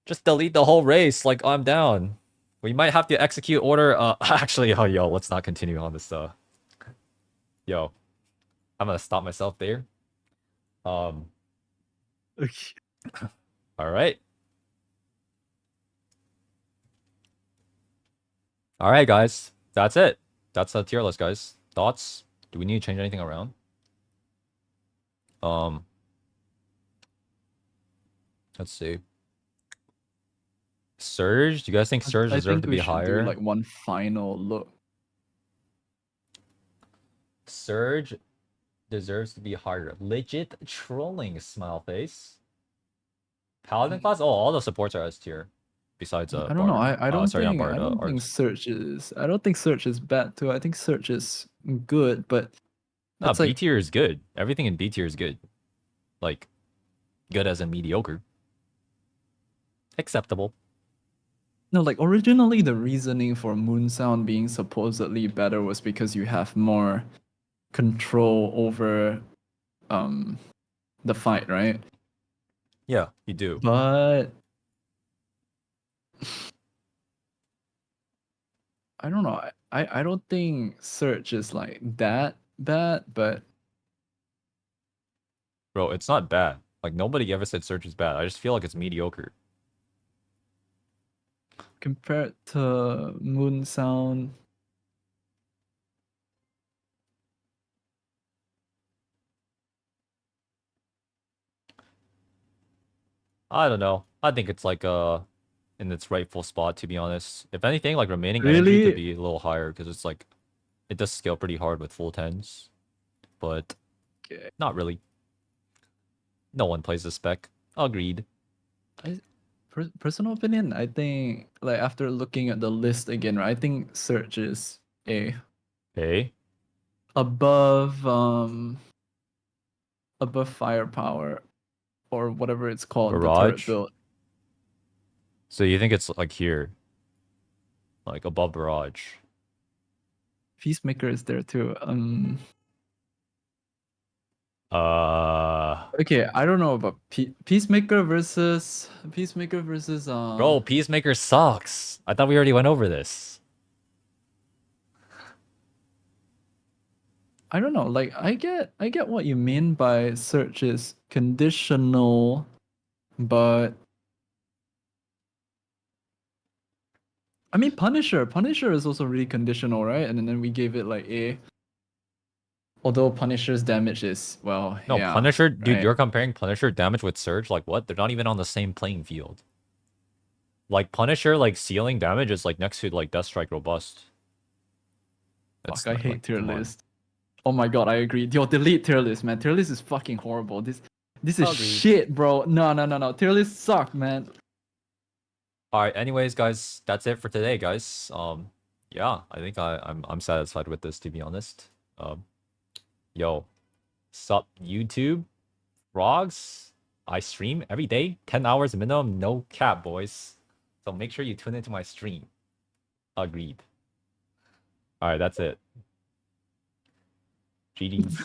Just delete the whole race. Like, I'm down. We might have to execute order. Actually, oh, yo, let's not continue on this. Yo, I'm gonna stop myself there. Um, Okay. all right. All right, guys. That's it. That's a tier list, guys. Thoughts? Do we need to change anything around? Um, let's see. Surge? Do you guys think Surge I deserved think to we be should do higher? like one final look. Surge deserves to be harder. Legit trolling, smile face. Paladin class? Oh, all the supports are S tier. Besides I don't know. Bard. I don't Sorry, not think Bard, I don't think search is bad too. I think search is good, but No, it's B like tier is good. Everything in B tier is good. Like, good as in mediocre. Acceptable. no, like originally the reasoning for Moon Sound being supposedly better was because you have more control over the fight, right? Yeah, you do. But I don't know. I don't think search is like that bad, but Bro, it's not bad. Like, nobody ever said search is bad. I just feel like it's mediocre. compared to Moon Sound, I don't know. I think it's like in its rightful spot, to be honest. If anything, like remaining energy could really, be a little higher because it's like it does scale pretty hard with full tens, but okay, not really. No one plays the spec. Agreed. personal opinion, I think like after looking at the list again, right, I think search is a Okay. above above firepower or whatever it's called, the turret Barrage. build. So you think it's like here, like above barrage? Peacemaker is there too. Uh, Okay, I don't know about Peacemaker versus bro, Peacemaker sucks. I thought we already went over this. I don't know. Like I get what you mean by search is conditional, but I mean Punisher is also really conditional, right? And then we gave it like A. Although Punisher's damage is well, No, yeah, Punisher, dude, right. you're comparing Punisher damage with Surge. Like what? They're not even on the same playing field. Like Punisher, like ceiling damage is like next to like Deathstrike Robust. Fuck, It's I not like hate tier come on. list. Oh my god, I agree. Yo, delete tier list, man. Tier list is fucking horrible. This is Agreed. shit, bro. No. Tier list suck, man. All right. Anyways, guys, that's it for today, guys. Yeah, I think I'm satisfied with this to be honest. Um, yo, sup YouTube frogs? I stream every day, 10 hours minimum, no cap, boys. So make sure you tune into my stream. Agreed. All right, that's it. GG's.